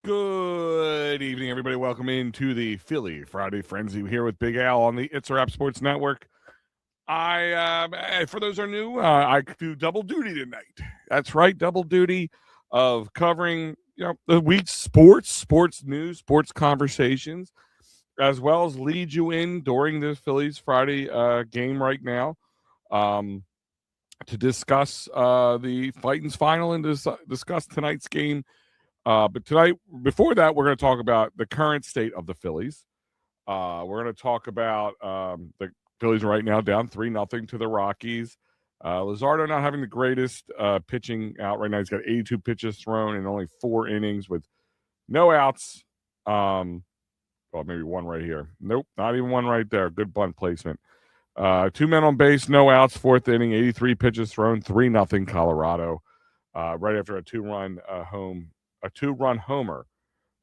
Good evening, everybody. Welcome into the Philly Friday Frenzy here with Big Al on the It's a Rap Sports Network. For those who are new, I do double duty tonight. That's right, double duty of covering, the week's sports news, sports conversations, as well as lead you in during the Phillies Friday game right now to discuss the Titans final and discuss tonight's game. But tonight, before that, we're going to talk about the current state of the Phillies. We're going to talk about the Phillies right now down 3-0 to the Rockies. Luzardo not having the greatest pitching out right now. He's got 82 pitches thrown in only 4 innings with no outs. Well, maybe one right here. Nope, not even one right there. Good bunt placement. 2 men on base, no outs, 4th inning, 83 pitches thrown, 3-0 Colorado. Right after a two-run homer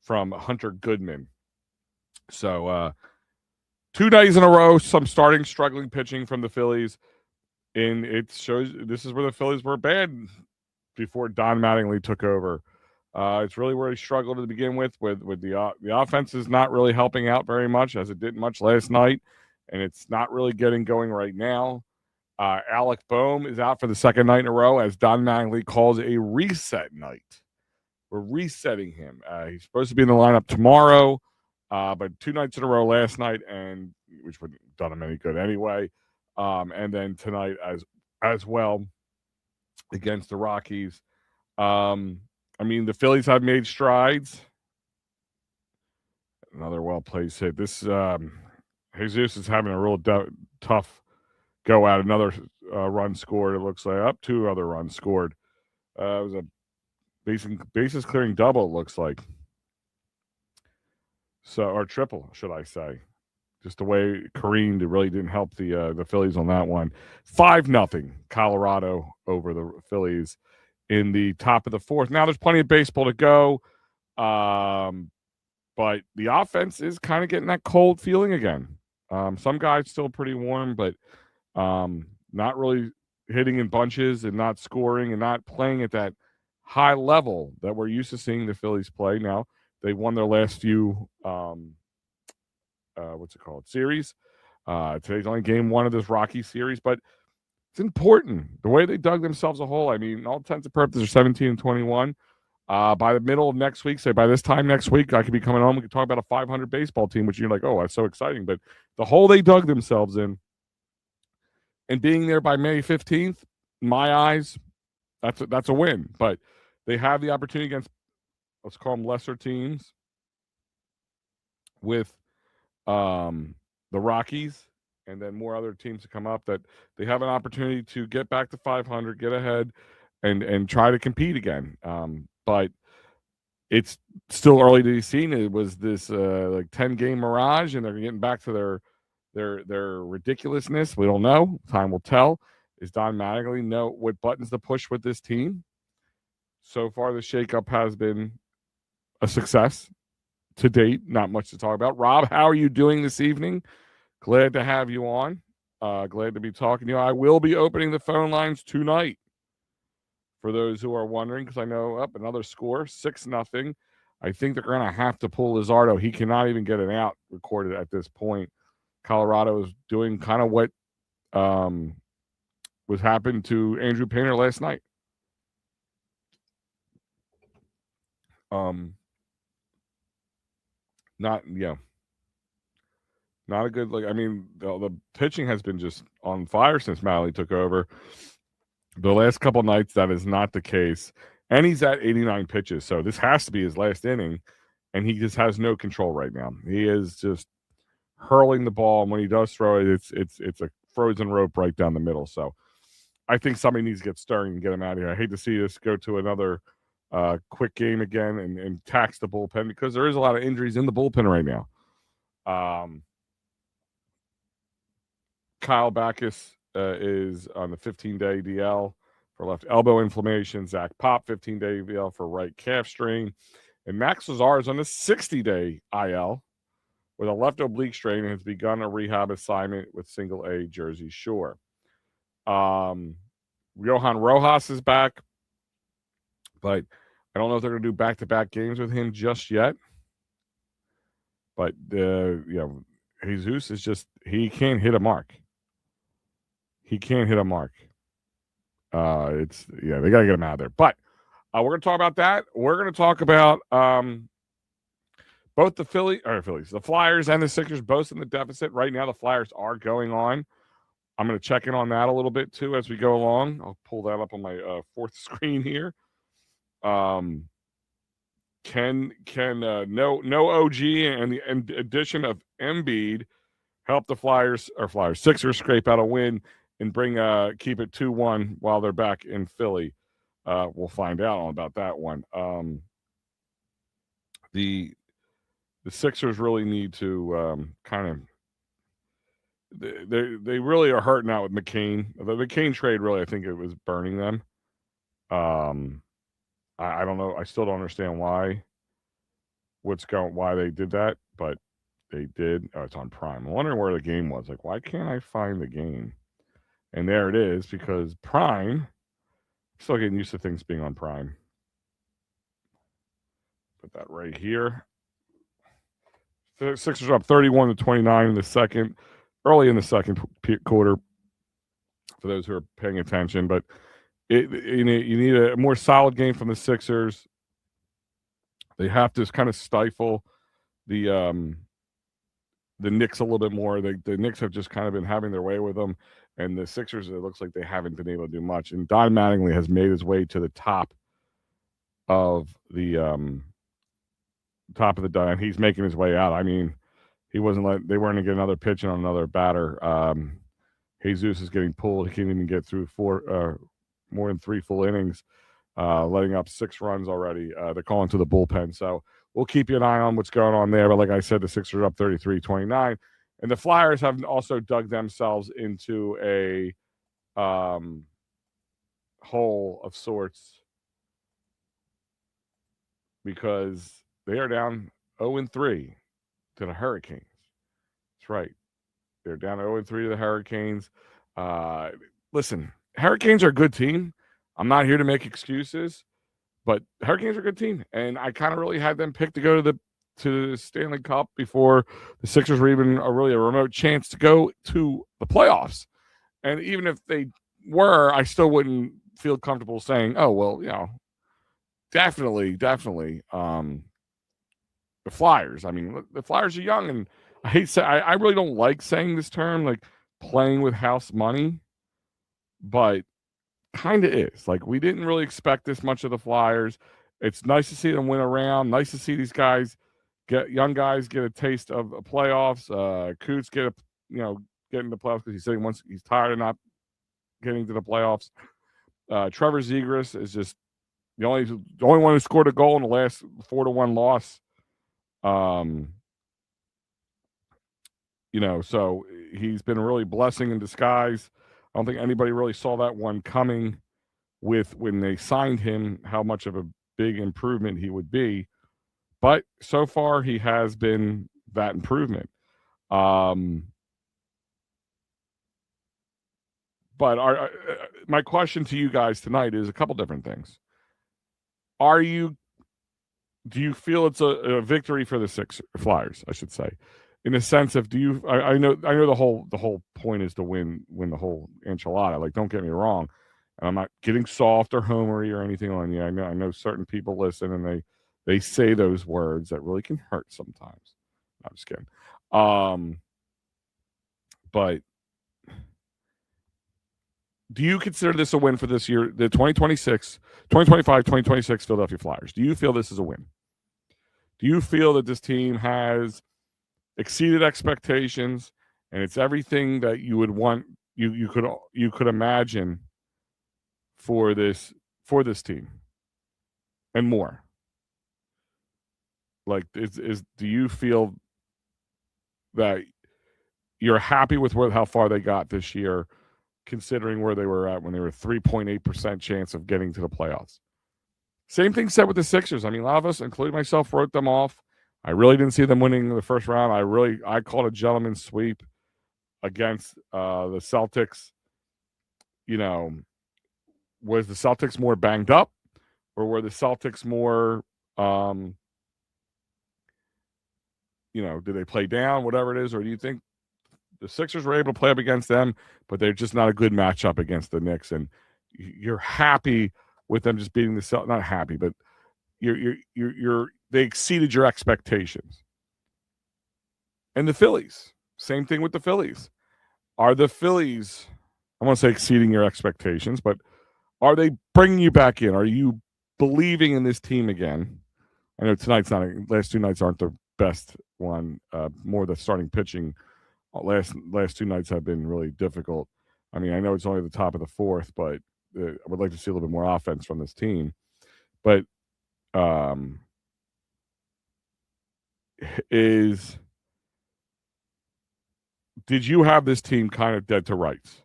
from Hunter Goodman. So 2 days in a row, some struggling pitching from the Phillies. And it shows this is where the Phillies were bad before Don Mattingly took over. It's really where he struggled to begin with the offense is not really helping out very much, as it didn't much last night, and it's not really getting going right now. Alec Boehm is out for the second night in a row, as Don Mattingly calls a reset night. We're resetting him. He's supposed to be in the lineup tomorrow, but 2 nights in a row last night, and which wouldn't have done him any good anyway. And then tonight as well against the Rockies. The Phillies have made strides. Another well-placed hit. This Jesus is having a real tough go at. Another run scored. It looks like up 2 other runs scored. It was a bases clearing double, it looks like. So, or triple, should I say. Just the way careened, it really didn't help the Phillies on that one. 5-0 Colorado over the Phillies in the top of the 4th. Now there's plenty of baseball to go. But the offense is kind of getting that cold feeling again. Some guys still pretty warm, but not really hitting in bunches and not scoring and not playing at that high level that we're used to seeing the Phillies play. Now they won their last few series. Today's only game 1 of this Rocky series, but it's important the way they dug themselves a hole. I mean, all intents and purposes are 17-21. By the middle of next week, say by this time next week, I could be coming home. We could talk about a 500 baseball team, which you're like, oh, that's so exciting. But the hole they dug themselves in, and being there by May 15th, in my eyes, that's a win. But they have the opportunity against, let's call them lesser teams, with the Rockies and then more other teams to come up, that they have an opportunity to get back to 500, get ahead, and try to compete again. But it's still early to be seen. It was this 10-game mirage, and they're getting back to their ridiculousness. We don't know. Time will tell. Is Don Mattingly know what buttons to push with this team? So far, the shakeup has been a success to date. Not much to talk about. Rob, how are you doing this evening? Glad to have you on. Glad to be talking to you. I will be opening the phone lines tonight, for those who are wondering, because I know up another score, 6-0. I think they're going to have to pull Luzardo. He cannot even get an out recorded at this point. Colorado is doing kind of what was happened to Andrew Painter last night. Not a good look. I mean, the pitching has been just on fire since Malley took over. The last couple nights, that is not the case. And he's at 89 pitches, so this has to be his last inning, and he just has no control right now. He is just hurling the ball, and when he does throw it, it's a frozen rope right down the middle. So I think somebody needs to get stirring and get him out of here. I hate to see this go to another quick game again and tax the bullpen, because there is a lot of injuries in the bullpen right now. Kyle Backus is on the 15-day DL for left elbow inflammation. Zach Pop, 15-day DL for right calf strain. And Max Lazar is on the 60-day IL with a left oblique strain and has begun a rehab assignment with Single-A Jersey Shore. Johan Rojas is back, but I don't know if they're going to do back-to-back games with him just yet. But, Jesus is just – he can't hit a mark. He can't hit a mark. They got to get him out of there. But we're going to talk about that. We're going to talk about both the the Flyers and the Sixers, both in the deficit. Right now, the Flyers are going on. I'm going to check in on that a little bit, too, as we go along. I'll pull that up on my fourth screen here. No OG and the addition of Embiid help the Sixers scrape out a win and keep it 2-1 while they're back in Philly. We'll find out about that one. The Sixers really need to kind of they really are hurting out with McCain. The McCain trade really, I think it was burning them. I don't know. I still don't understand why they did that, but they did. Oh, it's on Prime. I'm wondering where the game was. Like, why can't I find the game? And there it is, because Prime, I'm still getting used to things being on Prime. Put that right here. The Sixers are up 31-29 in the second, early in the second quarter, for those who are paying attention. But you need a more solid game from the Sixers. They have to kind of stifle the Knicks a little bit more. The Knicks have just kind of been having their way with them, and the Sixers, it looks like they haven't been able to do much. And Don Mattingly has made his way to the top of the dime. He's making his way out. I mean, they weren't going to get another pitch on another batter. Jesus is getting pulled. He can't even get through more than 3 full innings, letting up 6 runs already. They're calling to the bullpen. So we'll keep you an eye on what's going on there. But like I said, the Sixers are up 33-29. And the Flyers have also dug themselves into a hole of sorts, because they are down 0-3 to the Hurricanes. That's right. They're down 0-3 to the Hurricanes. Listen, Hurricanes are a good team. I'm not here to make excuses, but Hurricanes are a good team, and I kind of really had them picked to go to the Stanley Cup before the Sixers were even a remote chance to go to the playoffs. And even if they were, I still wouldn't feel comfortable saying, "Oh, well, definitely." The Flyers. I mean, the Flyers are young, and I really don't like saying this term, like playing with house money, but kind of is. Like, we didn't really expect this much of the Flyers. It's nice to see them win around. Nice to see these young guys get a taste of playoffs. Coots get in the playoffs because he's saying once he's tired of not getting to the playoffs. Trevor Zegras is just the only one who scored a goal in the last 4-1 loss. So he's been a really blessing in disguise. I don't think anybody really saw that one coming with when they signed him, how much of a big improvement he would be. But so far, he has been that improvement. But my question to you guys tonight is a couple different things. Do you feel it's a victory for the Flyers, I should say, in the sense of, I know the whole point is to win the whole enchilada. Like, don't get me wrong. I'm not getting soft or homery or anything on you. I know certain people listen and they say those words that really can hurt sometimes. I'm just kidding. But do you consider this a win for this year, the 2025-2026 Philadelphia Flyers? Do you feel this is a win? Do you feel that this team has exceeded expectations and it's everything that you would want, you could imagine for this team and more? Like, do you feel that you're happy with how far they got this year, considering where they were at when they were 3.8% chance of getting to the playoffs? Same thing said with the Sixers. I mean, a lot of us, including myself, wrote them off. I really didn't see them winning the first round. I called a gentleman's sweep against the Celtics. Was the Celtics more banged up? or were the Celtics more, do they play down, whatever it is, or do you think the Sixers were able to play up against them, but they're just not a good matchup against the Knicks, and you're happy with them just beating the Celtics? Not happy, but they exceeded your expectations. And the Phillies, same thing with the Phillies. Are the Phillies, I want to say exceeding your expectations, but are they bringing you back in? Are you believing in this team again? I know last two nights aren't the best one. More the starting pitching. Last two nights have been really difficult. I mean, I know it's only the top of the fourth, but I would like to see a little bit more offense from this team. But did you have this team kind of dead to rights?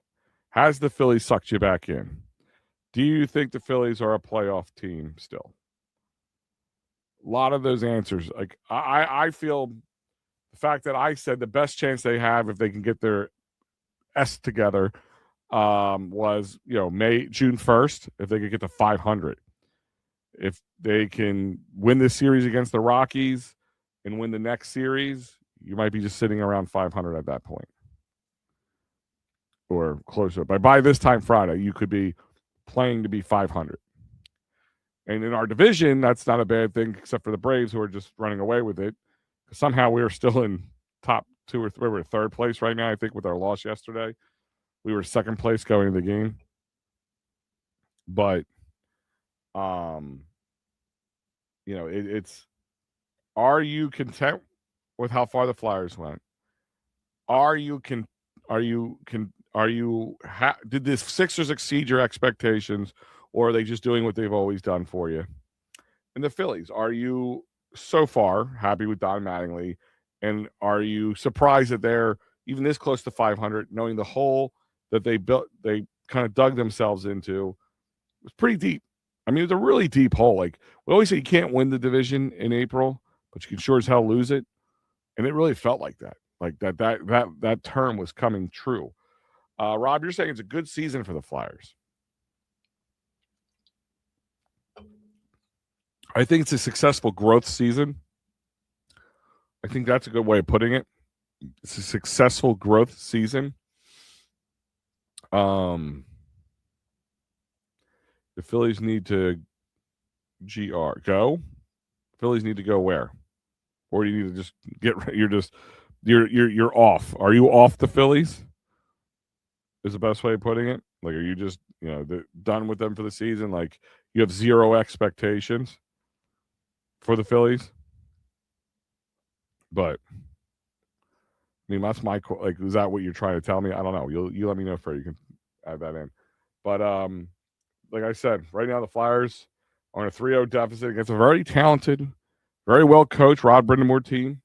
Has the Phillies sucked you back in? Do you think the Phillies are a playoff team still? A lot of those answers. Like I feel the fact that I said the best chance they have if they can get their S together was June 1st, if they could get to 500. If they can win this series against the Rockies and win the next series, you might be just sitting around 500 at that point, or closer. But by this time Friday, you could be playing to be 500. And in our division, that's not a bad thing, except for the Braves, who are just running away with it. Somehow we're still in top 2 or 3. We're third place right now, I think, with our loss yesterday. We were second place going into the game. But, it's, are you content with how far the Flyers went? Did the Sixers exceed your expectations, or are they just doing what they've always done for you? And the Phillies, are you so far happy with Don Mattingly, and are you surprised that they're even this close to 500, knowing the hole that they kind of dug themselves into was pretty deep? I mean, it's a really deep hole. Like, we always say you can't win the division in April, but you can sure as hell lose it. And it really felt like that. Like that term was coming true. Rob, you're saying it's a good season for the Flyers. I think it's a successful growth season. I think that's a good way of putting it. It's a successful growth season. The Phillies need to go. Phillies need to go where? Or do you need to just you're off. Are you off the Phillies? Is the best way of putting it? Like, are you just done with them for the season? Like, you have zero expectations for the Phillies? But I mean, that's my is that what you're trying to tell me? I don't know. You let me know first. You can add that in. But like I said, right now the Flyers are on a 3-0 deficit against a very talented, very well coached Rod Brindamore team.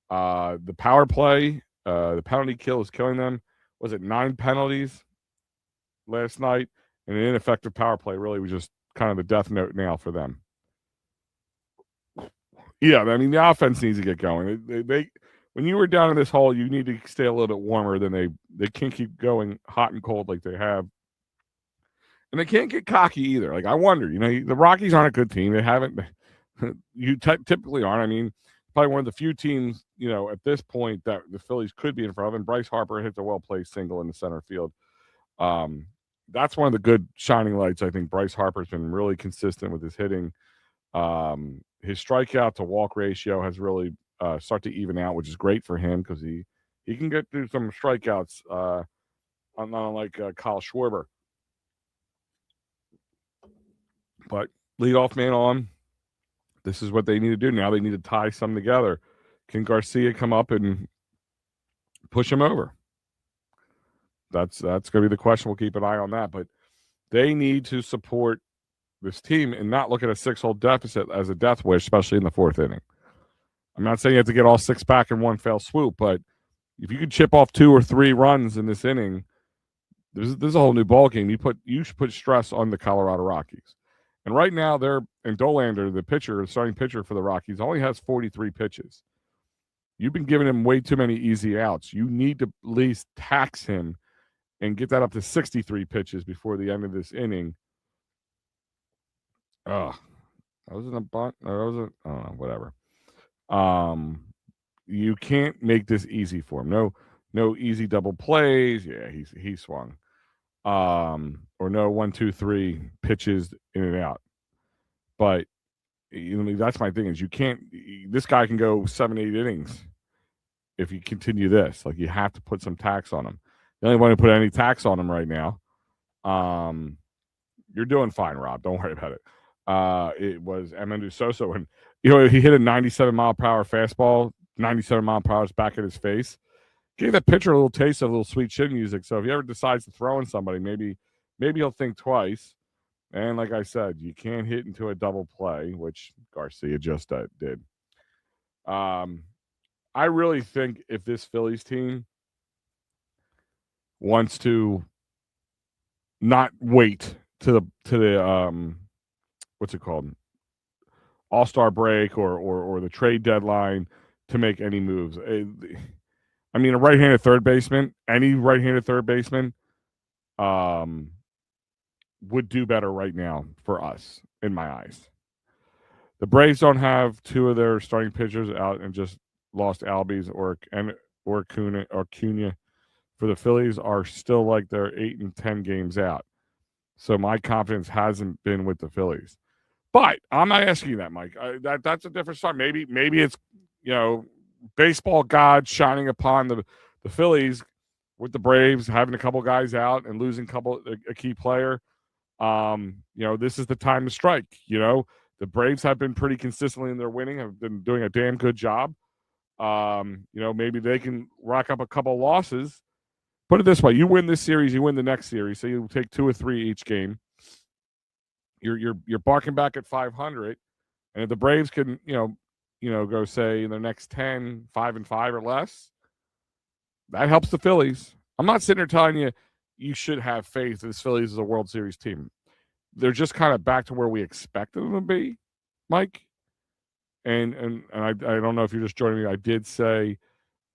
The power play, the penalty kill is killing them. Was it 9 penalties last night? And an ineffective power play really was just kind of the death note nail for them. Yeah, I mean, the offense needs to get going. They when you were down in this hole, you need to stay a little bit warmer than they can't keep going hot and cold like they have. And they can't get cocky either. Like, I wonder, the Rockies aren't a good team. They haven't. You typically aren't. I mean, probably one of the few teams, at this point that the Phillies could be in front of. And Bryce Harper hits a well-placed single in the center field. That's one of the good shining lights. I think Bryce Harper's been really consistent with his hitting. His strikeout to walk ratio has really start to even out, which is great for him because he can get through some strikeouts, unlike Kyle Schwarber. But leadoff man on. This is what they need to do. Now they need to tie some together. Can Garcia come up and push him over? That's going to be the question. We'll keep an eye on that. But they need to support this team and not look at a 6-hole deficit as a death wish, especially in the 4th inning. I'm not saying you have to get all 6 back in one fell swoop, but if you could chip off 2 or 3 runs in this inning, there's a whole new ballgame. You should put stress on the Colorado Rockies. And right now, Dollander, the starting pitcher for the Rockies, only has 43 pitches. You've been giving him way too many easy outs. You need to at least tax him and get that up to 63 pitches before the end of this inning. Ugh, I was in a bunt. Or I was I don't know, whatever. Um, you can't make this easy for him. No easy double plays. Yeah, he swung. Or no 1-2-3 pitches in and out. But that's my thing is you can't. This guy can go 7-8 innings if you continue this. Like you have to put some tax on him. The only one who put any tax on him right now. You're doing fine, Rob. Don't worry about it. It was Emmanuel Sosa, and he hit a 97-mile-per-hour fastball. 97-mile-per-hour back at his face. Gave that pitcher a little taste of a little sweet chin music. So if he ever decides to throw in somebody, maybe he'll think twice. And like I said, you can't hit into a double play, which Garcia just did. I really think if this Phillies team wants to not wait to the what's it called, All-Star break or the trade deadline to make any moves. I mean, a right-handed third baseman, any right-handed third baseman, would do better right now for us, in my eyes. The Braves don't have two of their starting pitchers out and just lost Albies or Cunha. For the Phillies are still like they're 8 and 10 games out. So my confidence hasn't been with the Phillies. But I'm not asking you that, Mike. That's a different story. Maybe it's baseball God shining upon the Phillies with the Braves having a couple guys out and losing a key player. This is the time to strike. The Braves have been pretty consistently in their winning, have been doing a damn good job. Maybe they can rack up a couple losses. Put it this way: you win this series, you win the next series, so you take 2 or 3 each game. You're barking back at 500, and if the Braves can go say in the next 10, 5-5 or less, that helps the Phillies. I'm not sitting there telling you should have faith that this Phillies is a World Series team. They're just kind of back to where we expected them to be, Mike. And I don't know if you're just joining me. I did say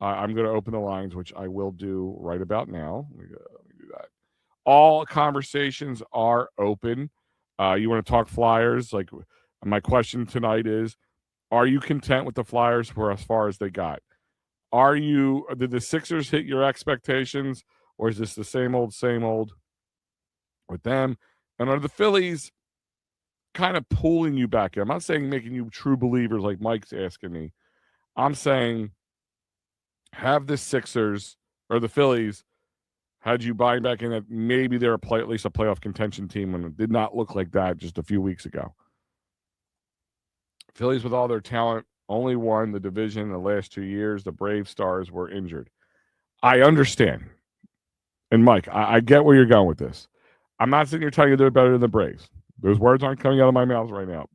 I'm going to open the lines, which I will do right about now. Let me do that. All conversations are open. You want to talk Flyers? Like my question tonight is, are you content with the Flyers for as far as they got? Did the Sixers hit your expectations, or is this the same old with them? And are the Phillies kind of pulling you back in? I'm not saying making you true believers like Mike's asking me. I'm saying have the Sixers or the Phillies had you buying back in that maybe they're at least a playoff contention team when it did not look like that just a few weeks ago. Phillies with all their talent only won the division the last 2 years. The Brave Stars were injured. I understand. And Mike, I get where you're going with this. I'm not sitting here telling you they're better than the Braves. Those words aren't coming out of my mouth right now.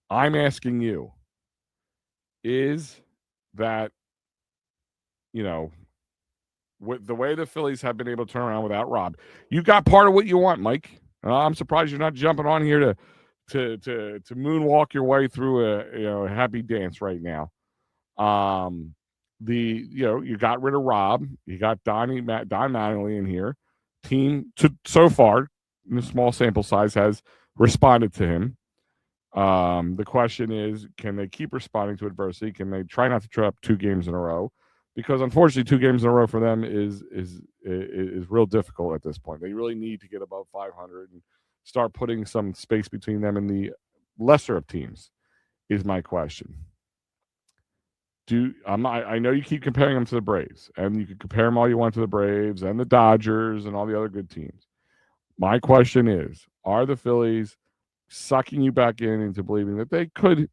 I'm asking you, is that, with the way the Phillies have been able to turn around without Rob, you got part of what you want, Mike. I'm surprised you're not jumping on here to moonwalk your way through a happy dance right now. You got rid of Rob, you got Don Mattingly in here. Team so far in a small sample size has responded to him. The question is, can they keep responding to adversity? Can they try not to trap 2 games in a row? Because unfortunately, 2 games in a row for them is real difficult at this point. They really need to get above 500 and start putting some space between them and the lesser of teams. Is my question. I know you keep comparing them to the Braves, and you can compare them all you want to the Braves and the Dodgers and all the other good teams. My question is, are the Phillies sucking you back into believing that they could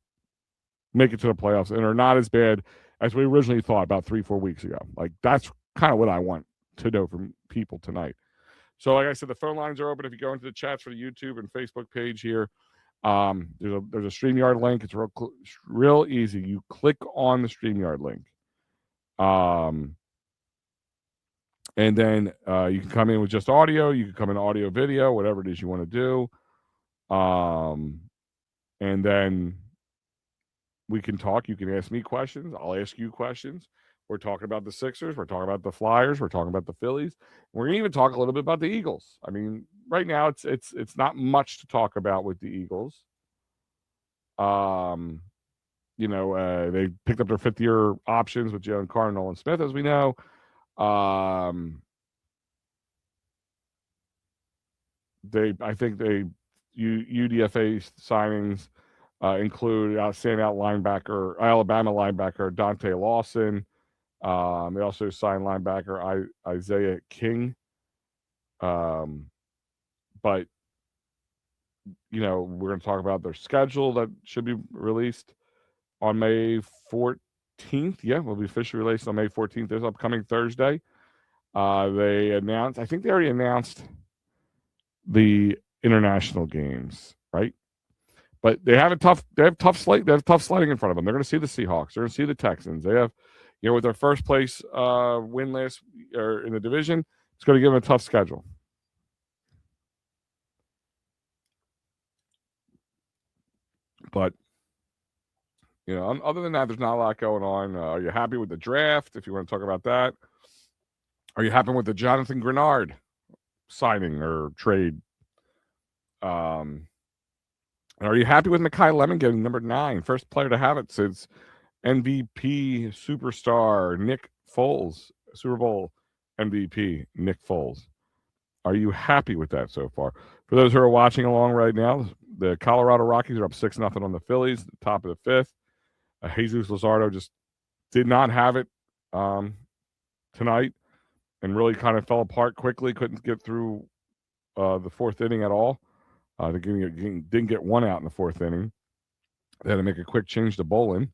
make it to the playoffs and are not as bad as we originally thought about 3-4 weeks ago? Like, that's kind of what I want to know from people tonight. So like I said, the phone lines are open. If you go into the chats for the YouTube and Facebook page here, there's a StreamYard link. It's real easy. You click on the StreamYard link. And then you can come in with just audio. You can come in audio, video, whatever it is you want to do. And then we can talk. You can ask me questions. I'll ask you questions. We're talking about the Sixers. We're talking about the Flyers. We're talking about the Phillies. We're gonna even talk a little bit about the Eagles. I mean, right now it's not much to talk about with the Eagles. Um, they picked up their 5th-year options with Jalen Carter and Nolan Smith, as we know. I think UDFA signings include standout linebacker, Alabama linebacker Dante Lawson. They also signed linebacker Isaiah King. But we're going to talk about their schedule that should be released on May 14th. Yeah, will be officially released on May 14th, this upcoming Thursday. I think they already announced the international games, right? But they have tough slate. They have tough sledding in front of them. They're going to see the Seahawks. They're going to see the Texans. They have, with their first place win last or in the division, it's going to give them a tough schedule. But other than that, there's not a lot going on. Are you happy with the draft? If you want to talk about that, are you happy with the Jonathan Grenard signing or trade? And are you happy with Mekhi Lemon getting number 9, first player to have it since MVP superstar Nick Foles, Super Bowl MVP Nick Foles? Are you happy with that so far? For those who are watching along right now, the Colorado Rockies are up 6-0 on the Phillies, the top of the 5th. Jesus Luzardo just did not have it tonight and really kind of fell apart quickly. Couldn't get through the 4th inning at all. They didn't get one out in the 4th inning. They had to make a quick change to Bolin.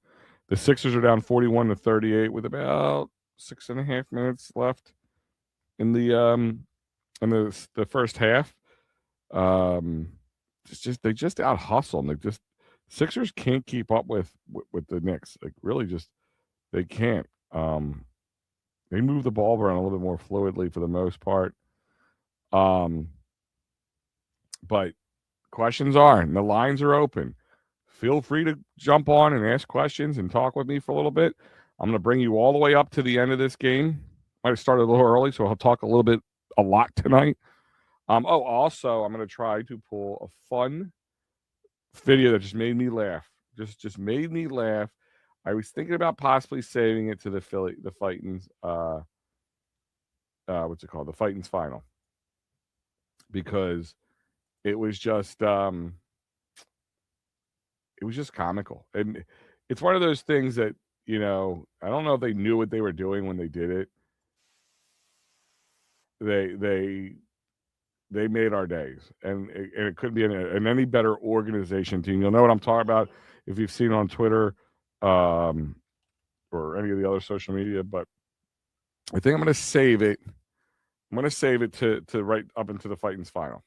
The Sixers are down 41-38 with about 6.5 minutes left in the first half. They just out hustle them. Sixers can't keep up with the Knicks. Like really, they can't. They move the ball around a little bit more fluidly for the most part. But questions are, and the lines are open. Feel free to jump on and ask questions and talk with me for a little bit. I'm going to bring you all the way up to the end of this game. Might have started a little early, so I'll talk a lot tonight. Also, I'm going to try to pull a fun video that just made me laugh. Just made me laugh. I was thinking about possibly saving it to the Fightins, what's it called? The Fightins final. Because it was just comical. And it's one of those things that, I don't know if they knew what they were doing when they did it. They made our days, and it couldn't be in any better organization team. You'll know what I'm talking about if you've seen on Twitter or any of the other social media. But I think I'm going to save it. I'm going to save it to right up into the Fightins final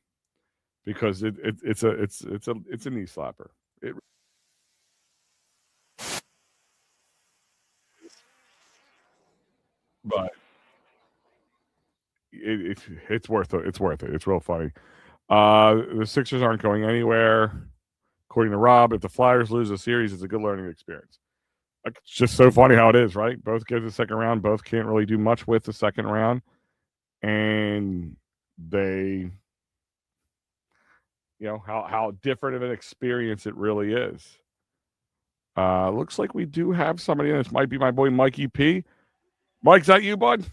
because it's a knee slapper. But it's worth it. It's worth it. It's real funny. The Sixers aren't going anywhere. According to Rob, if the Flyers lose a series, it's a good learning experience. It's just so funny how it is, right? Both get the second round. Both can't really do much with the second round. And they, how different of an experience it really is. Looks like we do have somebody in this. Might be my boy Mikey P. Mike, is that you, bud?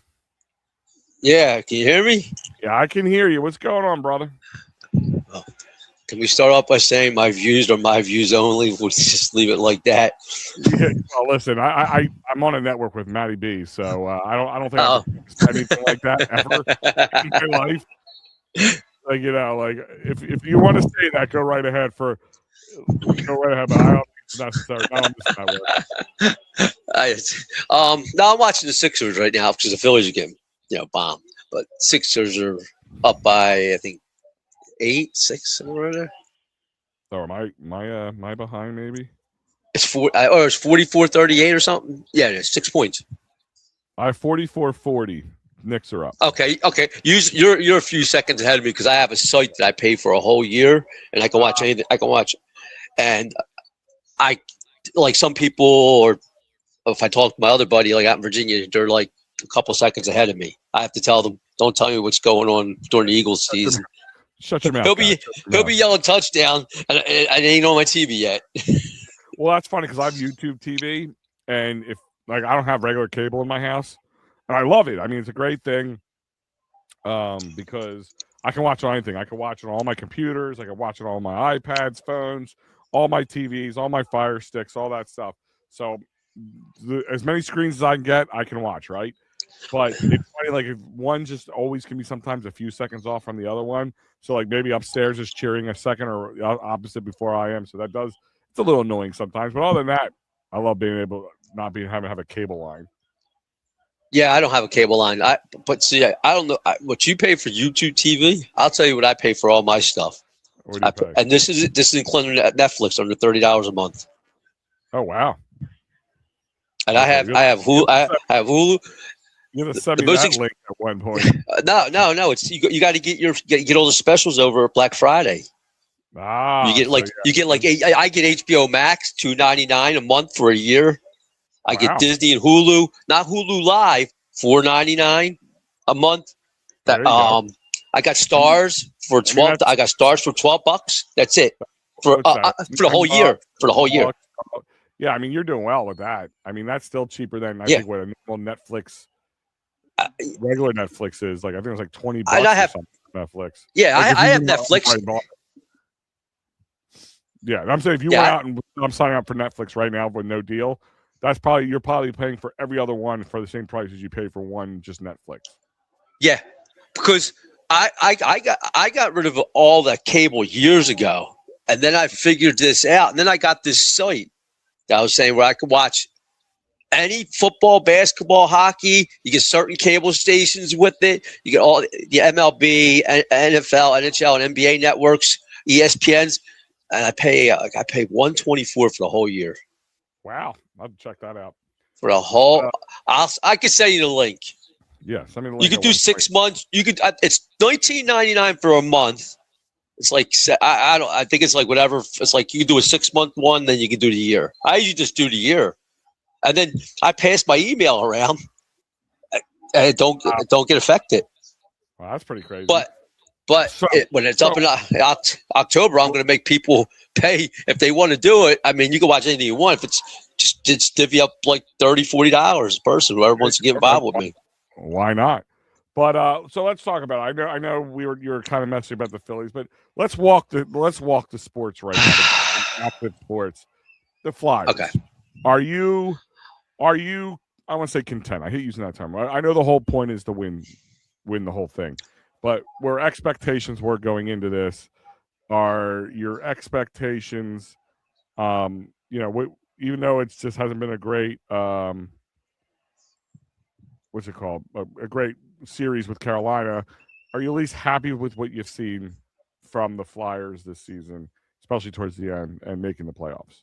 Yeah, can you hear me? Yeah, I can hear you. What's going on, brother? Oh. Can we start off by saying my views are my views only? We'll just leave it like that. Yeah, well, listen, I'm on a network with Matty B, so I don't think I've said anything like that ever in my life. Like if you want to say that, go right ahead. But I don't think it's necessary. Not on this network. No, I'm watching the Sixers right now because the Phillies are getting bombed, but Sixers are up by I think 8-6 somewhere there. So am I behind maybe? It's 44-38 or something. Yeah, it is 6 points. I have 44-40. Knicks are up. Okay. You're a few seconds ahead of me because I have a site that I pay for a whole year and I can watch anything. I can watch, and I like some people if I talk to my other buddy, like out in Virginia, they're like a couple seconds ahead of me. I have to tell them, don't tell me what's going on during the Eagles season. Shut your mouth. He'll be yelling touchdown, and it ain't on my TV yet. Well, that's funny because I have YouTube TV, and if like I don't have regular cable in my house, and I love it. I mean, it's a great thing because I can watch on anything. I can watch it on all my computers. I can watch it on all my iPads, phones, all my TVs, all my Fire Sticks, all that stuff. So as many screens as I can get, I can watch, right? But it's funny, like if one just always can be sometimes a few seconds off from the other one. So like maybe upstairs is cheering a second or opposite before I am. So it's a little annoying sometimes. But other than that, I love being able having to have a cable line. Yeah, I don't have a cable line. But see, I don't know what you pay for YouTube TV. I'll tell you what I pay for all my stuff. What do you pay? And this is including Netflix under $30 a month. Oh wow! And I have Hulu. I have Hulu. You have to send me that link at one point. No. It's you got to get all the specials over Black Friday. You get I get HBO Max $2.99 a month for a year. I get Disney and Hulu, not Hulu Live, $4.99 a month. I got Stars for 12. I got Stars for $12. That's it for the whole year. For the whole year. Yeah, I mean you're doing well with that. I mean that's still cheaper than I think what a normal Netflix. Regular Netflix is like I think it was like $20 or something. Netflix. Yeah, I have Netflix. Yeah, I'm saying if you went out and I'm signing up for Netflix right now with no deal, you're probably paying for every other one for the same price as you pay for one just Netflix. Yeah, because I got rid of all that cable years ago, and then I figured this out, and then I got this site that I was saying where I could watch any football, basketball, hockey. You get certain cable stations with it. You get all the MLB, NFL, NHL, and NBA networks, ESPNs, and I pay $124 for the whole year. Wow, I'll check that out. For the whole, I can send you the link. Yes, I mean you could do 6 months. You could. It's $19.99 for a month. It's like I think it's like whatever. It's like you can do a 6 month one, then you can do the year. I usually just do the year. And then I pass my email around, and it don't get affected. Well, that's pretty crazy. But when it's up in October, I'm going to make people pay if they want to do it. I mean, you can watch anything you want. If it's just divvy up like $30-$40 a person, whoever wants to get involved with me. Why not? But so let's talk about it. I know you're kind of messy about the Phillies, but let's walk the sports right now. Active sports, the Flyers. Okay. Are you? I want to say content. I hate using that term. I know the whole point is to win the whole thing, but where expectations were going into this, are your expectations? Even though it just hasn't been a great what's it called? A great series with Carolina. Are you at least happy with what you've seen from the Flyers this season, especially towards the end and making the playoffs?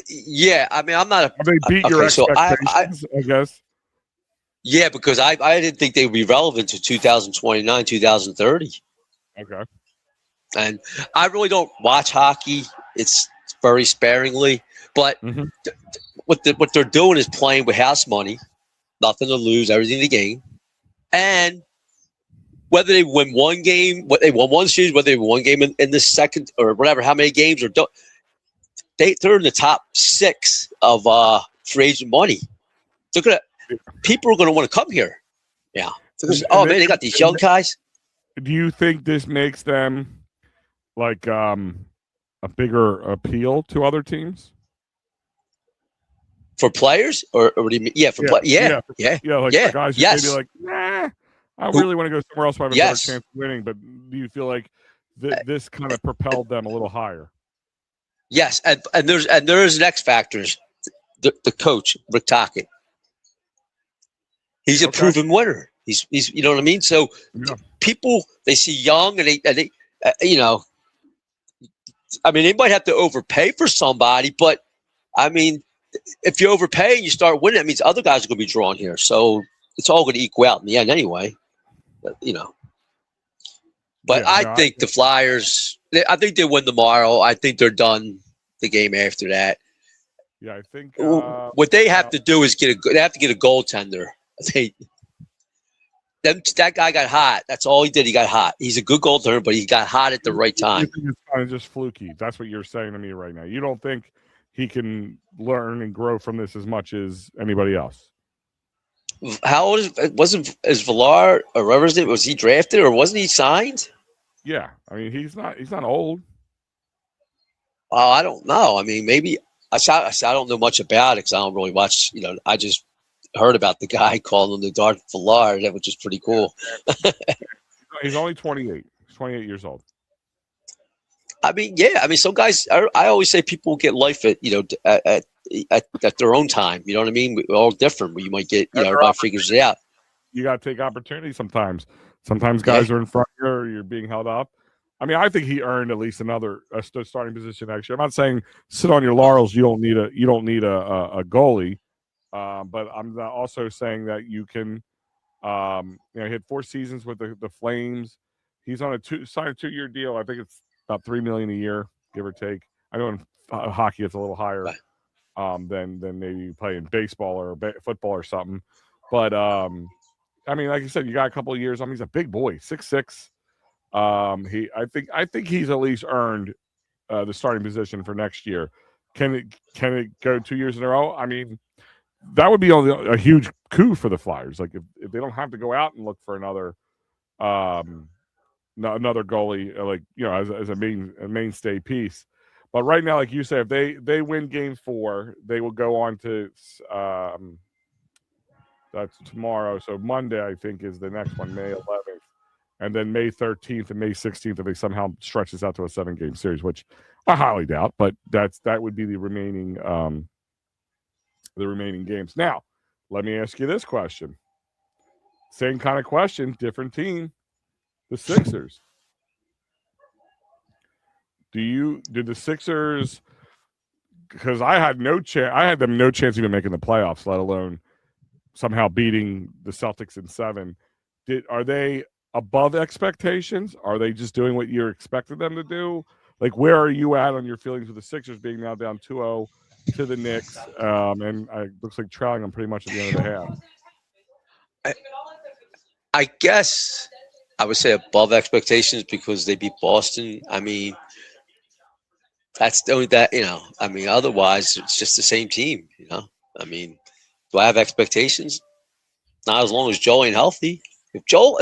Yeah, I mean, I'm not. They beat your expectations, I guess. Yeah, because I didn't think they would be relevant to 2029, 2030. Okay. And I really don't watch hockey. It's very sparingly, but what they're doing is playing with house money, nothing to lose, everything to gain, and whether they win one game, they won one series, whether they won one game in the second or whatever, how many games are done. They're in the top 6 of free agent money. People are going to want to come here. Yeah. Man, they got these young guys. Do you think this makes them like a bigger appeal to other teams? For players, or what do you mean? Yeah, for players. Yeah. The guys who may be like, nah, I really want to go somewhere else so I have a better chance of winning. But do you feel like this kind of propelled them a little higher? Yes, and there is an X factors. The coach, Rick Tocchet. He's a proven winner. He's you know what I mean. So people, they see young and they I mean, they might have to overpay for somebody, but I mean, if you overpay and you start winning, that means other guys are going to be drawn here. So it's all going to equal out in the end anyway. But I think the Flyers, I think they win tomorrow. I think they're done the game after that. Yeah, I think what they have to do is they have to get a goaltender. That guy got hot. That's all he did. He got hot. He's a good goaltender, but he got hot at the right time. You think it's kind of just fluky. That's what you're saying to me right now. You don't think he can learn and grow from this as much as anybody else? How old is Villar or whatever's name? Was he drafted or wasn't he signed? Yeah, I mean he's not old. Oh, I don't know. I mean, maybe I don't know much about it because I don't really watch. I just heard about the guy calling him the Dark Villar. That was just pretty cool. He's only 28. He's 28 years old. I mean, yeah. I mean, some guys. I always say people get life at their own time. You know what I mean? We're all different. You might get everybody figures it out. You got to take opportunity sometimes. Sometimes guys are in front of you, or you're being held up. I mean, I think he earned at least another starting position next year. I'm not saying sit on your laurels. You don't need a goalie, but I'm also saying that you can. He had 4 seasons with the Flames. He's on signed a 2-year deal. I think it's about $3 million a year, give or take. I know in hockey it's a little higher than maybe playing baseball or football or something. But I mean, like you said, you got a couple of years. I mean, he's a big boy, 6'6". I think he's at least earned the starting position for next year. Can it go 2 years in a row? I mean, that would be a huge coup for the Flyers. Like if they don't have to go out and look for another goalie, like as a mainstay piece. But right now, like you said, if they win Game 4, they will go on to that's tomorrow. So Monday, I think, is the next one, May 11th. And then May 13th and May 16th, if they somehow stretch this out to a 7-game series, which I highly doubt, but that would be the remaining games. Now, let me ask you this question. Same kind of question, different team. The Sixers. Did the Sixers? Because I had them no chance even making the playoffs, let alone somehow beating the Celtics in 7. Are they above expectations? Are they just doing what you expected them to do? Like, where are you at on your feelings with the Sixers being now down 2-0 to the Knicks, and it looks like trailing them pretty much at the end of the half? I guess I would say above expectations because they beat Boston. I mean, that's the only I mean, otherwise it's just the same team. I mean, do I have expectations? Not as long as Joel ain't healthy. If Joel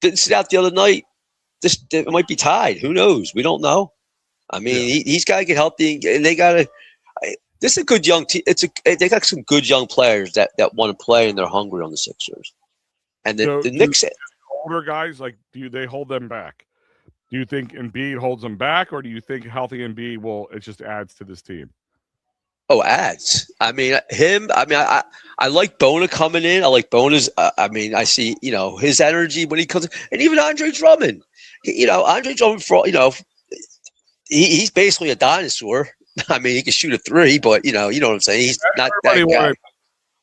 didn't sit out the other night, it might be tied. Who knows? We don't know. I mean, he's got to get healthy, and they got to. This is a good young team. They got some good young players that want to play, and they're hungry on the Sixers. And the Knicks, older guys, like, do they hold them back? Do you think Embiid holds them back, or do you think healthy Embiid it just adds to this team? Oh, adds. I mean, him. I mean, I like Bona coming in. I like Bona's. I mean, I see his energy when he comes, and even Andre Drummond. Andre Drummond, he's basically a dinosaur. I mean, he can shoot a 3, but you know what I'm saying. He's not that guy.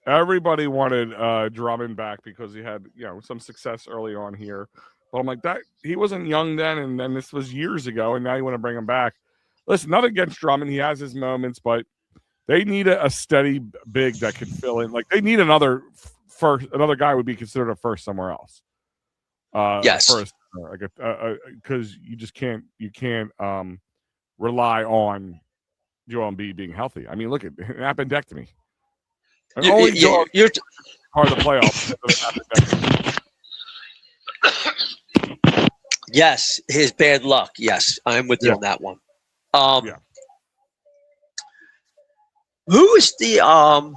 Everybody wanted Drummond back because he had some success early on here. But I'm like, that he wasn't young then, and then this was years ago, and now you want to bring him back. Listen, not against Drummond, he has his moments, but they need a steady big that can fill in. Like, they need another guy would be considered a first somewhere else. Yes, because you can't rely on Joel Embiid being healthy. I mean, look at an appendectomy. You're part of the playoffs. Yes, his bad luck. Yes, I'm with you on that one. Who is the Al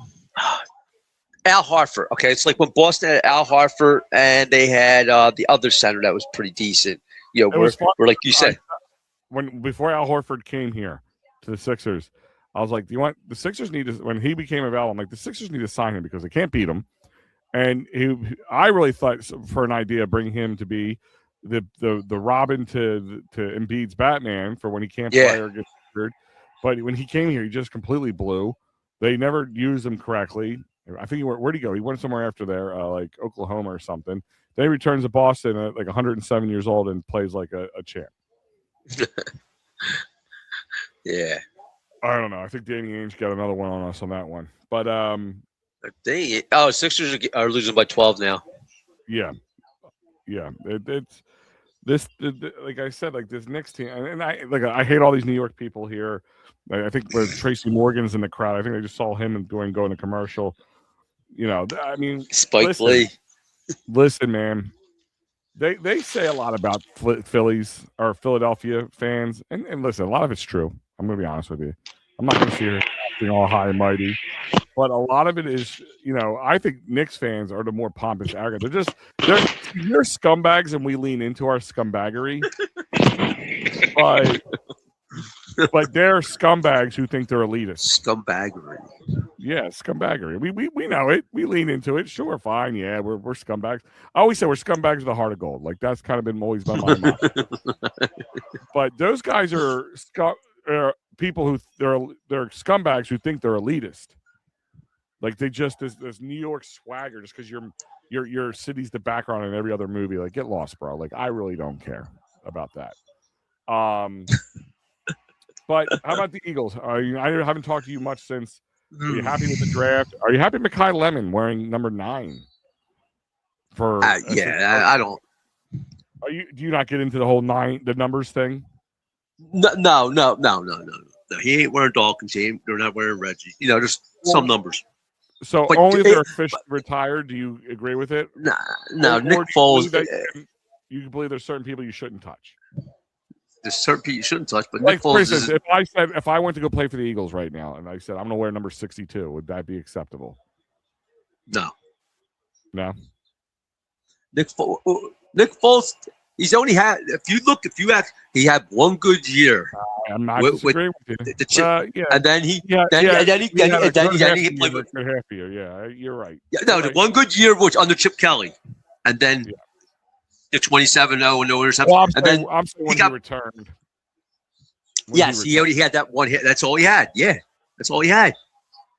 Horford? Okay, it's like when Boston had Al Horford and they had the other center that was pretty decent. We're like you said. Before Al Horford came here to the Sixers, I was like, "Do you want the Sixers need to?" When he became available, I'm like, "The Sixers need to sign him because they can't beat him." And I really thought for an idea, bring him to be the Robin to Embiid's Batman for when he can't play or gets injured. But when he came here, he just completely blew. They never used him correctly. I think where'd he go? He went somewhere after there, like Oklahoma or something. Then he returns to Boston at like 107 years old and plays like a champ. Yeah. I don't know. I think Danny Ainge got another one on us on that one. But Sixers are losing by 12 now. yeah. It's this like I said, like this Knicks team, and I hate all these New York people here. I think where Tracy Morgan's in the crowd. I think I just saw him going to commercial. I mean, Spike Lee. Listen, man. They say a lot about Phillies or Philadelphia fans, and listen, a lot of it's true. I'm going to be honest with you. I'm not going to see her being all high and mighty, but a lot of it is, I think Knicks fans are the more pompous, arrogant. They're scumbags, and we lean into our scumbaggery. But they're scumbags who think they're elitist. Scumbaggery. Yeah, scumbaggery. We know it. We lean into it. Sure, fine. Yeah, we're scumbags. I always say we're scumbags with the heart of gold. Like that's kind of been always been my motto. But those guys are people who they're scumbags who think they're elitist. Like they just this New York swagger just because your city's the background in every other movie. Like get lost, bro. Like I really don't care about that. But how about the Eagles? I haven't talked to you much since. Are you happy with the draft? Are you happy with Mekhi Lemon wearing number 9? I don't. Do you not get into the whole the numbers thing? No. He ain't wearing Dawkins. They're not wearing Reggie. Just some numbers. So but only if they're officially retired. Do you agree with it? No. Nick Foles. You believe there's certain people you shouldn't touch. There's certain people you shouldn't touch, but like, Nick Foles. If I went to go play for the Eagles right now, and I said I'm going to wear number 62, would that be acceptable? No. Nick Foles. He's only had. He had one good year. I'm not disagreeing with you. And then he played with a half year. Yeah, you're right. Yeah, no, the one good year was under Chip Kelly, and then the 27-0 and no interception. Well, I'm saying when he returned. He only had that one hit. That's all he had. Yeah, that's all he had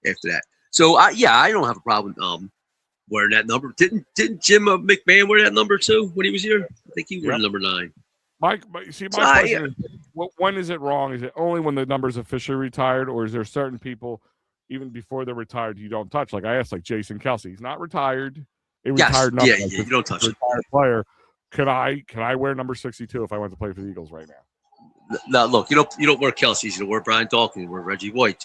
after that. So I don't have a problem wearing that number. Didn't Jim McMahon wear that number too when he was here? I think he wore number 9. My question is, when is it wrong? Is it only when the number's officially retired, or is there certain people, even before they're retired, you don't touch? Like I asked, like Jason Kelsey, he's not retired. A retired number. Yeah, you don't touch. Retired player. Can I wear number 62 if I went to play for the Eagles right now? No, look, you don't wear Kelsey's. You don't wear Brian Dawkins. You wear Reggie White.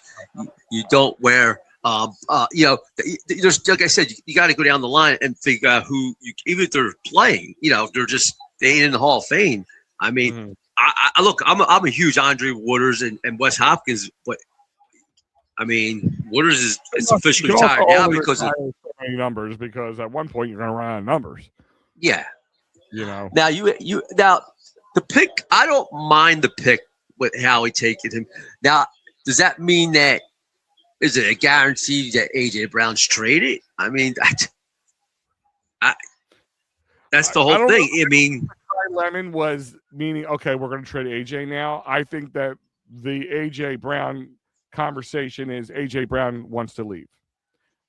You don't wear. There's like I said, you got to go down the line and figure out who. Even if they're playing, they ain't in the Hall of Fame. I mean, I'm a huge Andre Waters and Wes Hopkins, but I mean, Waters is officially retired now because of numbers. Because at one point you're going to run out of numbers. Yeah. Now now the pick. I don't mind the pick with Howie taking him. Now, does that mean that is it a guarantee that AJ Brown's traded? I mean, that's the whole thing. I mean, Lemon was meaning okay, we're going to trade AJ now. I think that the AJ Brown conversation is AJ Brown wants to leave.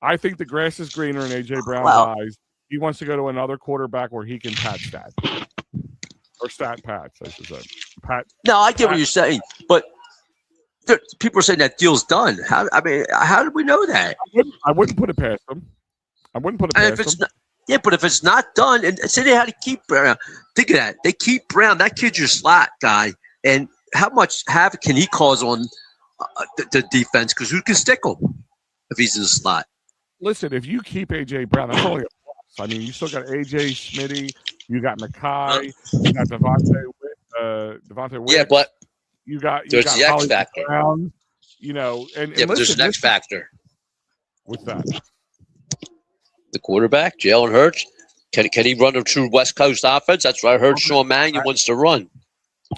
I think the grass is greener in AJ Brown's eyes. He wants to go to another quarterback where he can pat stat. Or stat pats, I should say. No, I get what you're saying, but people are saying that deal's done. How do we know that? I wouldn't put it past them. But if it's not done, and say they had to keep Brown, think of that. They keep Brown. That kid's your slot guy, and how much havoc can he cause on the defense? Because who can stick him if he's in the slot? Listen, if you keep AJ Brown, that's only a plus. I mean, you still got AJ Smitty, you got Mekhi, you got Devontae Witt. Yeah, but there's the X factor. Brown, but there's an X factor. What's that? The quarterback, Jalen Hurts. Can he run a true West Coast offense? That's what I heard Sean Mannion wants to run.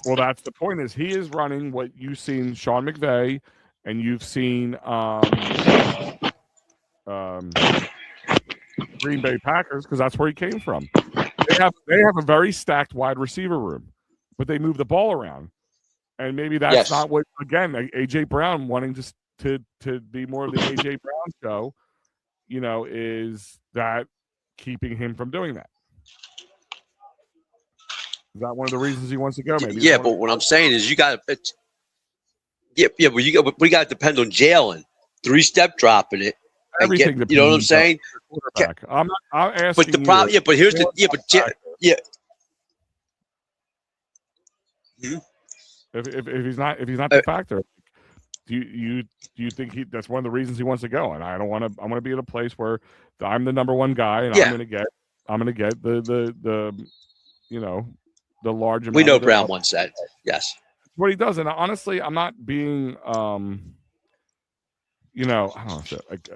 Well, that's the point. Is he is running what you've seen Sean McVay, and you've seen Green Bay Packers, because that's where he came from. They have a very stacked wide receiver room, but they move the ball around, and maybe that's not what. Again, AJ Brown wanting to be more of the AJ Brown show, is that keeping him from doing that? Is that one of the reasons he wants to go? Maybe. Yeah, but what I'm saying is you got Yeah. But we got to depend on Jalen 3-step dropping it. Everything You know what I'm saying? Quarterback. I'm asking. But the problem, but here's the yeah. Hmm? If he's not the factor, do you think that's one of the reasons he wants to go? And I don't want to. I want to be at a place where I'm the number one guy, and I'm gonna get the the large amount. We know Brown wants that. Yes. That's what he does, and honestly, I'm not being I don't know. Like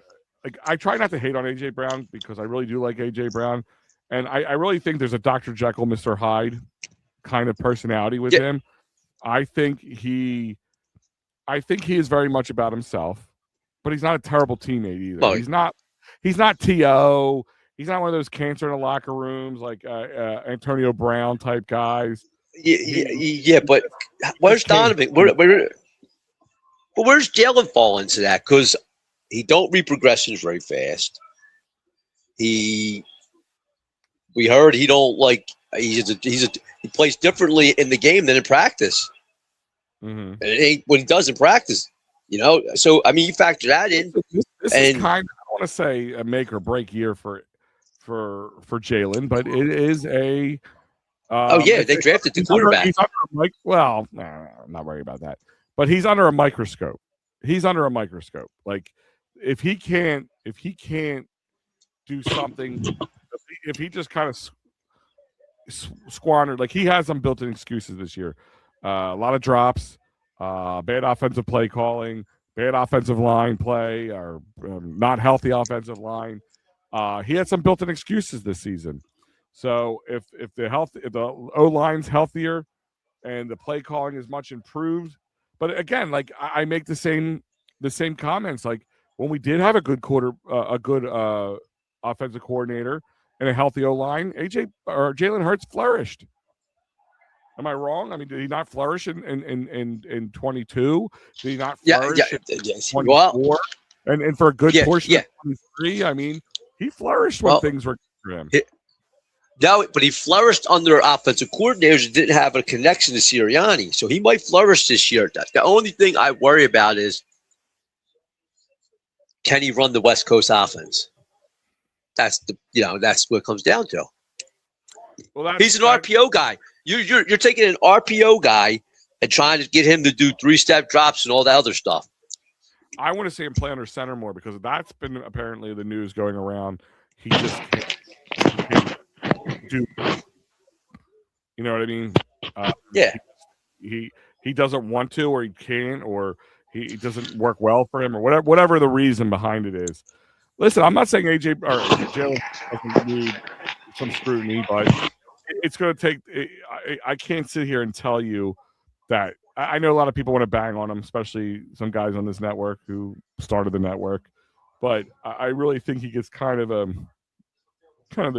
I try not to hate on AJ Brown because I really do like AJ Brown, and I really think there's a Dr. Jekyll, Mr. Hyde kind of personality with him. I think he is very much about himself, but he's not a terrible teammate either. Well, he's not T.O. He's not one of those cancer in the locker rooms like Antonio Brown type guys. Yeah, but where's Donovan? Where's Jalen fall into that? Because he don't read progressions very fast. We heard he don't like. He plays differently in the game than in practice. Mm-hmm. And it ain't what he does in practice, So I mean, you factor that in. This is kind of, I want to say, a make or break year for Jalen, but it is a. They drafted the quarterback. I'm not worried about that. But he's under a microscope. Like if he can't do something, if he just kind of squandered, like he has some built-in excuses this year. A lot of drops, bad offensive play calling, bad offensive line play, or not healthy offensive line. He had some built-in excuses this season. So if the O-line's healthier and the play calling is much improved, but again, like I make the same comments. Like when we did have a good offensive coordinator and a healthy O-line, Jalen Hurts flourished. Am I wrong? I mean, did he not flourish in 22? Did he not flourish in 24? And for a good portion of 23, I mean, he flourished when things were good for him. No, but he flourished under offensive coordinators that didn't have a connection to Sirianni. So he might flourish this year. The only thing I worry about is, can he run the West Coast offense? That's what it comes down to. Well, he's an RPO guy. You're taking an RPO guy and trying to get him to do 3-step drops and all that other stuff. I want to see him play under center more because that's been apparently the news going around. He just can't do. You know what I mean? He doesn't want to, or he can't, or he doesn't work well for him, or whatever the reason behind it is. Listen, I'm not saying AJ or Jalen doesn't need some scrutiny, but it's going to take. I can't sit here and tell you that. I know a lot of people want to bang on him, especially some guys on this network who started the network. But I really think he gets kind of the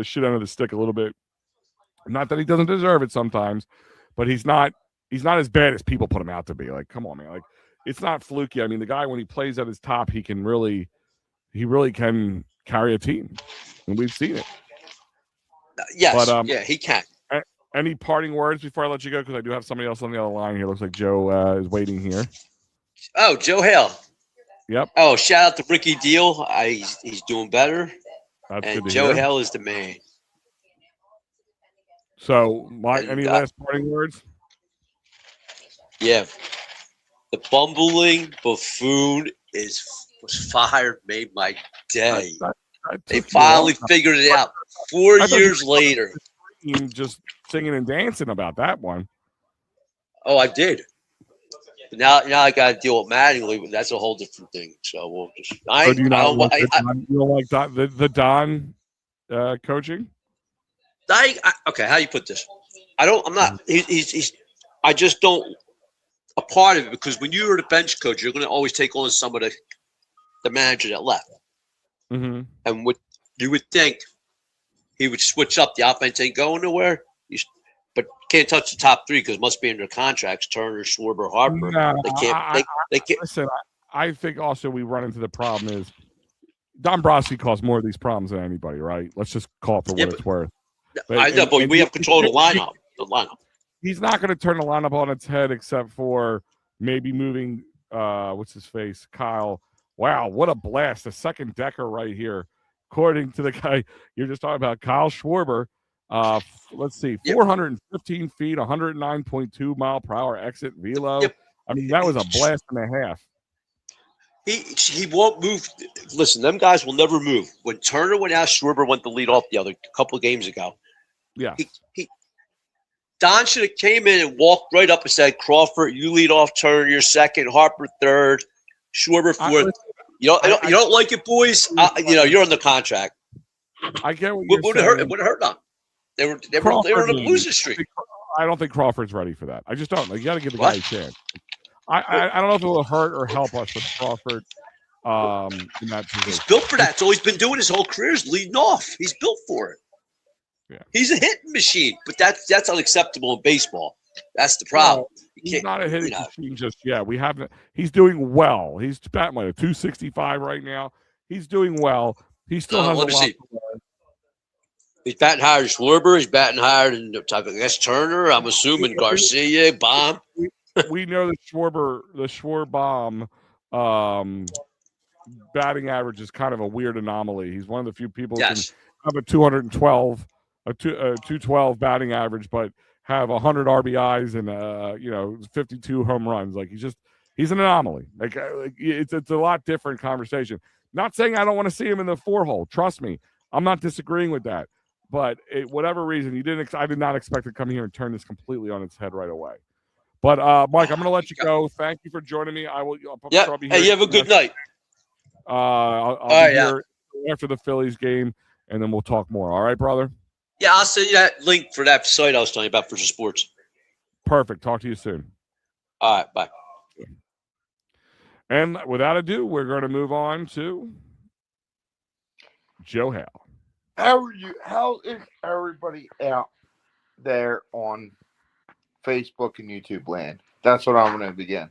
shit under the stick a little bit. Not that he doesn't deserve it sometimes, but he's not as bad as people put him out to be. Like, come on, man. Like, it's not fluky. I mean, the guy, when he plays at his top, he really can carry a team, and we've seen it. Yes, but, he can. Any parting words before I let you go? Because I do have somebody else on the other line here. Looks like Joe is waiting here. Oh, Joe Hale. Yep. Oh, shout out to Ricky Deal. He's doing better. That's and good to Joe hear. Hale is the man. So, any last parting words? Yeah. The bumbling buffoon was fired, made my day. They finally figured it out 4 years later. Just singing and dancing about that one. Oh, I did. But now I got to deal with Mattingly, but that's a whole different thing. So we'll just. You don't like the Don coaching? Okay, how do you put this? I'm not. He's. I just don't. A part of it, because when you're the bench coach, you're going to always take on some of the manager that left. Mm-hmm. And what you would think, he would switch up. The offense ain't going nowhere. But can't touch the top three because it must be in their contracts. Turner, Schwarber, Harper. No, they can't. They can't. Listen, I think also we run into the problem is Dombrowski caused more of these problems than anybody, right? Let's just call it for what it's worth. But we have control of the lineup. He's not going to turn the lineup on its head except for maybe moving what's his face, Kyle. Wow, what a blast! The second decker right here, according to the guy you're just talking about, Kyle Schwarber. Let's see, 415 feet, 109.2 mile per hour exit velo. Yep. I mean, that was a blast and a half. He won't move. Listen, them guys will never move. When Turner went out, Schwarber went to lead off the other couple of games ago. Yeah. Don should have came in and walked right up and said, Crawford, you lead off, Turner, you're second, Harper third, Schwarber fourth. You don't like it, boys? You're on the contract. I get what you're saying. It would have hurt them. They were on a losing streak. I don't think Crawford's ready for that. I just don't. You got to give the guy a chance. I don't know if it will hurt or help us with Crawford. In that position. He's built for that. That's all he's been doing his whole career is leading off. He's built for it. Yeah. He's a hitting machine, but that's unacceptable in baseball. That's the problem. He's not a hitting machine just yet. We haven't. He's doing well. He's batting like a 265 right now. He's doing well. He still has a lot to learn. He's batting higher than Schwarber. He's batting higher than Turner. I'm assuming Garcia, Bomb. We know the Schwarber batting average is kind of a weird anomaly. He's one of the few people who can have a 212, a 212 batting average, but have 100 RBIs and 52 home runs. Like he's an anomaly. Like it's a lot different conversation. Not saying I don't want to see him in the 4-hole. Trust me, I'm not disagreeing with that. But whatever reason, I did not expect to come here and turn this completely on its head right away. But Mike, I'm going to let you go. Thank you for joining me. I'll be here. Hey, you have a good night. I'll be here after the Phillies game, and then we'll talk more. All right, brother? Yeah, I'll send you that link for that site I was telling you about for sports. Perfect. Talk to you soon. All right, bye. And without ado, we're going to move on to Joe Hale. How is everybody out there on Facebook and YouTube land? That's what I'm going to begin.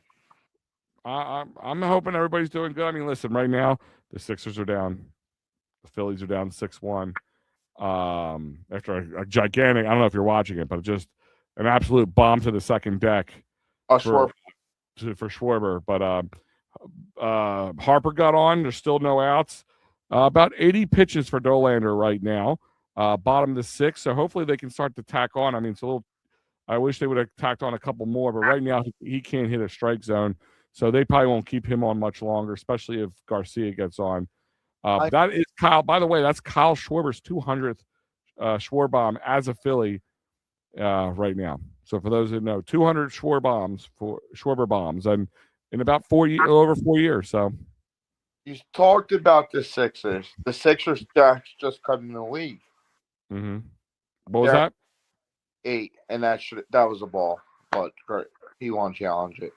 I'm hoping everybody's doing good. I mean, listen, right now the Sixers are down, the Phillies are down 6-1. After a gigantic, I don't know if you're watching it, but just an absolute bomb to the second deck for Schwarber. But Harper got on. There's still no outs. About 80 pitches for Dolander right now. Bottom of the 6th, so hopefully they can start to tack on. I mean, it's a little. I wish they would have tacked on a couple more, but right now he can't hit a strike zone, so they probably won't keep him on much longer, especially if Garcia gets on. That is Kyle. By the way, that's Kyle Schwarber's 200th Schwarbomb as a Philly right now. So for those who know, 200 Schwarber bombs, and in about over 4 years. So. You talked about the Sixers. The Sixers just cut in the league. Mm-hmm. What was that? 8, and that was a ball, but he won't challenge it.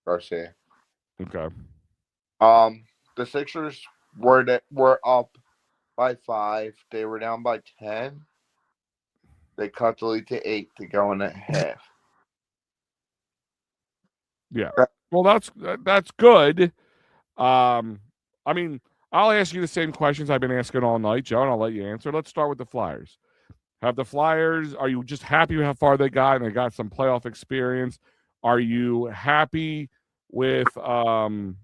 Garcia. Okay. The Sixers were up by 5. They were down by 10. They cut the lead to 8 to go in at half. Yeah. Well, that's good. I mean, I'll ask you the same questions I've been asking all night, Joe, and I'll let you answer. Let's start with the Flyers. Are you just happy with how far they got, and they got some playoff experience? Are you happy with or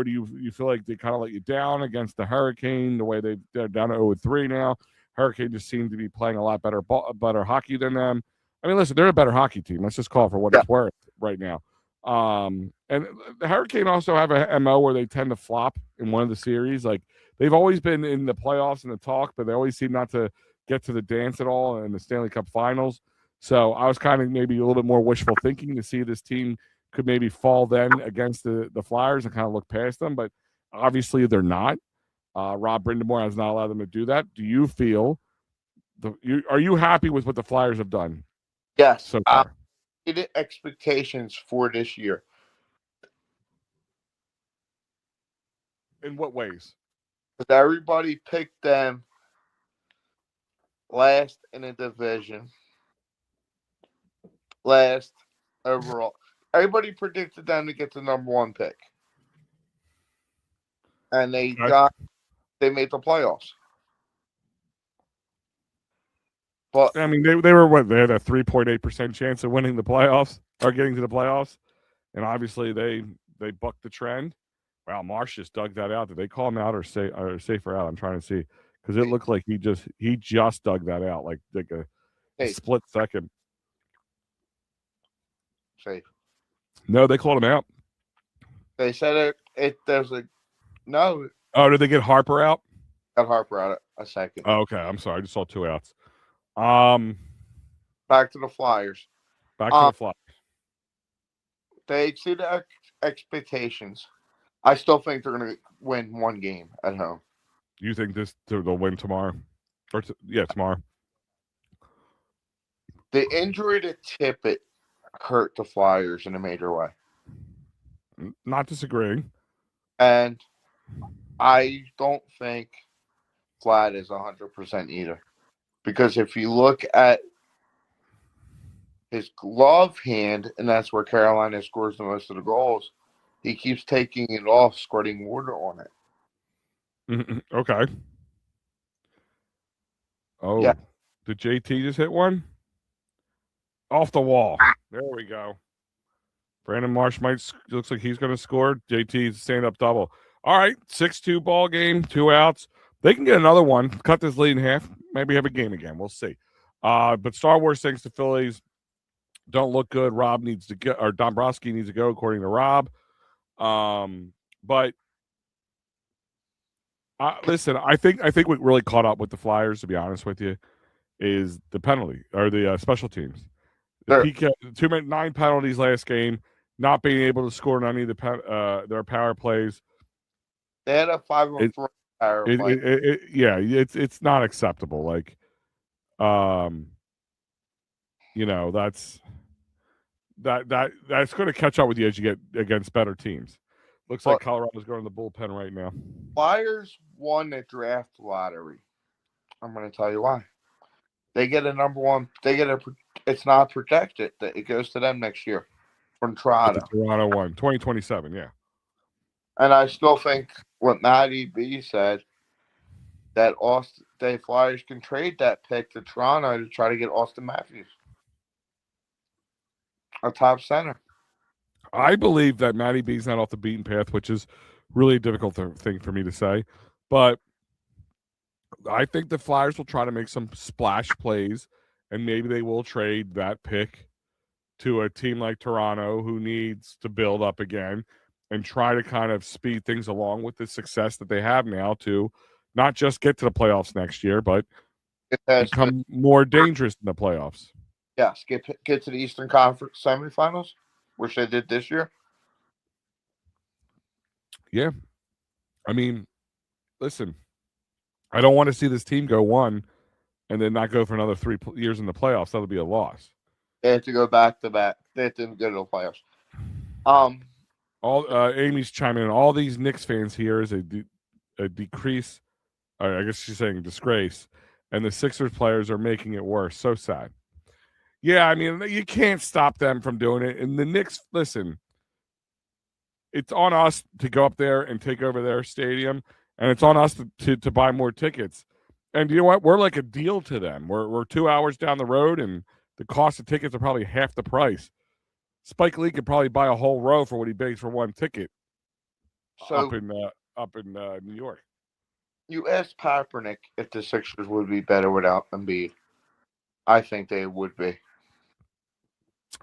do you feel like they kind of let you down against the Hurricane, the way they're down to 0-3 now? Hurricane just seemed to be playing a lot better hockey than them. I mean, listen, they're a better hockey team. Let's just call it for what it's worth right now. And the Hurricane also have a MO where they tend to flop in one of the series. Like they've always been in the playoffs and the talk, but they always seem not to get to the dance at all in the Stanley Cup Finals. So I was kind of maybe a little bit more wishful thinking to see this team could maybe fall then against the Flyers and kind of look past them, but obviously they're not. Rob Brindamore has not allowed them to do that. Do you feel are you happy with what the Flyers have done? Yes. So far? Expectations for this year. In what ways? Because everybody picked them last in the division, last overall. Everybody predicted them to get the number 1 pick, and they made the playoffs. But I mean, they were what? They had a 3.8% chance of winning the playoffs or getting to the playoffs. and obviously they bucked the trend. Wow, Marsh just dug that out. Did they call him out or safer out? I'm trying to see because it looked like he just dug that out like a split second. Safe. No, they called him out. They said there's a no. Oh, did they get Harper out? Got Harper out a second. Oh, okay, I'm sorry. I just saw 2 outs. Back to the Flyers. Back to the Flyers. They exceeded expectations. I still think they're going to win 1 game at home. You think they'll win tomorrow? Tomorrow. The injury to Tippett hurt the Flyers in a major way. Not disagreeing. And I don't think Vlad is 100% either. Because if you look at his glove hand, and that's where Carolina scores the most of the goals, he keeps taking it off, squirting water on it. Okay. Oh, yeah. Did JT just hit one? Off the wall. There we go. Brandon Marsh looks like he's going to score. JT's stand-up double. All right, 6-2 ball game, 2 outs. They can get another one, cut this lead in half, maybe have a game again. We'll see. But Star Wars thinks the Phillies don't look good. Rob needs to go, or Dombrowski needs to go, according to Rob. But listen, I think what really caught up with the Flyers, to be honest with you, is the penalty or the special teams. Sure. The 9 penalties last game, not being able to score on any of their power plays. They had a 5-on-4 power play. It's not acceptable. Like, that's going to catch up with you as you get against better teams. Looks like Colorado's going to the bullpen right now. Flyers won the draft lottery. I'm going to tell you why. They get a number 1. It's not protected. It goes to them next year from Toronto. Toronto won 2027. Yeah. And I still think what Matty B said, that the Flyers can trade that pick to Toronto to try to get Austin Matthews, a top center. I believe that Matty B's not off the beaten path, which is really a difficult thing for me to say. But I think the Flyers will try to make some splash plays, and maybe they will trade that pick to a team like Toronto who needs to build up again and try to kind of speed things along with the success that they have now to not just get to the playoffs next year, but become more dangerous in the playoffs. Yes, get to the Eastern Conference semifinals, which they did this year. Yeah. I mean, listen, I don't want to see this team go 1 and then not go for another 3 years in the playoffs. That would be a loss. They have to go back to back. They have to go to the playoffs. Amy's chiming in. All these Knicks fans here is a decrease. I guess she's saying disgrace. And the Sixers players are making it worse. So sad. Yeah, I mean, you can't stop them from doing it. And the Knicks, listen, it's on us to go up there and take over their stadium. And it's on us to buy more tickets. And you know what? We're like a deal to them. We're 2 hours down the road, and the cost of tickets are probably half the price. Spike Lee could probably buy a whole row for what he pays for 1 ticket up in New York. You asked Kaepernick if the Sixers would be better without Embiid. I think they would be.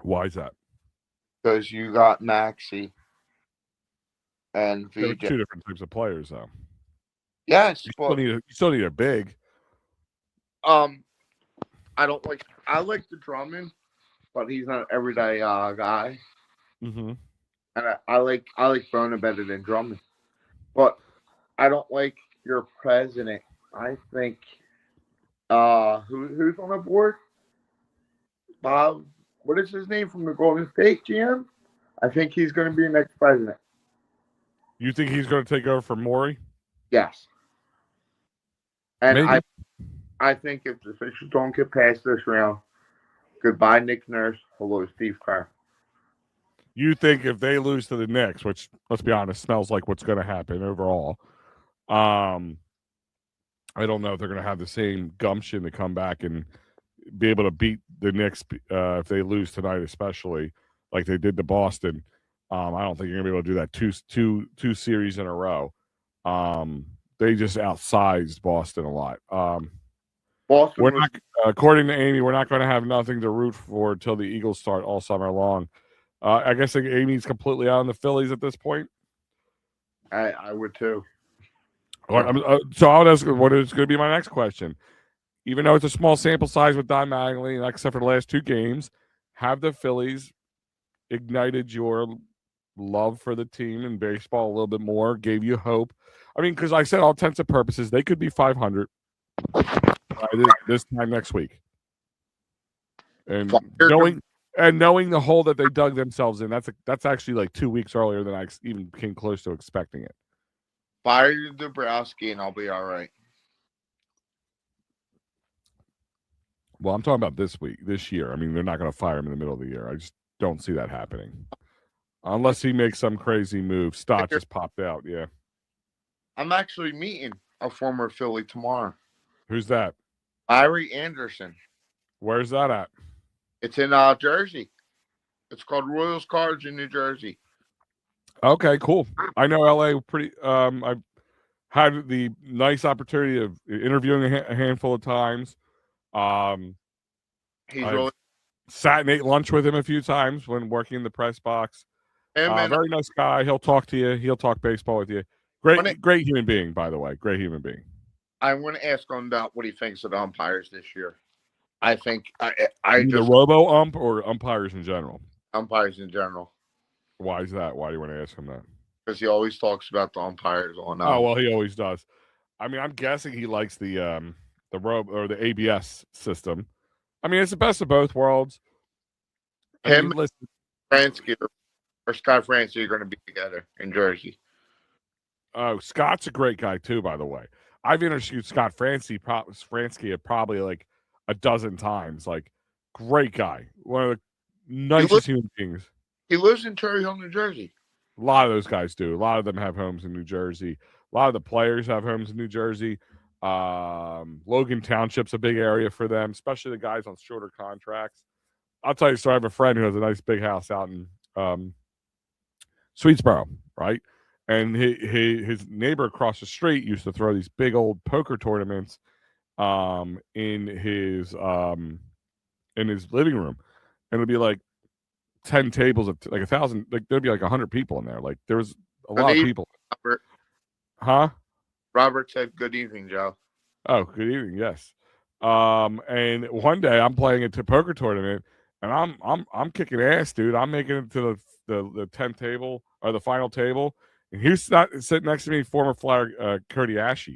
Why is that? Because you got Maxey and VJ. They're 2 different types of players, though. Yes, you still need a big. I like the Drummond, but he's not an everyday guy. Mm-hmm. And I like Bona better than Drummond, but I don't like your president. I think who's on the board? Bob, what is his name from the Golden State GM? I think he's going to be the next president. You think he's going to take over from Morey? Yes. And maybe. I think if the Sixers don't get past this round, goodbye Nick Nurse, hello Steve Kerr. You think if they lose to the Knicks, which, let's be honest, smells like what's going to happen overall, I don't know if they're going to have the same gumption to come back and be able to beat the Knicks if they lose tonight, especially like they did to Boston. I don't think you're gonna be able to do that two series in a row. They just outsized Boston a lot. Boston We're was not, according to Amy, we're not going to have nothing to root for until the Eagles start all summer long. I guess Amy's completely out on the Phillies at this point. I would too. So I would ask, what is going to be my next question? Even though it's a small sample size with Don Mattingly, except for the last 2 games, have the Phillies ignited your love for the team and baseball a little bit more? Gave you hope? I mean, because I said all intents and purposes, they could be 500 this time next week. And knowing the hole that they dug themselves in, that's actually like 2 weeks earlier than I even came close to expecting it. Fire Dabrowski and I'll be all right. Well, I'm talking about this year. I mean, they're not going to fire him in the middle of the year. I just don't see that happening. Unless he makes some crazy move. Stott just popped out, yeah. I'm actually meeting a former Philly tomorrow. Who's that? Larry Anderson. Where's that at? It's in Jersey. It's called Royals Cards in New Jersey. Okay, cool. I know LA pretty. I've had the nice opportunity of interviewing a handful of times. He's I've really sat and ate lunch with him a few times when working in the press box. Very nice guy. He'll talk to you. He'll talk baseball with you. Great human being, by the way. Great human being. I want to ask him about what he thinks of the umpires this year. I think the robo ump or umpires in general. Umpires in general. Why is that? Why do you want to ask him that? Because he always talks about the umpires on. Oh well, he always does. I mean, I'm guessing he likes the robo or the ABS system. I mean, it's the best of both worlds. Him, Fransky or Scott Fransky are going to be together in Jersey. Oh, Scott's a great guy too, by the way. I've interviewed Scott Fransky probably like a dozen times. Like, great guy. One of the nicest human beings. He lives in Cherry Hill, New Jersey. A lot of those guys do. A lot of them have homes in New Jersey. A lot of the players have homes in New Jersey. Logan Township's a big area for them, especially the guys on shorter contracts. I'll tell you a story. I have a friend who has a nice big house out in Sweetsboro, right? And his neighbor across the street used to throw these big old poker tournaments in his living room, and it'd be like 10 tables of like 1,000. Like there'd be like 100 people in there. Like there was a lot of people. Robert. Huh? Robert said, "Good evening, Joe." Oh, good evening. Yes. And one day I'm playing a poker tournament, and I'm kicking ass, dude. I'm making it to the 10th table or the final table. And he's sitting next to me, former Flyer Cody Ashe,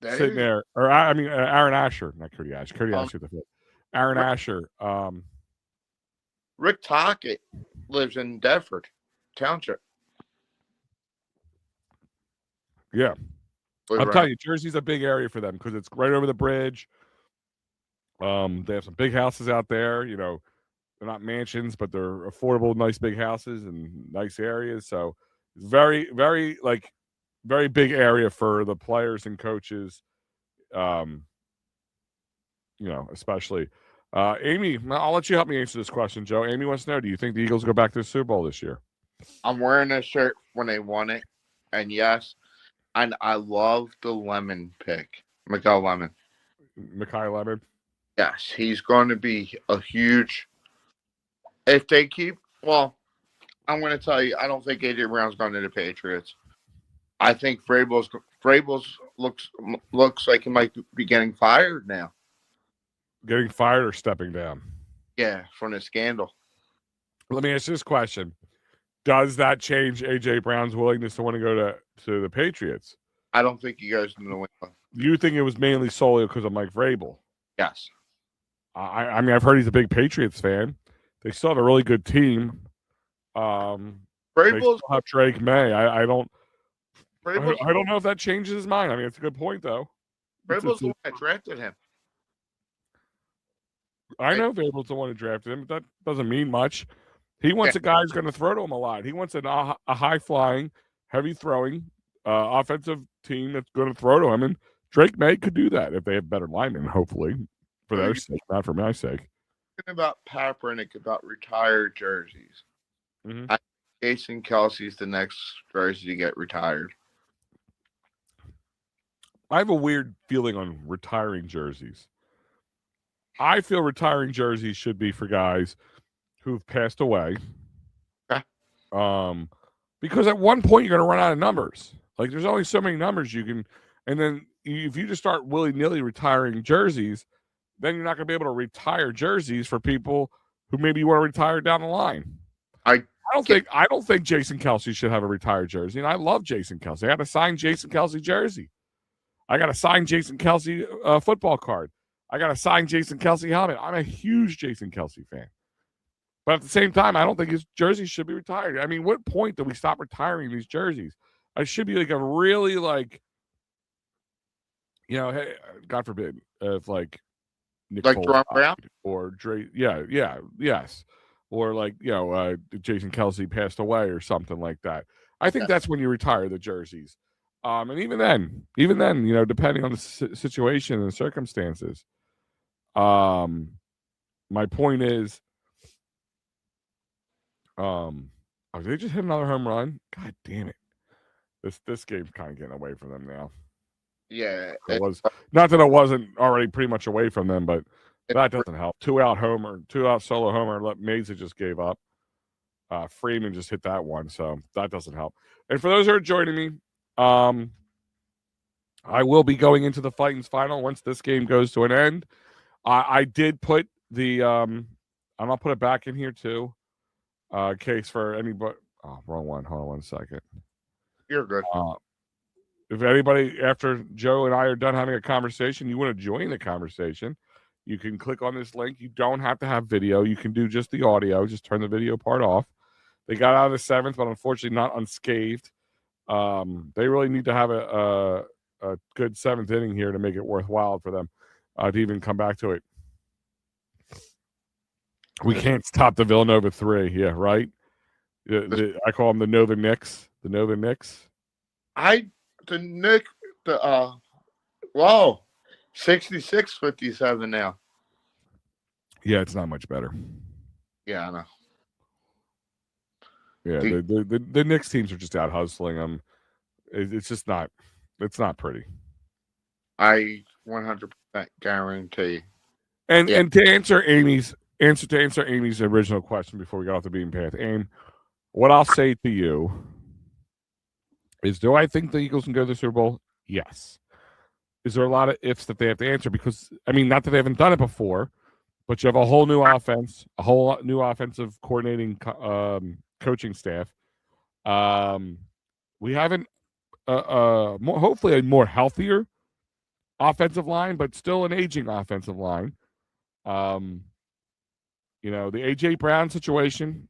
sitting there. Or I mean, Aaron Asher, not Cody Ashe. Cody Asher, the fifth. Aaron Asher. Rick Tockett lives in Deptford Township. Yeah, I'm telling you, Jersey's a big area for them because it's right over the bridge. They have some big houses out there. You know, they're not mansions, but they're affordable, nice big houses and nice areas. So it's very, very very big area for the players and coaches. You know, especially Amy. I'll let you help me answer this question, Joe. Amy wants to know: do you think the Eagles go back to the Super Bowl this year? I'm wearing a shirt when they won it, and yes, and I love the Lemon pick, Mikael Lemon. Mikael Lemon. Yes, he's going to be a huge. If they keep, well, I'm going to tell you, I don't think AJ Brown's going to the Patriots. I think Vrabel's looks like he might be getting fired now. Getting fired or stepping down? Yeah, from the scandal. Let me ask you this question. Does that change AJ Brown's willingness to want to go to the Patriots? I don't think he goes to New England. You think it was mainly solely because of Mike Vrabel? Yes. I mean, I've heard he's a big Patriots fan. They still have a really good team. They still have Drake May. I don't know if that changes his mind. I mean, it's a good point, though. Vrabel's the one that drafted him. I know Vrabel's the one who drafted him, but that doesn't mean much. He wants a guy who's going to throw to him a lot. He wants a high-flying, heavy-throwing offensive team that's going to throw to him, and Drake May could do that if they have better linemen, hopefully, for their sake, not for my sake. About Kaepernick, about retired jerseys. Mm-hmm. I Jason Kelsey's the next jersey to get retired. I have a weird feeling on retiring jerseys. I feel retiring jerseys should be for guys who've passed away. Okay. Because at one point you're going to run out of numbers. Like there's only so many numbers you can, and then if you just start willy-nilly retiring jerseys, then you're not going to be able to retire jerseys for people who maybe want to retire down the line. I don't think Jason Kelsey should have a retired jersey, and I love Jason Kelsey. I got a signed Jason Kelsey jersey. I got a signed Jason Kelsey football card. I got a signed Jason Kelsey helmet. I'm a huge Jason Kelsey fan. But at the same time, I don't think his jerseys should be retired. I mean, what point do we stop retiring these jerseys? I should be like a really hey, God forbid, if like Nick Foles Brown or Dre, yes, or Jason Kelsey passed away or something like that. I think that's when you retire the jerseys. And even then, depending on the situation and the circumstances. My point is, did they just hit another home run? God damn it! This game's kind of getting away from them now. Yeah, it was not that it wasn't already pretty much away from them, but that doesn't help. 2-out solo homer. Mesa just gave up. Freeman just hit that one, so that doesn't help. And for those who are joining me, I will be going into the Titans final once this game goes to an end. I did put the I'll put it back in here too. Case for anybody. Oh, wrong one. Hold on one second. You're good. If anybody, after Joe and I are done having a conversation, you want to join the conversation, you can click on this link. You don't have to have video. You can do just the audio. Just turn the video part off. They got out of the seventh, but unfortunately not unscathed. They really need to have a good seventh inning here to make it worthwhile for them to even come back to it. We can't stop the Villanova 3. Yeah, right? I call them the Nova Knicks. The Nova Knicks. 66-57 now. Yeah, it's not much better. Yeah, I know. Yeah, the Knicks teams are just out hustling them. It's just not. It's not pretty. I 100% guarantee. And to answer Amy's original question before we got off the beaten path, Aim, what I'll say to you is, do I think the Eagles can go to the Super Bowl? Yes. Is there a lot of ifs that they have to answer? Because, I mean, not that they haven't done it before, but you have a whole new offense, a whole new offensive coordinating coaching staff. We haven't, hopefully a more healthier offensive line, but still an aging offensive line. The A.J. Brown situation.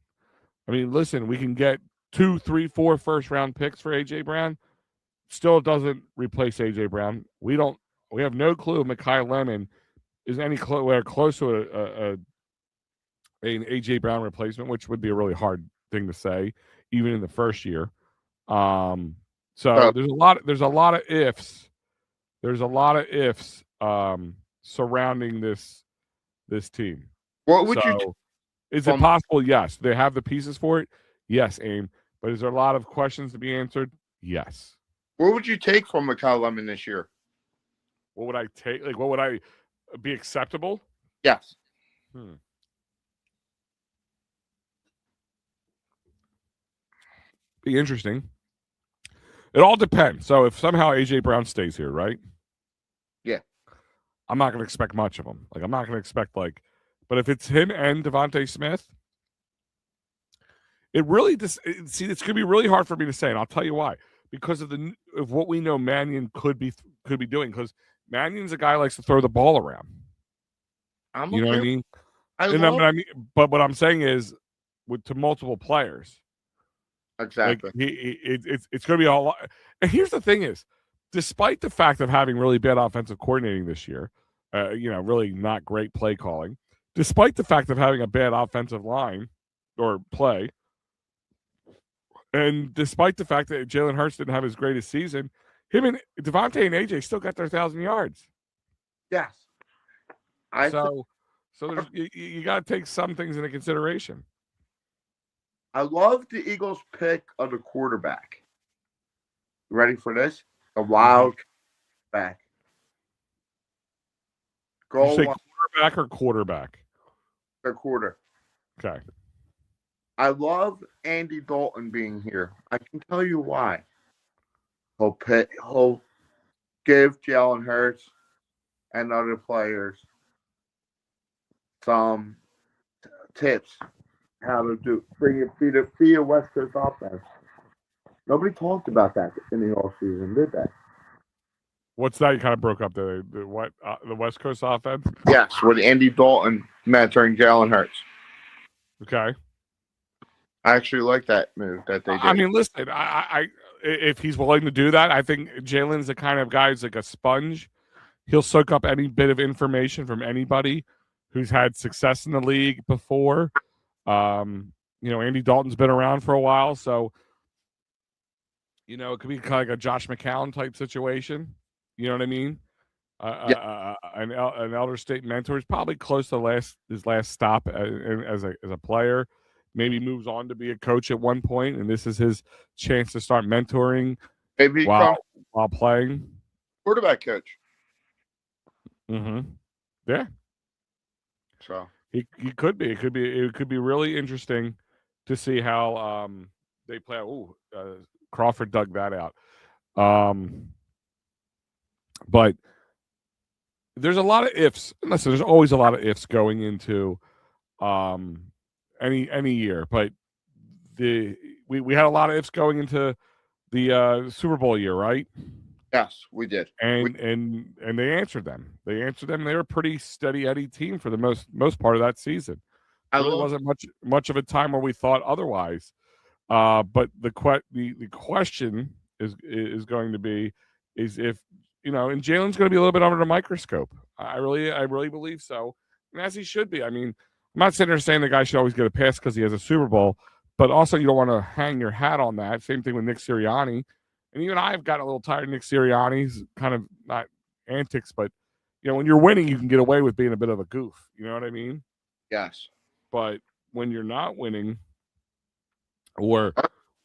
I mean, listen, we can get 2, 3, 4 first-round picks for A.J. Brown. Still doesn't replace A.J. Brown. We have no clue Mekhi Lemon is anywhere close to an A.J. Brown replacement, which would be a really hard thing to say, even in the first year. So there's a lot of ifs. There's a lot of ifs surrounding this team. What would is it possible? Yes. Do they have the pieces for it? Yes, Aim. But is there a lot of questions to be answered? Yes. What would you take from Mekhi Lemon this year? What would I take? Like, what would I be acceptable? Yes. Be interesting. It all depends. So if somehow A.J. Brown stays here, right? Yeah. I'm not going to expect much of him. Like, I'm not going to expect, but if it's him and Devontae Smith, it really it's going to be really hard for me to say, and I'll tell you why. Because of what we know Mannion could be doing. Because Mannion's a guy who likes to throw the ball around. You know what I mean? But what I'm saying is, to multiple players. Exactly. It's going to be a lot. And here's the thing is, despite the fact of having really bad offensive coordinating this year, really not great play calling, despite the fact of having a bad offensive line or play, and despite the fact that Jalen Hurts didn't have his greatest season, him and Devontae and AJ still got their 1,000 yards. Yes. So you got to take some things into consideration. I love the Eagles' pick of the quarterback. Ready for this? A wild back. Did you say Goal quarterback or quarterback? the quarter. Okay. I love Andy Dalton being here. I can tell you why. He'll give Jalen Hurts and other players some tips how to be a West Coast offense. Nobody talked about that in the offseason, did they? What's that? You kind of broke up the what? The West Coast offense? Yes, with Andy Dalton mentoring Jalen Hurts. Okay. I actually like that move that they did. I mean, listen, if he's willing to do that, I think Jalen's the kind of guy who's like a sponge. He'll soak up any bit of information from anybody who's had success in the league before. Andy Dalton's been around for a while, so it could be kind of like a Josh McCown type situation. You know what I mean? An elder state mentor is probably close to his last stop as a player. Maybe moves on to be a coach at one point, and this is his chance to start mentoring Maybe while playing. Quarterback coach. Mm-hmm. Yeah. So he could be. It could be really interesting to see how they play. Crawford dug that out. But there's a lot of ifs. Listen, there's always a lot of ifs going into any year. But we had a lot of ifs going into the Super Bowl year, right? Yes, we did. And they answered them. They were a pretty steady Eddie team for the most part of that season. It really wasn't much of a time where we thought otherwise. But the question is going to be if and Jalen's going to be a little bit under the microscope. I really believe so, and as he should be. I mean, I'm not sitting there saying the guy should always get a pass because he has a Super Bowl, but also you don't want to hang your hat on that. Same thing with Nick Sirianni. And even I've gotten a little tired of Nick Sirianni's kind of not antics, but when you're winning, you can get away with being a bit of a goof. You know what I mean? Yes. But when you're not winning, or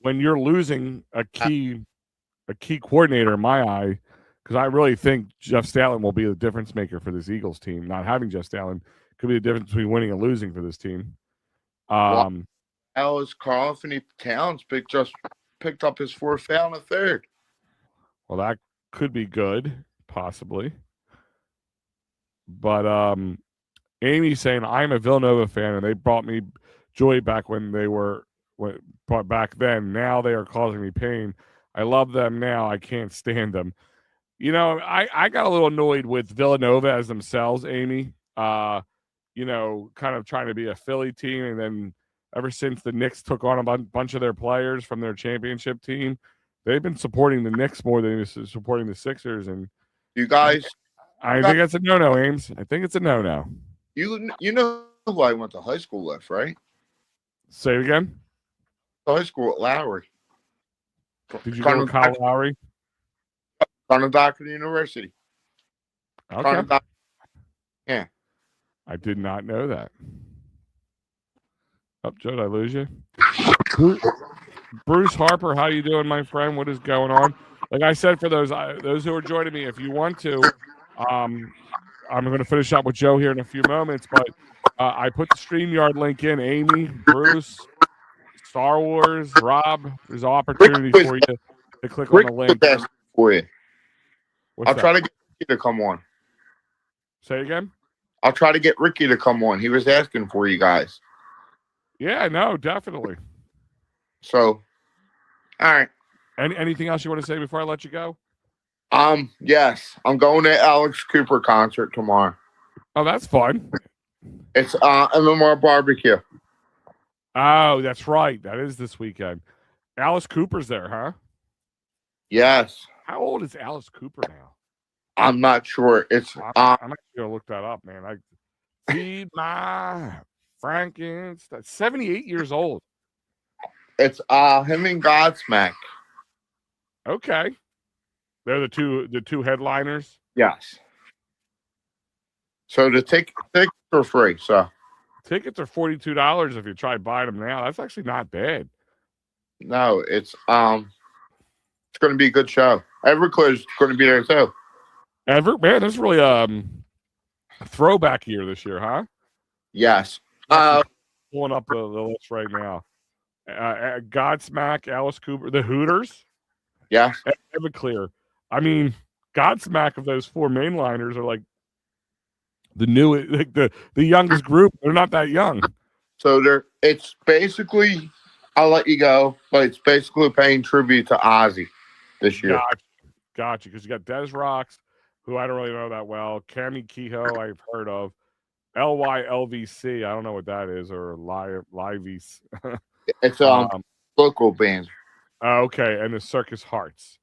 when you're losing a key coordinator in my eye, because I really think Jeff Stalin will be the difference maker for this Eagles team. Not having Jeff Stalin could be the difference between winning and losing for this team. Alice Carl Anthony Towns picked up his fourth foul in the third. Well, that could be good, possibly. But Amy's saying I'm a Villanova fan, and they brought me joy back when they were back then. Now they are causing me pain. I love them now. I can't stand them. I got a little annoyed with Villanova as themselves, Amy. Kind of trying to be a Philly team, and then ever since the Knicks took on a bunch of their players from their championship team, they've been supporting the Knicks more than supporting the Sixers. And you guys, I think that's a no-no, Ames. I think it's a no-no. You know who I went to high school with, right? Say it again. High school at Lowry. Did you go to Kyle Lowry? Connedocker University. Okay. Yeah. I did not know that. Joe, did I lose you? Bruce Harper, how you doing, my friend? What is going on? Like I said, for those who are joining me, if you want to, I'm going to finish up with Joe here in a few moments, but I put the StreamYard link in. Amy, Bruce, Star Wars, Rob, there's an opportunity for you to click on the link. For you. I'll try to get Ricky to come on. Say again? I'll try to get Ricky to come on. He was asking for you guys. Yeah, no, definitely. So, all right. Anything else you want to say before I let you go? Yes. I'm going to Alex Cooper concert tomorrow. Oh, that's fun. It's MMR Barbecue. Oh, that's right. That is this weekend. Alice Cooper's there, huh? Yes. How old is Alice Cooper now? I'm not sure. I'm actually gonna look that up, man. I feed my Frankenstein. 78 years old. It's him and Godsmack. Okay. They're the two headliners. Yes. So the tickets are free. So Tickets are $42 if you try buying them now. That's actually not bad. No, it's going to be a good show. Everclear's going to be there too. Man, this is really a throwback year this year, huh? Yes. Pulling up the list right now. Godsmack, Alice Cooper, the Hooters. Yes. Everclear. I mean, Godsmack of those four mainliners are like the new, like the youngest group. They're not that young. So it's basically, I'll let you go, but it's basically paying tribute to Ozzy this year. Gotcha. Because you got Des Rocks, who I don't really know that well. Cammy Kehoe, I've heard of. LYLVC, I don't know what that is, or Liveys. It's local band. Okay, and the Circus Hearts.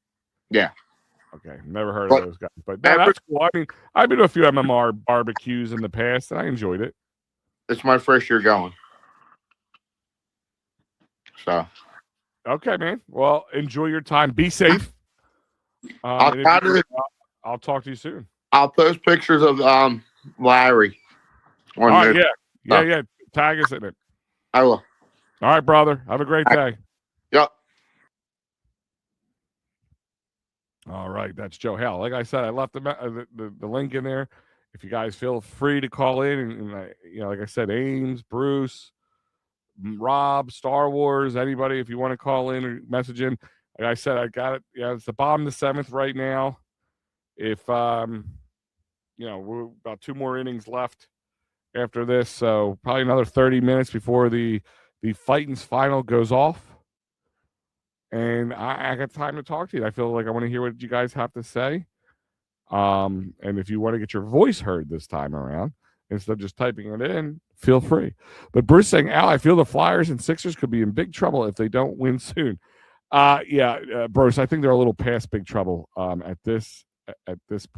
Yeah. Okay, never heard of those guys, but that's cool. I mean, I've been to a few MMR barbecues in the past, and I enjoyed it. It's my first year going. So. Okay, man. Well, enjoy your time. Be safe. I'll talk to you soon. I'll post pictures of Larry. All right, yeah. Tag us in it. I will. All right, brother. Have a great day. Yep. All right, that's Joe Hale. Like I said, I left the link in there. If you guys feel free to call in, and like I said, Ames, Bruce, Rob, Star Wars, anybody, if you want to call in or message in. Like I said, I got it. Yeah, it's the bottom of the 7th right now. If we're about 2 more innings left after this, so probably another 30 minutes before the Fightins final goes off. And I got time to talk to you. I feel like I want to hear what you guys have to say. And if you want to get your voice heard this time around, instead of just typing it in, feel free. But Bruce saying, Al, I feel the Flyers and Sixers could be in big trouble if they don't win soon. Bruce, I think they're a little past big trouble at this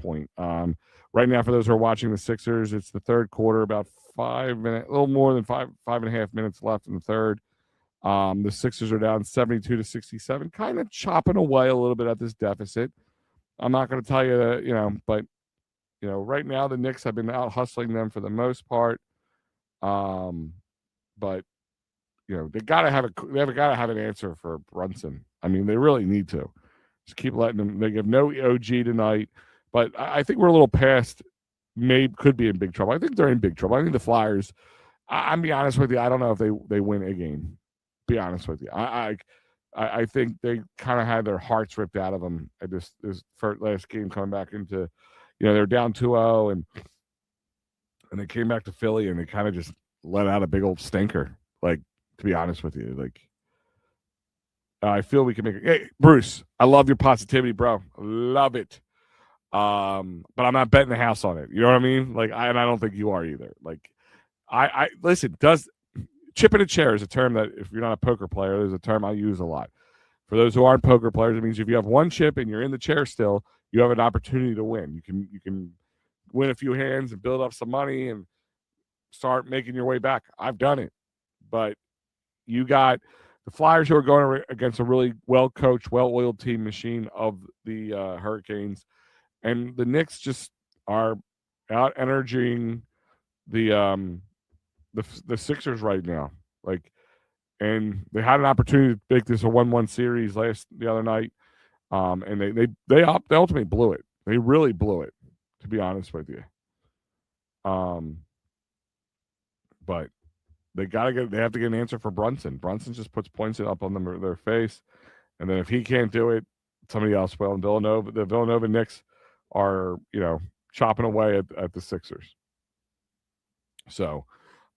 point. Right now, for those who are watching the Sixers, it's the third quarter, about 5 minutes, a little more than 5.5 minutes left in the third. The Sixers are down 72-67, kind of chopping away a little bit at this deficit. I'm not going to tell you that, but right now the Knicks have been out hustling them for the most part. But they gotta have an answer for Brunson. I mean, they really need to. Just keep letting them. They have no OG tonight, but I think we're a little past. Could be in big trouble. I think they're in big trouble. I think the Flyers. I'm be honest with you. I don't know if they win a game. Be honest with you. I think they kind of had their hearts ripped out of them at this first last game coming back into, they're down 2-0 and they came back to Philly and they kind of just let out a big old stinker. Like, to be honest with you, I feel we can make it. Hey, Bruce, I love your positivity, bro. Love it. But I'm not betting the house on it. You know what I mean? I don't think you are either. I listen. Chip in a chair is a term that, if you're not a poker player, there's a term I use a lot. For those who aren't poker players, it means if you have one chip and you're in the chair still, you have an opportunity to win. You can win a few hands and build up some money and start making your way back. I've done it. But you got the Flyers, who are going against a really well-coached, well-oiled team machine of the Hurricanes. And the Knicks just are out-energizing the Sixers right now. And they had an opportunity to make this a 1-1 series the other night. And they ultimately blew it. They really blew it, to be honest with you. But they have to get an answer for Brunson. Brunson just puts points up on their face. And then if he can't do it, somebody else will. And the Villanova Knicks are, chopping away at the Sixers. So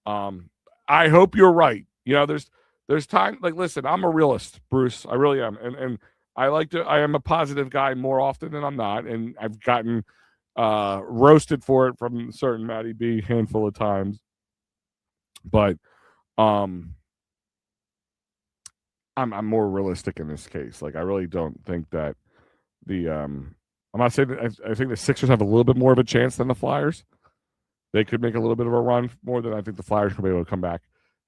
I hope you're right. There's time. Listen, I'm a realist, Bruce. I really am. And I am a positive guy more often than I'm not. And I've gotten roasted for it from certain Matty B handful of times. But I'm more realistic in this case. I really don't think that I'm not saying that I think the Sixers have a little bit more of a chance than the Flyers. They could make a little bit of a run more than I think the Flyers could be able to come back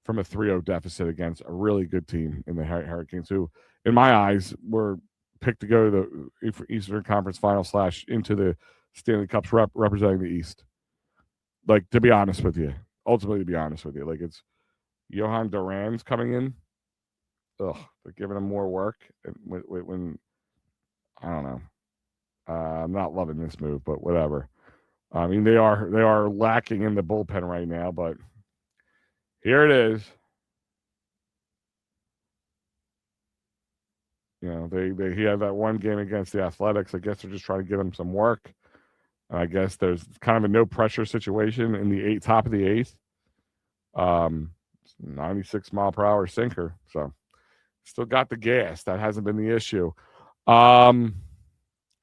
from a 3-0 deficit against a really good team in the Hurricanes, who, in my eyes, were picked to go to the Eastern Conference Final / into the Stanley Cups representing the East. To be honest with you, ultimately, to be honest with you, like it's Johan Duran's coming in. Ugh, they're giving him more work. And when I don't know, I'm not loving this move, but whatever. I mean, they are lacking in the bullpen right now, but here it is. You know, he had that one game against the Athletics. I guess they're just trying to get him some work. I guess there's kind of a no pressure situation in the top of the eighth. 96 mile per hour sinker. So still got the gas. That hasn't been the issue.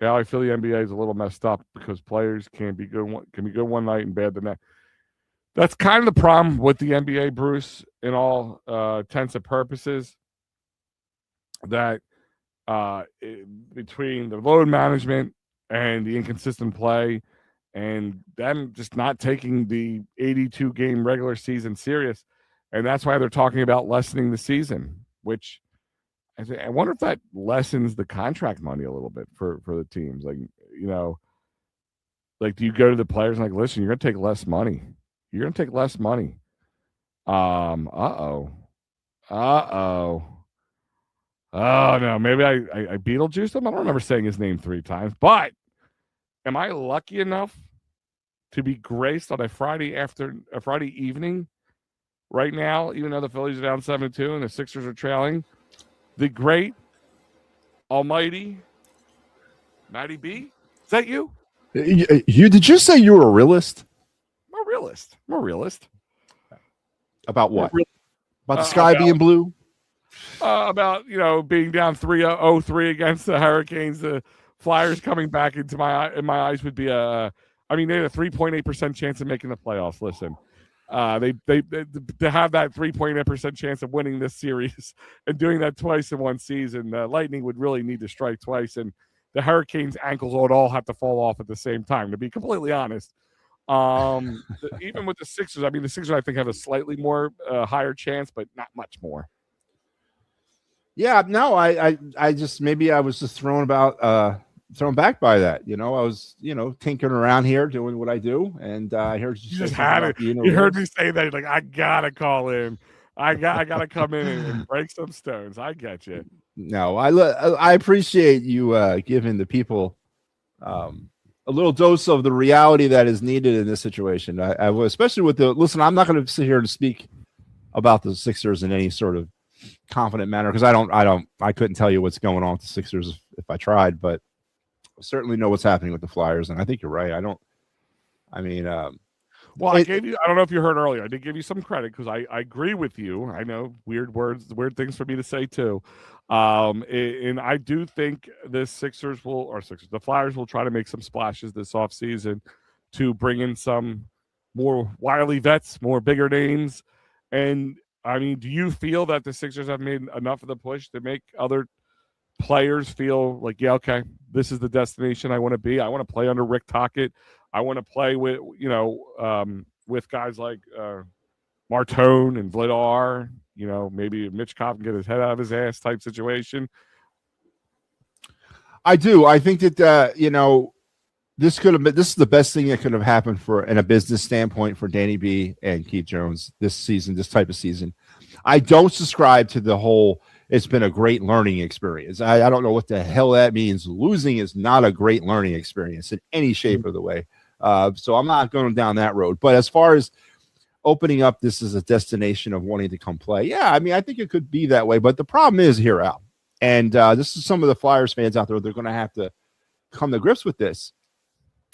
Yeah, I feel the NBA is a little messed up because players can be good one night and bad the next. That's kind of the problem with the NBA, Bruce, in all intents and purposes. That between the load management and the inconsistent play and them just not taking the 82 game regular season serious, and that's why they're talking about lessening the season, which I wonder if that lessens the contract money a little bit for the teams. Like, you know, like, do you go to the players and like, listen, you're going to take less money. You're going to take less money. Oh, no, maybe I Beetlejuiced him. I don't remember saying his name 3 times, but am I lucky enough to be graced on a Friday evening right now, even though the Phillies are down 7-2 and the Sixers are trailing? The great, almighty Matty B? Is that you? Did you say you were a realist? I'm a realist. About what? About the sky being blue? About, you know, being down 3-0-3 against the Hurricanes. The Flyers coming back in my eyes would be I mean, they had a 3.8% chance of making the playoffs. Listen. They to have that 3.8% chance of winning this series and doing that twice in one season, the Lightning would really need to strike twice, and the Hurricanes' ankles would all have to fall off at the same time. To be completely honest, even with the Sixers, I mean, the Sixers I think have a slightly more higher chance, but not much more. Yeah, no, I just maybe I was just thrown back by that. You know, I was, tinkering around here doing what I do, and I heard you just had it. You heard me say that. Like, I gotta call in. I gotta come in and break some stones. I get you. No, I appreciate you giving the people a little dose of the reality that is needed in this situation. I especially with listen. I'm not going to sit here and speak about the Sixers in any sort of confident manner because I couldn't tell you what's going on with the Sixers if I tried, but certainly know what's happening with the Flyers, and I think you're right. I don't Well, I gave you, I don't know if you heard earlier, I did give you some credit because I agree with you. I know weird words, weird things for me to say too. And I do think the Flyers will try to make some splashes this offseason to bring in some more wily vets, more bigger names. And I mean, do you feel that the Sixers have made enough of the push to make other players feel like, yeah, okay, this is the destination I want to be. I want to play under Rick Tocchet. I want to play with, with guys like Martone and Vladar, maybe Mitch Kopp can get his head out of his ass type situation. I do. I think that, this is the best thing that could have happened in a business standpoint for Danny B and Keith Jones this season, this type of season. I don't subscribe to the whole, it's been a great learning experience. I don't know what the hell that means. Losing is not a great learning experience in any shape of the way. So I'm not going down that road. But as far as opening up this as a destination of wanting to come play, yeah, I mean, I think it could be that way. But the problem is here, Al, and this is some of the Flyers fans out there, they're going to have to come to grips with this.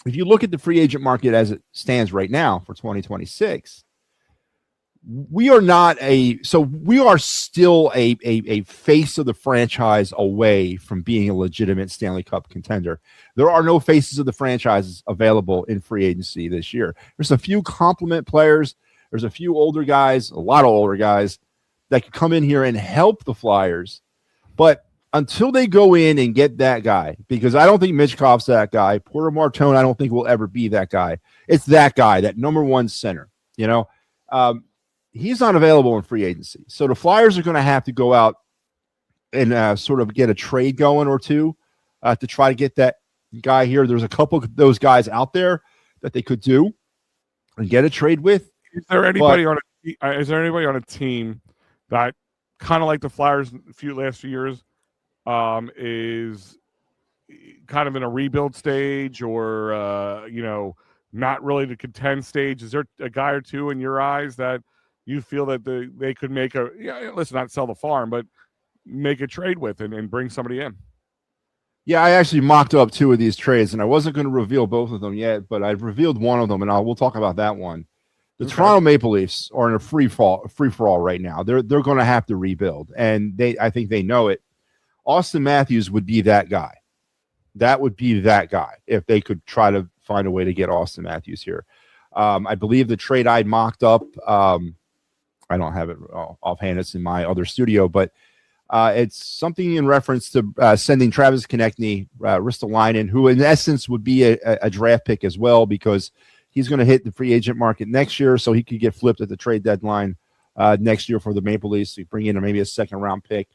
If you look at the free agent market as it stands right now for 2026, we are still a face of the franchise away from being a legitimate Stanley Cup contender. There are no faces of the franchises available in free agency this year. There's a few complement players. There's a few older guys, a lot of older guys that could come in here and help the Flyers. But until they go in and get that guy, because I don't think Mitch Koff's that guy. Porter Martone, I don't think will ever be that guy. It's that guy, that number one center, he's not available in free agency. So the Flyers are going to have to go out and sort of get a trade going or two to try to get that guy here. There's a couple of those guys out there that they could do and get a trade with. Is there anybody on a team that kind of like the Flyers last few years is kind of in a rebuild stage or not really the contend stage? Is there a guy or two in your eyes that you feel that they could make let's not sell the farm, but make a trade with and bring somebody in? Yeah, I actually mocked up 2 of these trades, and I wasn't going to reveal both of them yet, but I've revealed one of them, and we'll talk about that one. The Toronto Maple Leafs are in a free for all right now. They're going to have to rebuild, and I think they know it. Austin Matthews would be that guy. That would be that guy if they could try to find a way to get Austin Matthews here. I believe the trade I mocked up, I don't have it offhand. It's in my other studio, but it's something in reference to sending Travis Konechny, Ristolainen, who in essence would be a draft pick as well, because he's going to hit the free agent market next year, so he could get flipped at the trade deadline next year for the Maple Leafs to bring in maybe a second-round pick.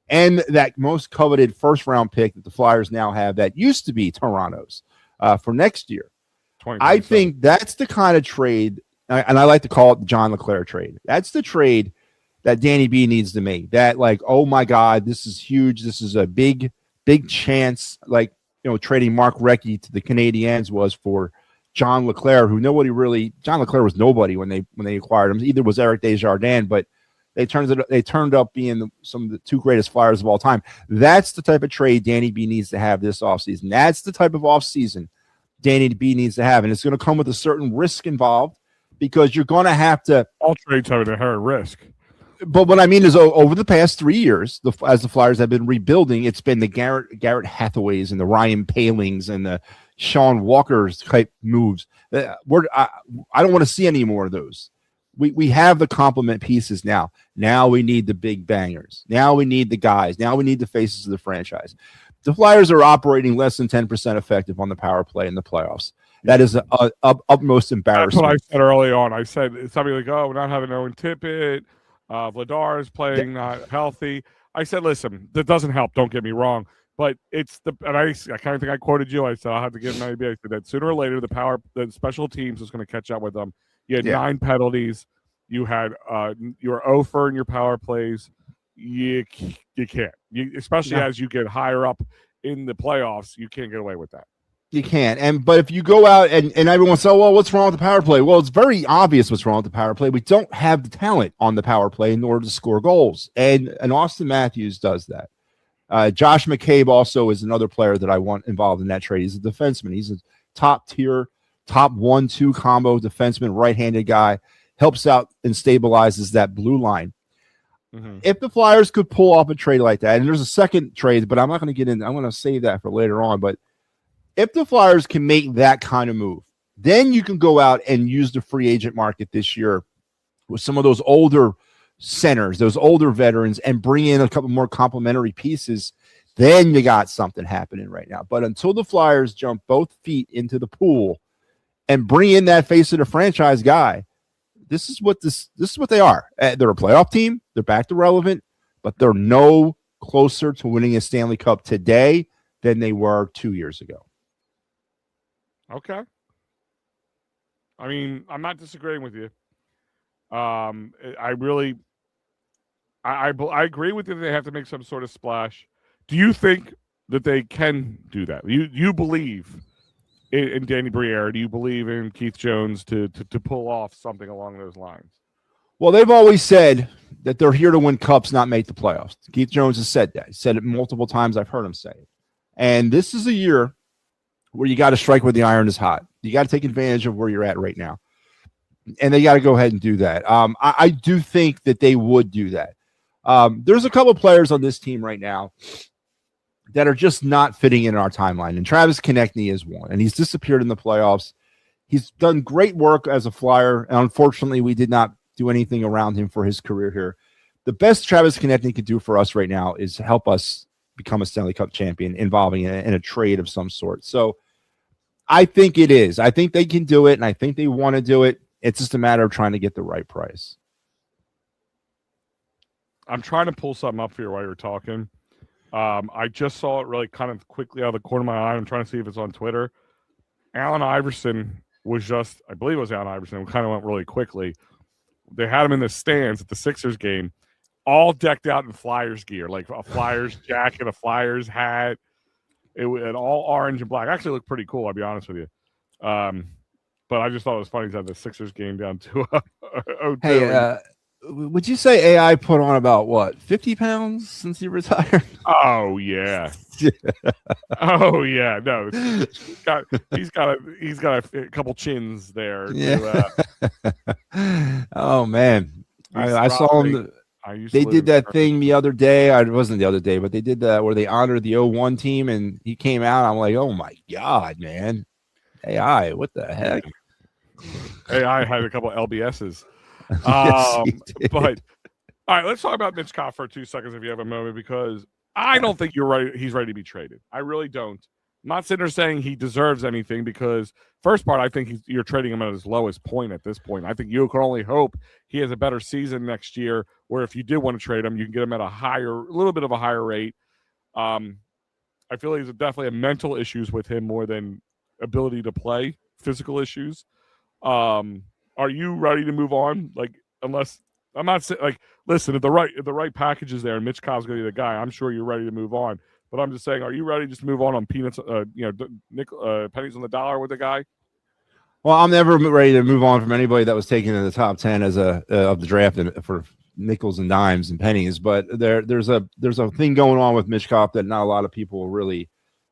And that most coveted first-round pick that the Flyers now have that used to be Toronto's for next year. I think that's the kind of trade, and I like to call it the John LeClair trade. That's the trade that Danny B needs to make. That, like, oh my God, this is huge. This is a big, big chance. Like, trading Mark Recchi to the Canadiens was for John LeClair, who John LeClair was nobody when they acquired him. Either was Eric Desjardins, but they turned up being some of the 2 greatest Flyers of all time. That's the type of trade Danny B needs to have this offseason. That's the type of offseason Danny B needs to have, and it's going to come with a certain risk involved, because you're going to have to. All trades have an inherent risk. But what I mean is, over the past 3 years, as the Flyers have been rebuilding, it's been the Garrett Hathaways and the Ryan Palings and the Sean Walker's type moves. I don't want to see any more of those. We have the complement pieces now. Now we need the big bangers. Now we need the guys. Now we need the faces of the franchise. The Flyers are operating less than 10% effective on the power play in the playoffs. That is utmost embarrassment. That's what I said early on. I said something like, "Oh, we're not having Owen Tippett. Vladar is playing not healthy." I said, "Listen, that doesn't help. Don't get me wrong, but it's and I kind of think I quoted you. I said I'll have to give him an idea. I said that sooner or later the special teams is going to catch up with them. You had 9 penalties. You had your 0 for in your power plays. You can't. Especially as you get higher up in the playoffs, you can't get away with that. You can't. But if you go out and everyone says, well, what's wrong with the power play? Well, it's very obvious what's wrong with the power play. We don't have the talent on the power play in order to score goals. And Austin Matthews does that. Josh McCabe also is another player that I want involved in that trade. He's a defenseman. He's a top tier, top 1-2 combo defenseman, right-handed guy, helps out and stabilizes that blue line. Mm-hmm. If the Flyers could pull off a trade like that, and there's a second trade, but I'm not going to get in. I'm going to save that for later on. But if the Flyers can make that kind of move, then you can go out and use the free agent market this year with some of those older centers, those older veterans, and bring in a couple more complementary pieces. Then you got something happening right now. But until the Flyers jump both feet into the pool and bring in that face of the franchise guy, this is what they are. They're a playoff team. They're back to relevant, but they're no closer to winning a Stanley Cup today than they were 2 years ago. Okay. I mean, I'm not disagreeing with you. I agree with you that they have to make some sort of splash. Do you think that they can do that? You believe in Danny Briere? Do you believe in Keith Jones to pull off something along those lines? Well, they've always said that they're here to win cups, not make the playoffs. Keith Jones has said that. He said it multiple times. I've heard him say it. And this is a year where you got to strike where the iron is hot. You got to take advantage of where you're at right now. And they got to go ahead and do that. I do think that they would do that. There's a couple of players on this team right now that are just not fitting in our timeline. And Travis Konechny is one. And he's disappeared in the playoffs. He's done great work as a Flyer. And unfortunately, we did not do anything around him for his career here. The best Travis Konechny could do for us right now is help us become a Stanley Cup champion involving in a trade of some sort. So I think it is. I think they can do it, and I think they want to do it. It's just a matter of trying to get the right price. I'm trying to pull something up here while you're talking. I just saw it really kind of quickly out of the corner of my eye. I'm trying to see if it's on Twitter. Allen Iverson was just, I believe it was Allen Iverson. It kind of went really quickly. They had him in the stands at the Sixers game, all decked out in Flyers gear, like a Flyers jacket, a Flyers hat. It had all orange and black. Actually looked pretty cool, I'll be honest with you. But I just thought it was funny to have the Sixers game down to a hotel. Hey, would you say AI put on about what 50 pounds since he retired? Oh yeah. Oh yeah. No, he's got a couple chins there. Yeah. Oh man, I saw him. They did that thing the other day. It wasn't the other day, but they did that where they honored the 01 team, and he came out. I'm like, oh my god, man. AI, what the heck? AI had a couple LBSs. Yes, but all right, let's talk about Mitch Kopp for 2 seconds if you have a moment, because I don't think he's ready to be traded. I really don't. I'm not sitting there saying he deserves anything, because first part, I think you're trading him at his lowest point at this point. I think you can only hope he has a better season next year, where if you did want to trade him, you can get him at a little bit of a higher rate. I feel there's definitely a mental issues with him more than ability to play, physical issues. Are you ready to move on? Like, unless I'm not saying, like, listen, if the right package is there and Mitch Cobb's going to be the guy, I'm sure you're ready to move on. But I'm just saying, are you ready just to move on peanuts, pennies on the dollar with the guy? Well, I'm never ready to move on from anybody that was taken in the top 10 as of the draft and for nickels and dimes and pennies. But there's a thing going on with Mitch Kopp that not a lot of people are really,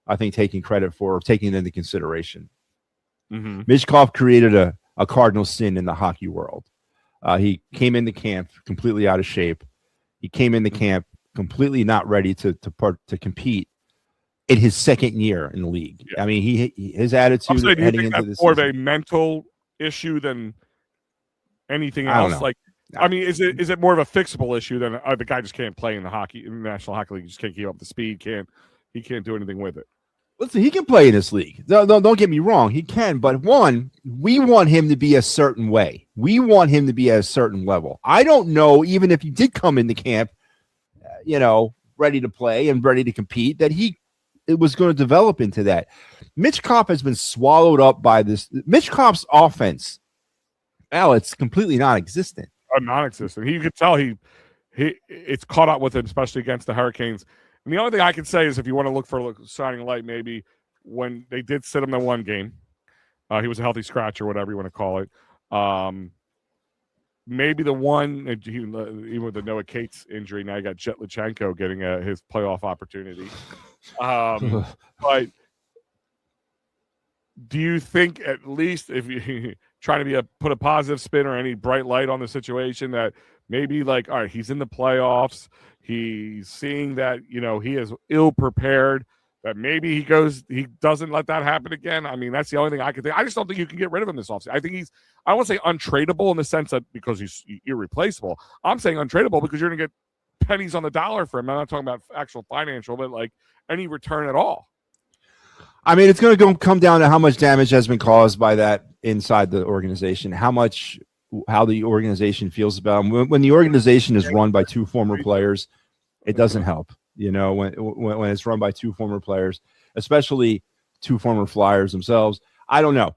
I think, taking credit for or taking into consideration. Mm-hmm. Mitch Kopp created a cardinal sin in the hockey world. He came into camp completely out of shape. He came into camp completely not ready to compete in his second year in the league. Yeah. I mean, his attitude saying, heading into this more of a mental issue than anything else. I don't know. Like, I mean, is it more of a fixable issue than the guy just can't play in the National Hockey League? He just can't keep up the speed. He can't do anything with it. Listen, he can play in this league. Don't get me wrong. He can. But one, we want him to be a certain way. We want him to be at a certain level. I don't know, even if he did come into camp, ready to play and ready to compete, that it was going to develop into that. Mitch Kopp has been swallowed up by this. Mitch Kopp's offense, it's completely non-existent. Non-existent. You could tell it's caught up with him, especially against the Hurricanes. And the only thing I can say is, if you want to look for a shining light, maybe when they did sit him the one game, he was a healthy scratch or whatever you want to call it. Maybe the one, even with the Noah Cates injury, now you got Jet Lachenko getting his playoff opportunity. But do you think, at least if you trying to put a positive spin or any bright light on the situation, that maybe, like, all right, he's in the playoffs, he's seeing that he is ill prepared, that maybe he doesn't let that happen again? I mean, that's the only thing I can think. I just don't think you can get rid of him this offseason. I think I don't want to say untradeable in the sense that because he's irreplaceable. I'm saying untradeable because you're going to get pennies on the dollar for him. I'm not talking about actual financial, but like any return at all. I mean, it's going to come down to how much damage has been caused by that inside the organization, how the organization feels about him. When the organization is run by two former players, it doesn't help. When it's run by two former players, especially two former Flyers themselves. I don't know.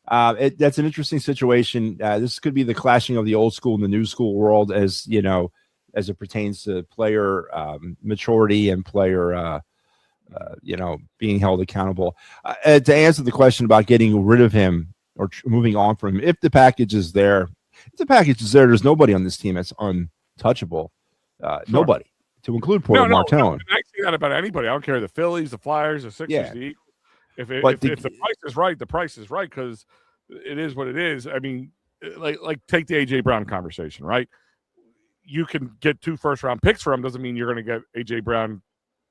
That's an interesting situation. This could be the clashing of the old school and the new school world, as it pertains to player maturity and player, being held accountable. To answer the question about getting rid of him or moving on from him, if the package is there, there's nobody on this team that's untouchable. Sure. Nobody. To include Porter Martone. No, I say that about anybody. I don't care, the Phillies, the Flyers, the Sixers, the Eagles. If the price is right, the price is right, because it is what it is. I mean, like take the A.J. Brown conversation, right? You can get 2 first-round picks for him. Doesn't mean you're going to get A.J. Brown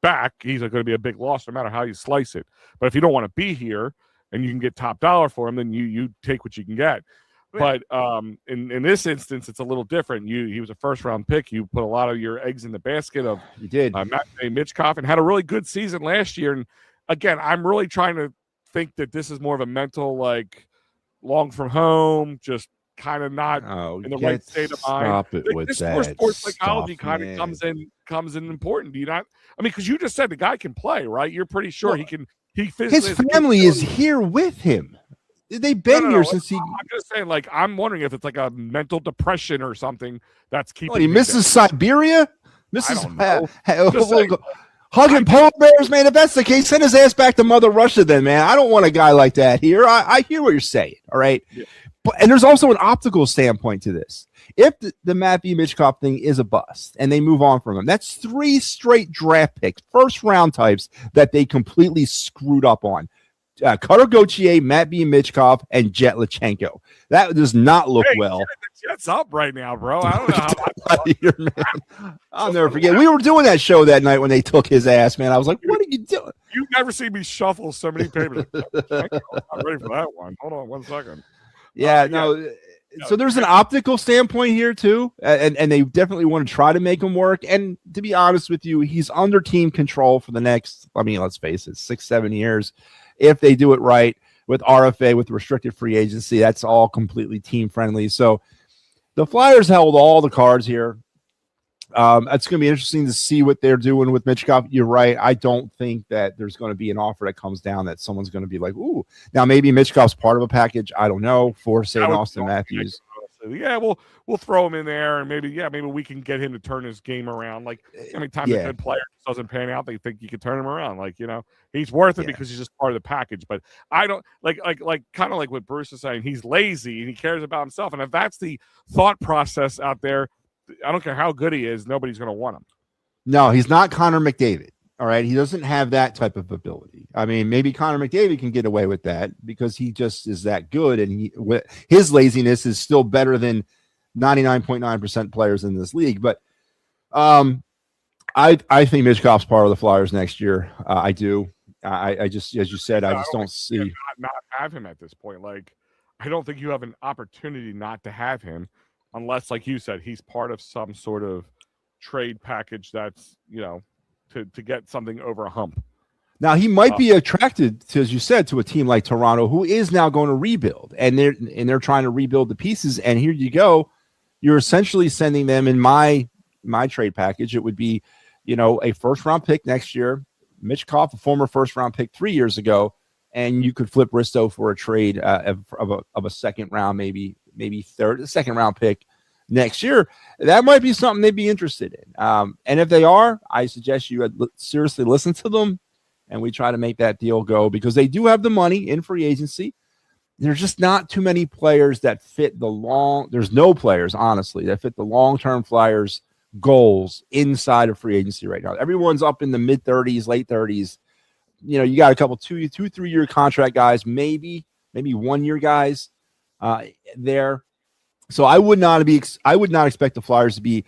back. He's going to be a big loss no matter how you slice it. But if you don't want to be here and you can get top dollar for him, then you take what you can get. But in this instance, it's a little different. He was a first-round pick. You put a lot of your eggs in the basket of Mitch Kopp, and had a really good season last year. And again, I'm really trying to think that this is more of a mental, like, long from home, just kind of not in the right state of mind. Stop it with this that. Sports psychology kind of comes in important. Do you not? I mean, because you just said the guy can play, right? You're pretty sure he can. His family is here with him. They've been here since he. I'm just saying, like, I'm wondering if it's like a mental depression or something that's keeping. He misses Siberia. Misses hugging polar bears, man. If that's the case, send his ass back to Mother Russia, then, man. I don't want a guy like that here. I hear what you're saying. All right, and there's also an optical standpoint to this. If the Matthew Michkov thing is a bust and they move on from him, that's 3 straight draft picks, first round types that they completely screwed up on. Cutter Gauthier, Matt B. Michkov, and Jet Lachenko. That does not look well. The Jets up right now, bro. I don't know how man. I'll never forget. We were doing that show that night when they took his ass, man. I was like, what are you doing? You've never seen me shuffle so many papers. I'm ready for that one. Hold on 1 second. Yeah, no. So there's an optical standpoint here too, and they definitely want to try to make him work. And to be honest with you, he's under team control for the next, I mean, let's face it, 6-7 years. If they do it right with RFA, with restricted free agency, that's all completely team friendly. So the Flyers held all the cards here. It's going to be interesting to see what they're doing with Michkov. You're right. I don't think that there's going to be an offer that comes down that someone's going to be like, ooh. Now, maybe Michkov's part of a package. I don't know. For St. Austin Matthews. Yeah, we'll throw him in there, and maybe we can get him to turn his game around. Like, how many times a good player doesn't pan out, they think you can turn him around. Like, he's worth it because he's just part of the package. But I don't like kind of like what Bruce is saying. He's lazy and he cares about himself. And if that's the thought process out there, I don't care how good he is, nobody's going to want him. No, he's not Connor McDavid. All right. He doesn't have that type of ability. I mean, maybe Connor McDavid can get away with that because he just is that good. And his laziness is still better than 99.9% players in this league. But I think Michkov's part of the Flyers next year. I do. I just, as you said, I just don't see. Not have him at this point. Like, I don't think you have an opportunity not to have him unless, like you said, he's part of some sort of trade package that's, to get something over a hump. Now, he might be attracted to, as you said, to a team like Toronto, who is now going to rebuild, and they're trying to rebuild the pieces. And here you go, you're essentially sending them in my trade package. It would be, a first round pick next year, Michkov, a former first round pick 3 years ago, and you could flip Risto for a trade of a second round, maybe second round pick next year. That might be something they'd be interested in. And if they are, I suggest you seriously listen to them and we try to make that deal go because they do have the money in free agency. There's just not too many players that fit there's no players, honestly, that fit the long-term Flyers goals inside of free agency right now. Everyone's up in the mid-30s, late 30s. You got a couple 2-3 year contract guys, maybe 1 year guys there. So I would not expect the Flyers to be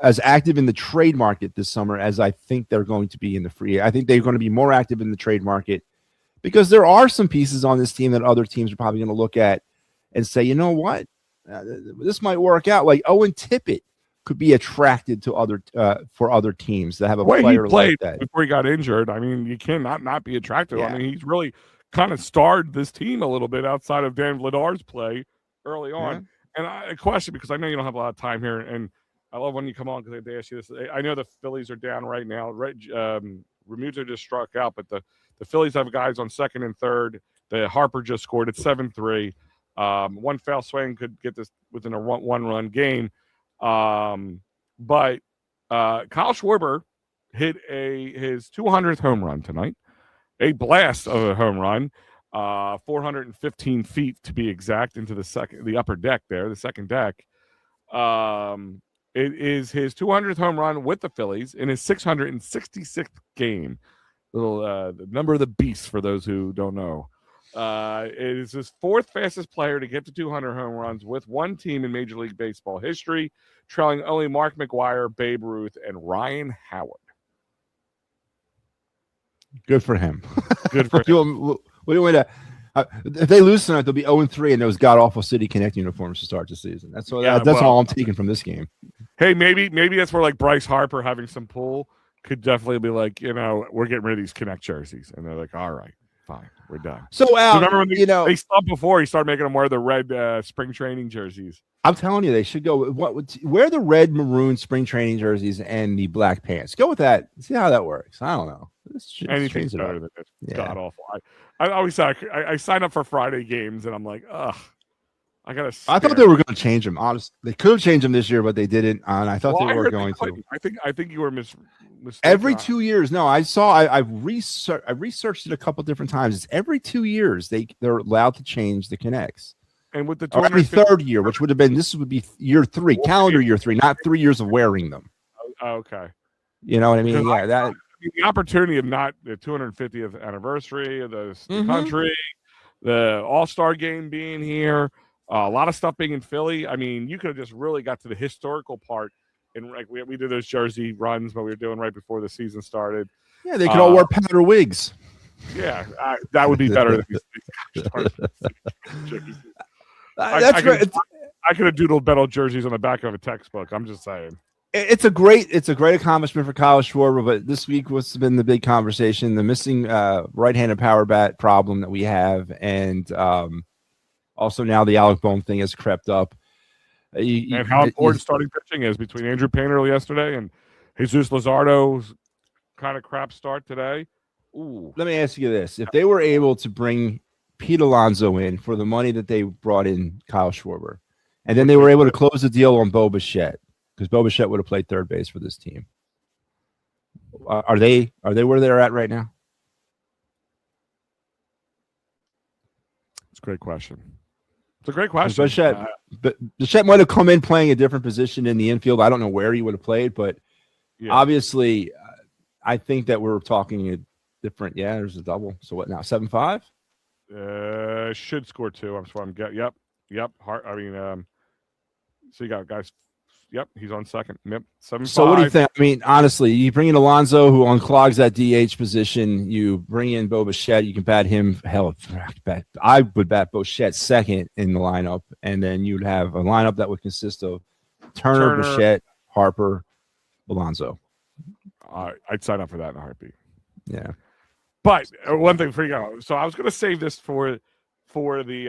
as active in the trade market this summer as I think they're going to be in the free. I think they're going to be more active in the trade market because there are some pieces on this team that other teams are probably going to look at and say, you know what, this might work out. Like Owen Tippett could be attracted to for other teams that have a player like that. Before he got injured, I mean, you cannot not be attracted. Yeah. I mean, he's really kind of starred this team a little bit outside of Dan Vladar's play early on. Yeah. And a question, because I know you don't have a lot of time here, and I love when you come on because they ask you this. I know the Phillies are down right now. Remuto just struck out, but the Phillies have guys on second and third. The Harper just scored at 7-3. One foul swing could get this within a one-run game. But Kyle Schwarber hit his 200th home run tonight. A blast of a home run. 415 feet to be exact into the upper deck there, the second deck. It is his 200th home run with the Phillies in his 666th game. The number of the beast for those who don't know. It is his fourth fastest player to get to 200 home runs with one team in Major League Baseball history, trailing only Mark McGwire, Babe Ruth, and Ryan Howard. Good for him. Good for him. If they lose tonight, they'll be 0-3 in those god-awful City Connect uniforms to start the season. That's all I'm taking from this game. Hey, maybe that's where like Bryce Harper having some pull could definitely be like, we're getting rid of these Connect jerseys, and they're like, all right. Fine. We're done. So, Al, remember when they stopped before he started making them wear the red spring training jerseys? I'm telling you, they should go. Wear the red maroon spring training jerseys and the black pants. Go with that. See how that works. I don't know. Anything's better than this. It's god awful. I always say I sign up for Friday games and I'm like, ugh. I thought they were going to change them. Honestly, they could have changed them this year, but they didn't. And I thought they were going to. I think you were mistaken. Every 2 years. No, I saw. I researched it a couple different times. It's every 2 years they're allowed to change the connects. And with the every third year, which would be year 3, calendar year 3, not 3 years of wearing them. Okay. You know what I mean? Yeah, the opportunity of not the 250th anniversary of the country, the All-Star game being here, a lot of stuff being in Philly. I mean, you could have just really got to the historical part. And like we did those jersey runs, but we were doing right before the season started. Yeah, they could all wear powder wigs. Yeah, that would be better. That's great. I could have doodled better jerseys on the back of a textbook. I'm just saying. It's a great accomplishment for Kyle Schwarber, but this week what's been the big conversation, the missing right-handed power bat problem that we have, and also now the Alec Bohm thing has crept up. And how important starting pitching is between Andrew Painter yesterday and Jesus Luzardo's kind of crap start today. Ooh. Let me ask you this. If they were able to bring Pete Alonso in for the money that they brought in Kyle Schwarber, and then they were able to close the deal on Bo Bichette, because Bo Bichette would have played third base for this team. Are they where they're at right now? It's a great question. It's a great question. Bichette might have come in playing a different position in the infield. I don't know where he would have played, but obviously, I think that we're talking a different. Yeah, there's a double. So what now? 7-5. Should score 2. I'm sure I'm getting. Yep. So you got guys. Yep, he's on second. Yep, 7-5. So what do you think? I mean, honestly, you bring in Alonso, who unclogs that DH position. You bring in Bo Bichette. You can bat him. Hell, I would bat Bichette second in the lineup, and then you'd have a lineup that would consist of Turner, Bichette, Harper, Alonso. I'd sign up for that in a heartbeat. Yeah, but one thing for you. So I was going to save this for the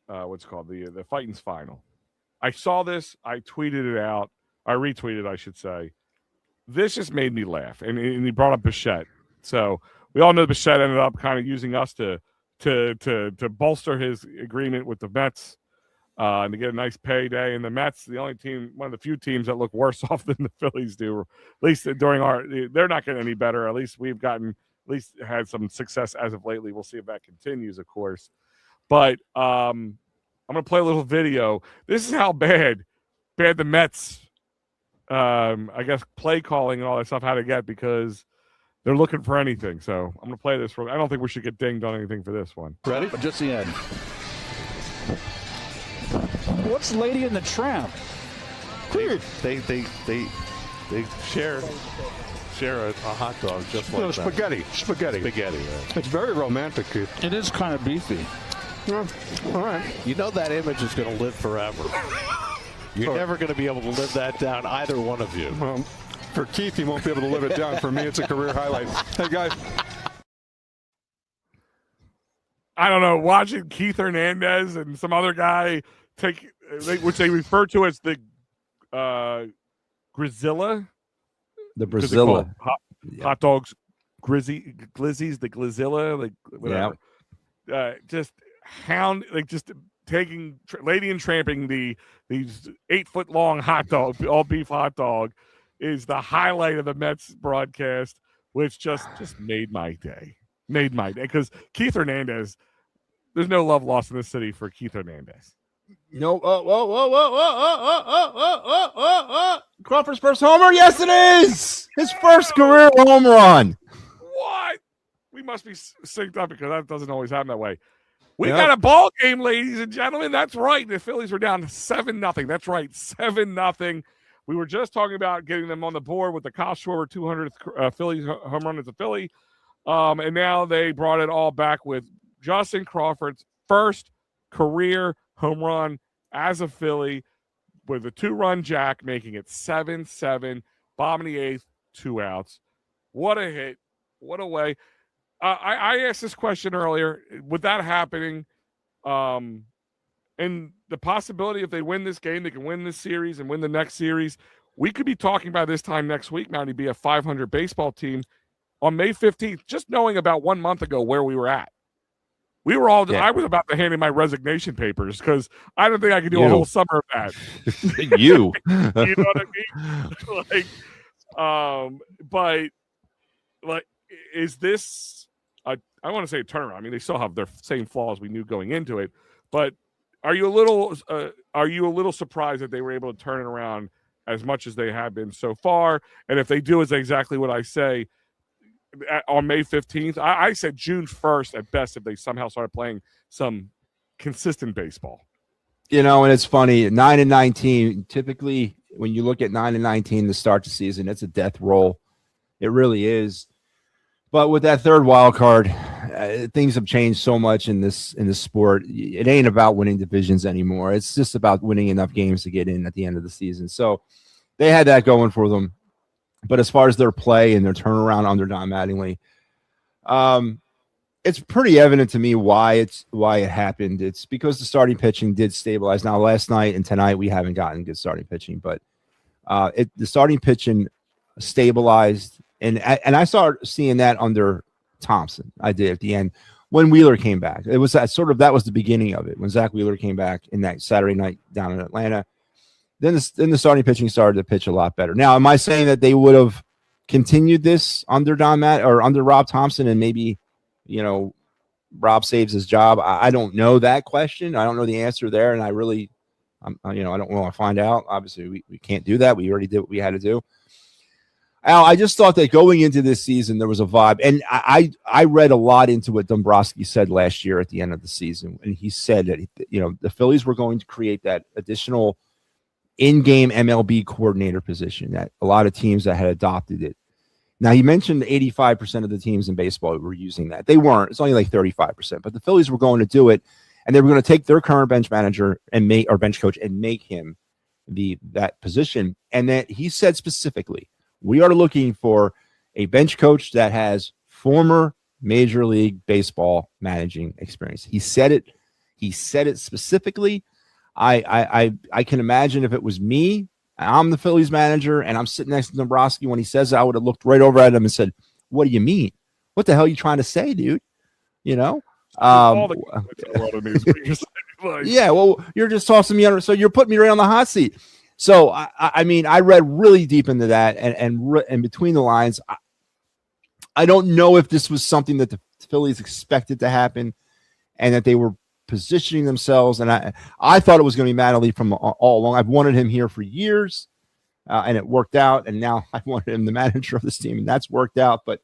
what's it called, the Fightins final. I saw this. I tweeted it out. I retweeted, I should say. This just made me laugh. And he brought up Bichette. So we all know Bichette ended up kind of using us to bolster his agreement with the Mets and to get a nice payday. And the Mets, the only team, one of the few teams that look worse off than the Phillies do. At least they're not getting any better. At least we've had some success as of lately. We'll see if that continues, of course. But I'm going to play a little video. This is how bad the Mets, I guess, play calling and all that stuff had to get, because they're looking for anything. So I'm going to play this. I don't think we should get dinged on anything for this one. Ready? Just the end. What's Lady and the Tramp? They share a hot dog just like that. Spaghetti. Right. It's very romantic, Keith. It is kind of beefy. Yeah, all right. You know that image is going to live forever. You're never going to be able to live that down, either one of you. Well, for Keith, he won't be able to live it down. For me, it's a career highlight. Hey, guys. I don't know. Watching Keith Hernandez and some other guy which they refer to as the Grizilla. The Brazilla. Hot dogs, glizzies, the Glizilla, like whatever. Yeah. Just taking lady and tramping these 8-foot long hot dog, all beef hot dog, is the highlight of the Mets broadcast, which just made my day. Because Keith Hernandez, there's no love lost in this city for Keith Hernandez. No. Crawford's first homer. Yes, it is his first career home run. What? We must be synced up, because that doesn't always happen that way. We got a ball game, ladies and gentlemen. That's right. The Phillies were down 7-0. That's right, 7-0. We were just talking about getting them on the board with the Kyle Schwarber 200th Phillies home run as a Philly. And now they brought it all back with Justin Crawford's first career home run as a Philly, with a 2-run jack, making it 7-7. Bottom of the 8th, 2 outs. What a hit. What a way. I asked this question earlier. With that happening, and the possibility if they win this game, they can win this series and win the next series. We could be talking by this time next week, Mountie, be a 500 baseball team on May 15th, just knowing about 1 month ago where we were at. We were all, I was about to hand in my resignation papers because I don't think I could do a whole summer of that. You know what I mean? But is this, I want to say a turnaround. I mean, they still have their same flaws we knew going into it, but are you a little surprised that they were able to turn it around as much as they have been so far? And if they do, is exactly what I say. On May 15th, I said June 1st at best if they somehow started playing some consistent baseball. And it's funny, 9-19, typically when you look at 9-19 to start the season, it's a death roll. It really is. But with that third wild card, things have changed so much in this sport. It ain't about winning divisions anymore. It's just about winning enough games to get in at the end of the season. So they had that going for them. But as far as their play and their turnaround under Don Mattingly, it's pretty evident to me why it happened. It's because the starting pitching did stabilize. Now, last night and tonight we haven't gotten good starting pitching, but the starting pitching stabilized, and I started seeing that under Thompson. I did at the end when Wheeler came back. It was that was the beginning of it when Zach Wheeler came back in that Saturday night down in Atlanta. Then the starting pitching started to pitch a lot better. Now, am I saying that they would have continued this under under Rob Thompson and maybe, Rob saves his job? I don't know that question. I don't know the answer there, and I don't want to find out. Obviously, we can't do that. We already did what we had to do. Al, I just thought that going into this season, there was a vibe, and I read a lot into what Dombrowski said last year at the end of the season, and he said that the Phillies were going to create that additional in-game MLB coordinator position that a lot of teams that had adopted it. Now, he mentioned 85% of the teams in baseball were using that. They weren't. It's only like 35%. But the Phillies were going to do it, and they were going to take their current bench manager or bench coach and make him that position. And that he said specifically, we are looking for a bench coach that has former Major League Baseball managing experience. He said it. He said it specifically. I can imagine if it was me, I'm the Phillies manager, and I'm sitting next to Dombrowski when he says that, I would have looked right over at him and said, "What do you mean? What the hell are you trying to say, dude?" All the world of news. Yeah, well, you're just tossing me under, so you're putting me right on the hot seat. So I mean, I read really deep into that, and between the lines, I don't know if this was something that the Phillies expected to happen, and that they were positioning themselves, and I thought it was going to be Mattingly from all along. I've wanted him here for years, and it worked out, and now I wanted him the manager of this team, and that's worked out. But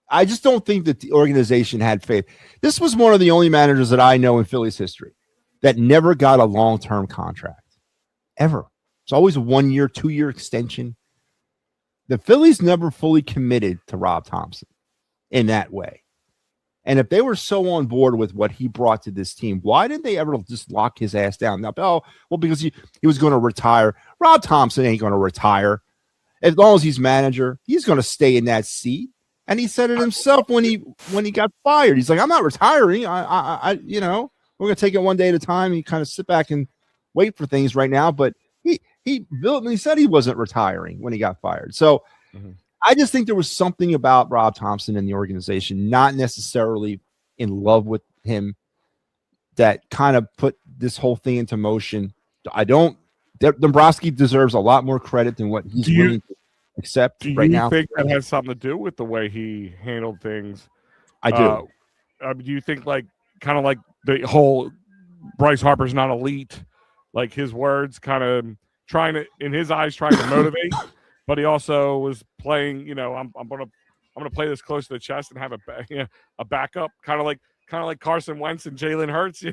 I just don't think that the organization had faith. This was one of the only managers that I know in Phillies history that never got a long-term contract, ever. It's always a 1 year, 2 year extension. The Phillies never fully committed to Rob Thompson in that way. And if they were so on board with what he brought to this team, why didn't they ever just lock his ass down? Now, because he was going to retire. Rob Thompson ain't going to retire. As long as he's manager, he's going to stay in that seat. And he said it himself when he got fired. He's like, I'm not retiring. We're going to take it one day at a time. He kind of sit back and wait for things right now. But he said he wasn't retiring when he got fired. So I just think there was something about Rob Thompson and the organization, not necessarily in love with him, that kind of put this whole thing into motion. Dombrowski deserves a lot more credit than what he's willing to accept right now. Do you think that has something to do with the way he handled things? I do. Do you think kind of like the whole Bryce Harper's not elite, like his words kind of trying to motivate? But he also was playing, I'm gonna play this close to the chest and have a backup, kind of like Carson Wentz and Jalen Hurts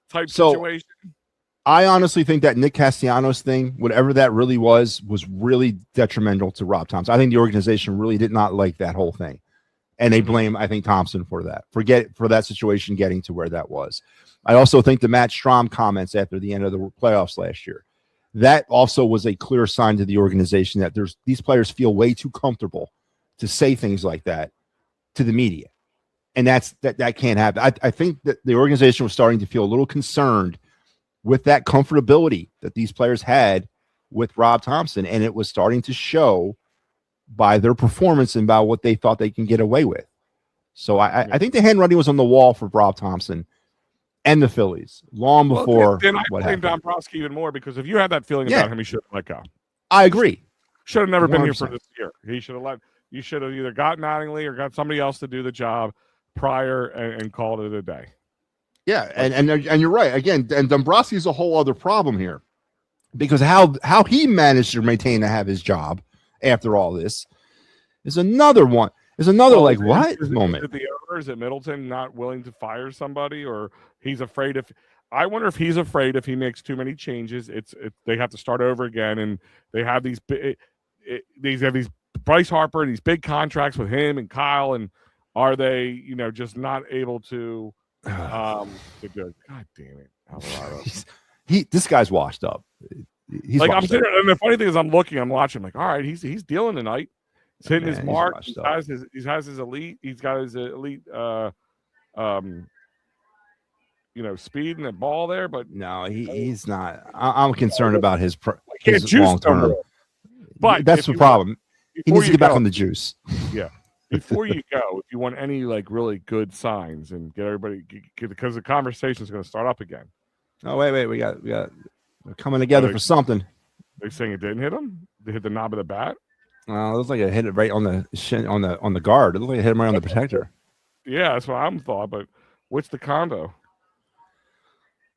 type situation. I honestly think that Nick Castellanos thing, whatever that really was really detrimental to Rob Thompson. I think the organization really did not like that whole thing, and they blame, I think, Thompson for that, for that situation getting to where that was. I also think the Matt Strom comments after the end of the playoffs last year, that also was a clear sign to the organization that these players feel way too comfortable to say things like that to the media. And that can't happen. I think that the organization was starting to feel a little concerned with that comfortability that these players had with Rob Thompson, and it was starting to show by their performance and by what they thought they can get away with. So I think the handwriting was on the wall for Rob Thompson and the Phillies long before. Then I blame Dombrowski even more, because if you had that feeling about him, he should have let go. I agree. Should have never 100%. been here for this year. He should have let. You should have either got Mattingly or got somebody else to do the job prior and called it a day. Yeah, and you're right. Again, and Dombrowski is a whole other problem here, because how he managed to maintain to have his job after all this is another one. Is another what moment? Is it the owners at Middleton not willing to fire somebody, or he's afraid if? I wonder if he's afraid if he makes too many changes, they have to start over again, and they have these Bryce Harper, these big contracts with him and Kyle, and are they just not able to do? God damn it, Alvarado. This guy's washed up. He's like, washed I'm sitting, up. and the funny thing is, I'm watching, like, all right, he's dealing tonight. He's hitting his mark. He has his elite. He's got his elite, speed and the ball there. But no, he's not. I'm concerned about his long term. But that's the problem. He needs to get back on the juice. Yeah. Before you go, if you want any really good signs and get everybody, because the conversation is going to start up again. Oh wait, we got we're coming together for something. They're saying it didn't hit him. They hit the knob of the bat. It looks like it hit it right on the shin, on the guard. It looked like it hit him right on the protector. Yeah, that's what I'm thought. But what's the combo?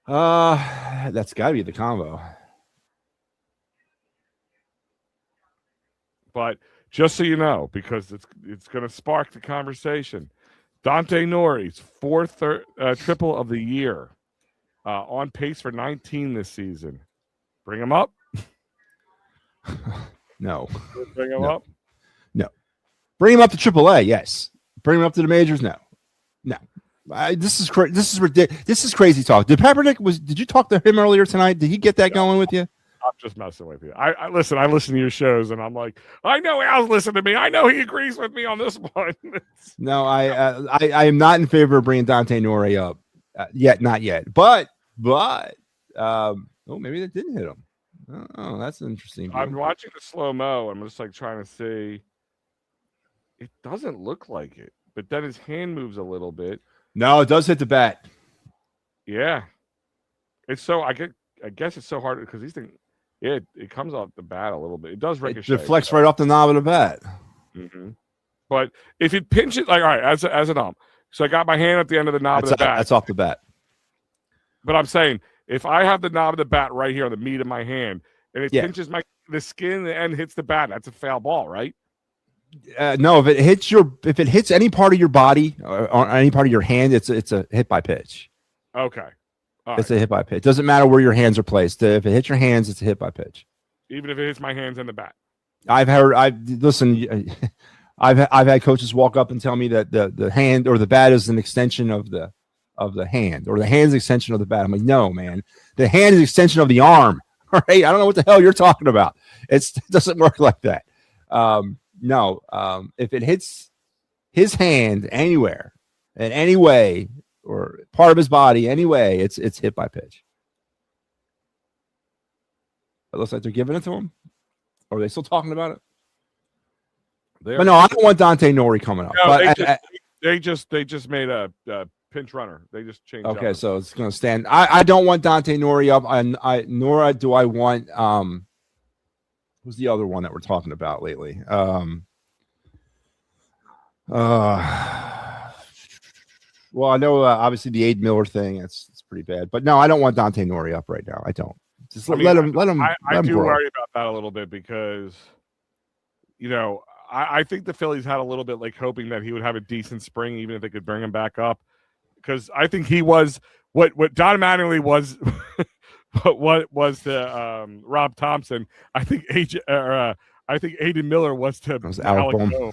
That's got to be the combo. But just so you know, because it's going to spark the conversation, Dante Nori's fourth triple of the year, on pace for 19 this season. Bring him up. No. Bring him up. No. Bring him up to AAA. Yes. Bring him up to the majors. No. This is ridiculous. This is crazy talk. Did Kaepernick did you talk to him earlier tonight? Did he get that going with you? I'm just messing with you. I listen to your shows, and I'm like, I know Al's listening to me. I know he agrees with me on this one. No, I am not in favor of bringing Dante Nori up yet. Not yet. But maybe that didn't hit him. Oh, that's interesting. I'm watching the slow-mo. I'm just trying to see. It doesn't look like it, but then his hand moves a little bit. No, it does hit the bat. Yeah. It's so, I guess it's so hard because these things, it comes off the bat a little bit. It does ricochet. It deflects right off the knob of the bat. Mm-hmm. But if it pinches, all right, as an ump, so I got my hand at the end of the knob of the bat. That's off the bat. But I'm saying, if I have the knob of the bat right here on the meat of my hand, and it pinches the skin and hits the bat, that's a foul ball, right? No, if it hits any part of your body or any part of your hand, it's a hit by pitch. Okay. It's a hit by pitch. Doesn't matter where your hands are placed. If it hits your hands, it's a hit by pitch. Even if it hits my hands and the bat. I've had coaches walk up and tell me that the hand or the bat is an extension of the hand, or the hand's extension of the bat. I'm like, no, man, the hand is an extension of the arm. All right, I don't know what the hell you're talking about. It doesn't work like that. If it hits his hand anywhere, in any way, or part of his body anyway, it's hit by pitch. It looks like they're giving it to him. Or are they still talking about it? But no, I don't want Dante Nori coming up. No, but they just made a pinch runner. They just changed. Okay, so it's going to stand. I don't want Dante Nori up. Nor do I want who's the other one that we're talking about lately? Well, I know obviously the Aid Miller thing. It's pretty bad. But no, I don't want Dante Nori up right now. I don't. Just let him. I do worry about that a little bit because, I think the Phillies had a little bit hoping that he would have a decent spring, even if they could bring him back up. Because I think he was what Don Mattingly was, what was to Rob Thompson. I think Aiden Miller was to Alec Bohm.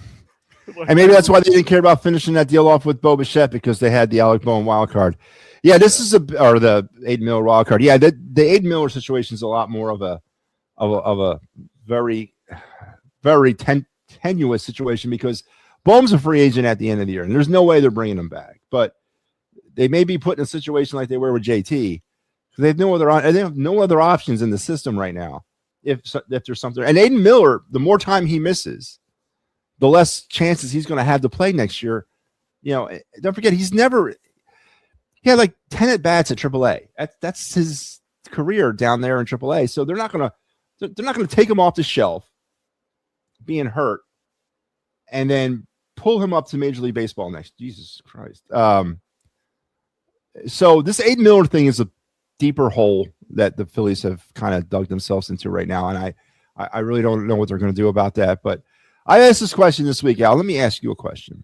And maybe that's why they didn't care about finishing that deal off with Bo Bichette, because they had the Alec Bohm wild card. Yeah, this is the Aiden Miller wild card. Yeah, the Aiden Miller situation is a lot more of a very, very tenuous situation, because Bohm's a free agent at the end of the year, and there's no way they're bringing him back. But they may be put in a situation like they were with JT because they have no other options in the system right now. If there's something, and Aiden Miller, the more time he misses, the less chances he's going to have to play next year. Don't forget he had like 10 at bats at AAA. That's his career down there in AAA. So they're not going to take him off the shelf, being hurt, and then pull him up to Major League Baseball next. Jesus Christ. So this Aiden Miller thing is a deeper hole that the Phillies have kind of dug themselves into right now, and I really don't know what they're going to do about that. But I asked this question this week, Al. Let me ask you a question,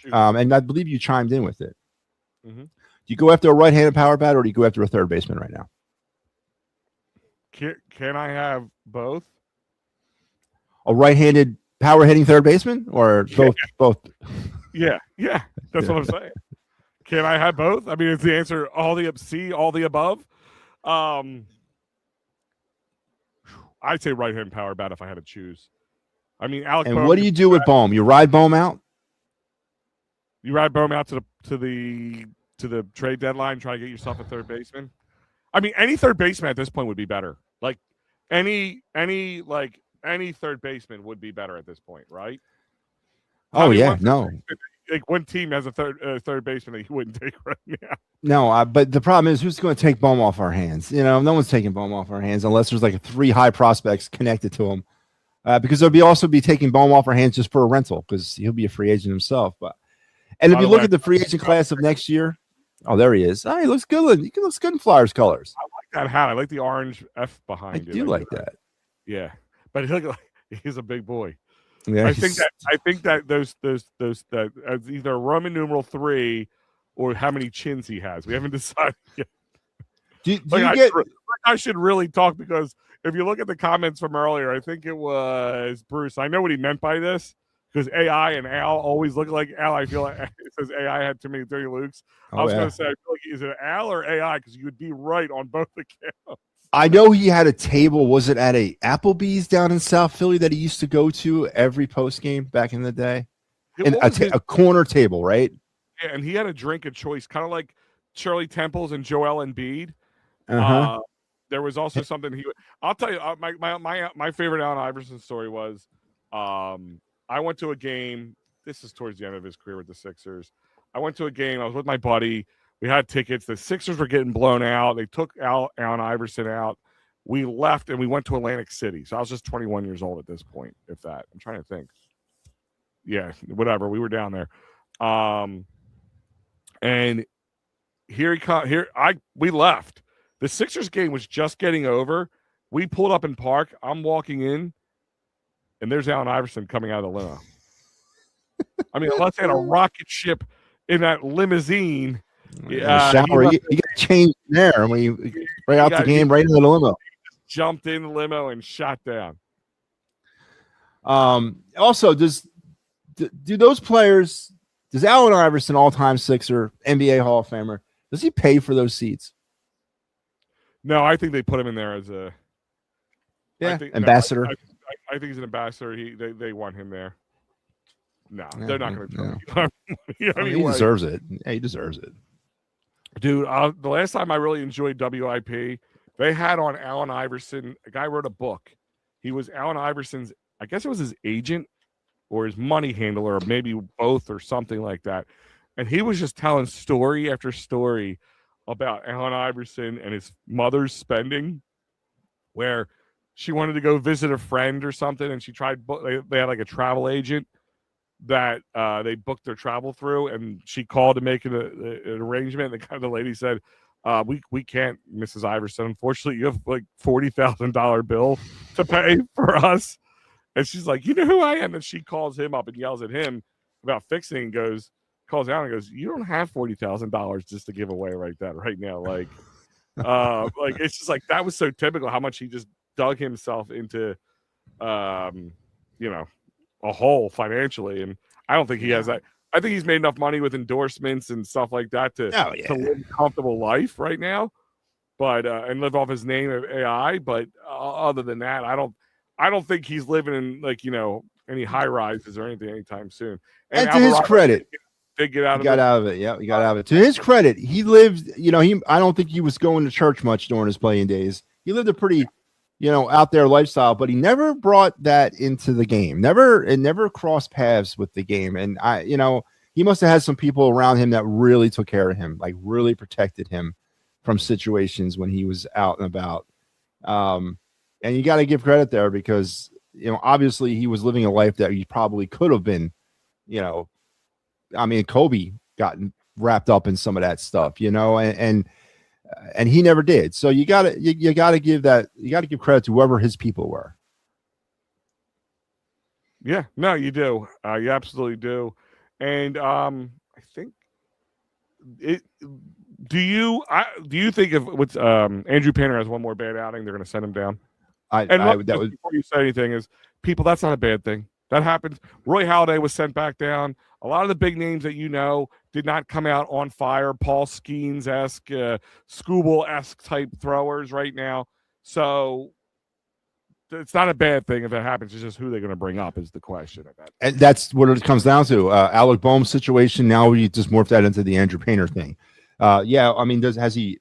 and I believe you chimed in with it. Mm-hmm. Do you go after a right-handed power bat, or do you go after a third baseman right now? Can I have both? A right-handed power hitting third baseman, or both? Yeah, that's what I'm saying. Can I have both? I mean, is the answer all the above? I'd say right-hand power bat if I had to choose. I mean, Alec. And what do you do with Bohm? You ride Bohm out? You ride Bohm out to the trade deadline, try to get yourself a third baseman. I mean, any third baseman at this point would be better. Like any third baseman would be better at this point, right? Oh yeah, no. Like one team has a third baseman that you wouldn't take right now. No, but the problem is who's going to take Bohm off our hands? No one's taking Bohm off our hands unless there's like 3 high prospects connected to him. Because they'll also be taking Bohm off our hands just for a rental because he'll be a free agent himself. And if you look at the free agent class of next year, oh, there he is. Oh, he looks good. He looks good in Flyers colors. I like that hat. I like the orange F behind it. I do like that. Yeah, but he's a big boy. Yeah, I think that those either Roman numeral 3 or how many chins he has. We haven't decided yet. I should really talk because if you look at the comments from earlier, I think it was Bruce. I know what he meant by this because AI and Al always look like Al. I feel like it says AI had too many dirty Lukes. I was going to say, I feel like is it Al or AI because you would be right on both accounts. I know he had a table. Was it at a Applebee's down in South Philly that he used to go to every post game back in the day? A corner table, right? Yeah, and he had a drink of choice, kind of like Shirley Temples and Joel Embiid. Uh-huh. There was also something I'll tell you. My favorite Allen Iverson story was, I went to a game. This is towards the end of his career with the Sixers. I went to a game. I was with my buddy. We had tickets. The Sixers were getting blown out. They took Allen Iverson out. We left and we went to Atlantic City. So I was just 21 years old at this point, if that. I'm trying to think. Yeah, whatever. We were down there. And we left. The Sixers game was just getting over. We pulled up in park. I'm walking in, and there's Allen Iverson coming out of the limo. I mean, unless they had a rocket ship in that limousine. Shower. You got changed there when you right out the game, right into the limo. Jumped in the limo and shot down. Also, do those players? Does Allen Iverson, all-time Sixer, NBA Hall of Famer, does he pay for those seats? No, I think they put him in there as a ambassador. I think he's an ambassador. They want him there. No, they're not going to try. He deserves it. Yeah, he deserves it. Dude, the last time I really enjoyed WIP, they had on Allen Iverson. A guy wrote a book. He was Allen Iverson's, I guess it was his agent or his money handler, or maybe both or something like that. And he was just telling story after story about Allen Iverson and his mother's spending, where she wanted to go visit a friend or something, and she tried. They had like a travel agent that they booked their travel through, and she called to make an arrangement. And the lady said, "We can't, Mrs. Iverson. Unfortunately, you have like $40,000 bill to pay for us." And she's like, "You know who I am?" And she calls him up and yells at him about fixing. And calls out and goes, "You don't have $40,000 just to give away right now." Like, like it's just like that was so typical how much he just dug himself into, a hole financially. And I don't think he has that. I think he's made enough money with endorsements and stuff like that to live a comfortable life right now, but and live off his name of AI. But other than that, I don't think he's living in any high rises or anything anytime soon. And to his Alvarado credit, did get out he of got it. out of it. Yeah, he got out of it. To his credit, he lived. I don't think he was going to church much during his playing days. He lived a pretty, out there lifestyle, but he never brought that into the game. It never crossed paths with the game. And he must have had some people around him that really took care of him, like really protected him from situations when he was out and about. And you got to give credit there because, obviously he was living a life that he probably could have been, Kobe got wrapped up in some of that stuff, and he never did. So you gotta give credit to whoever his people were. Yeah, no, you do. You absolutely do. And I think it. Do you think if Andrew Painter has one more bad outing, they're going to send him down? Before you say anything, is people, that's not a bad thing. That happens. Roy Halladay was sent back down. A lot of the big names that did not come out on fire. Paul Skeens-esque, Scooble-esque type throwers right now. So it's not a bad thing if it happens. It's just who they're going to bring up is the question. And that's what it comes down to. Alec Boehm's situation. Now we just morphed that into the Andrew Painter thing. Has he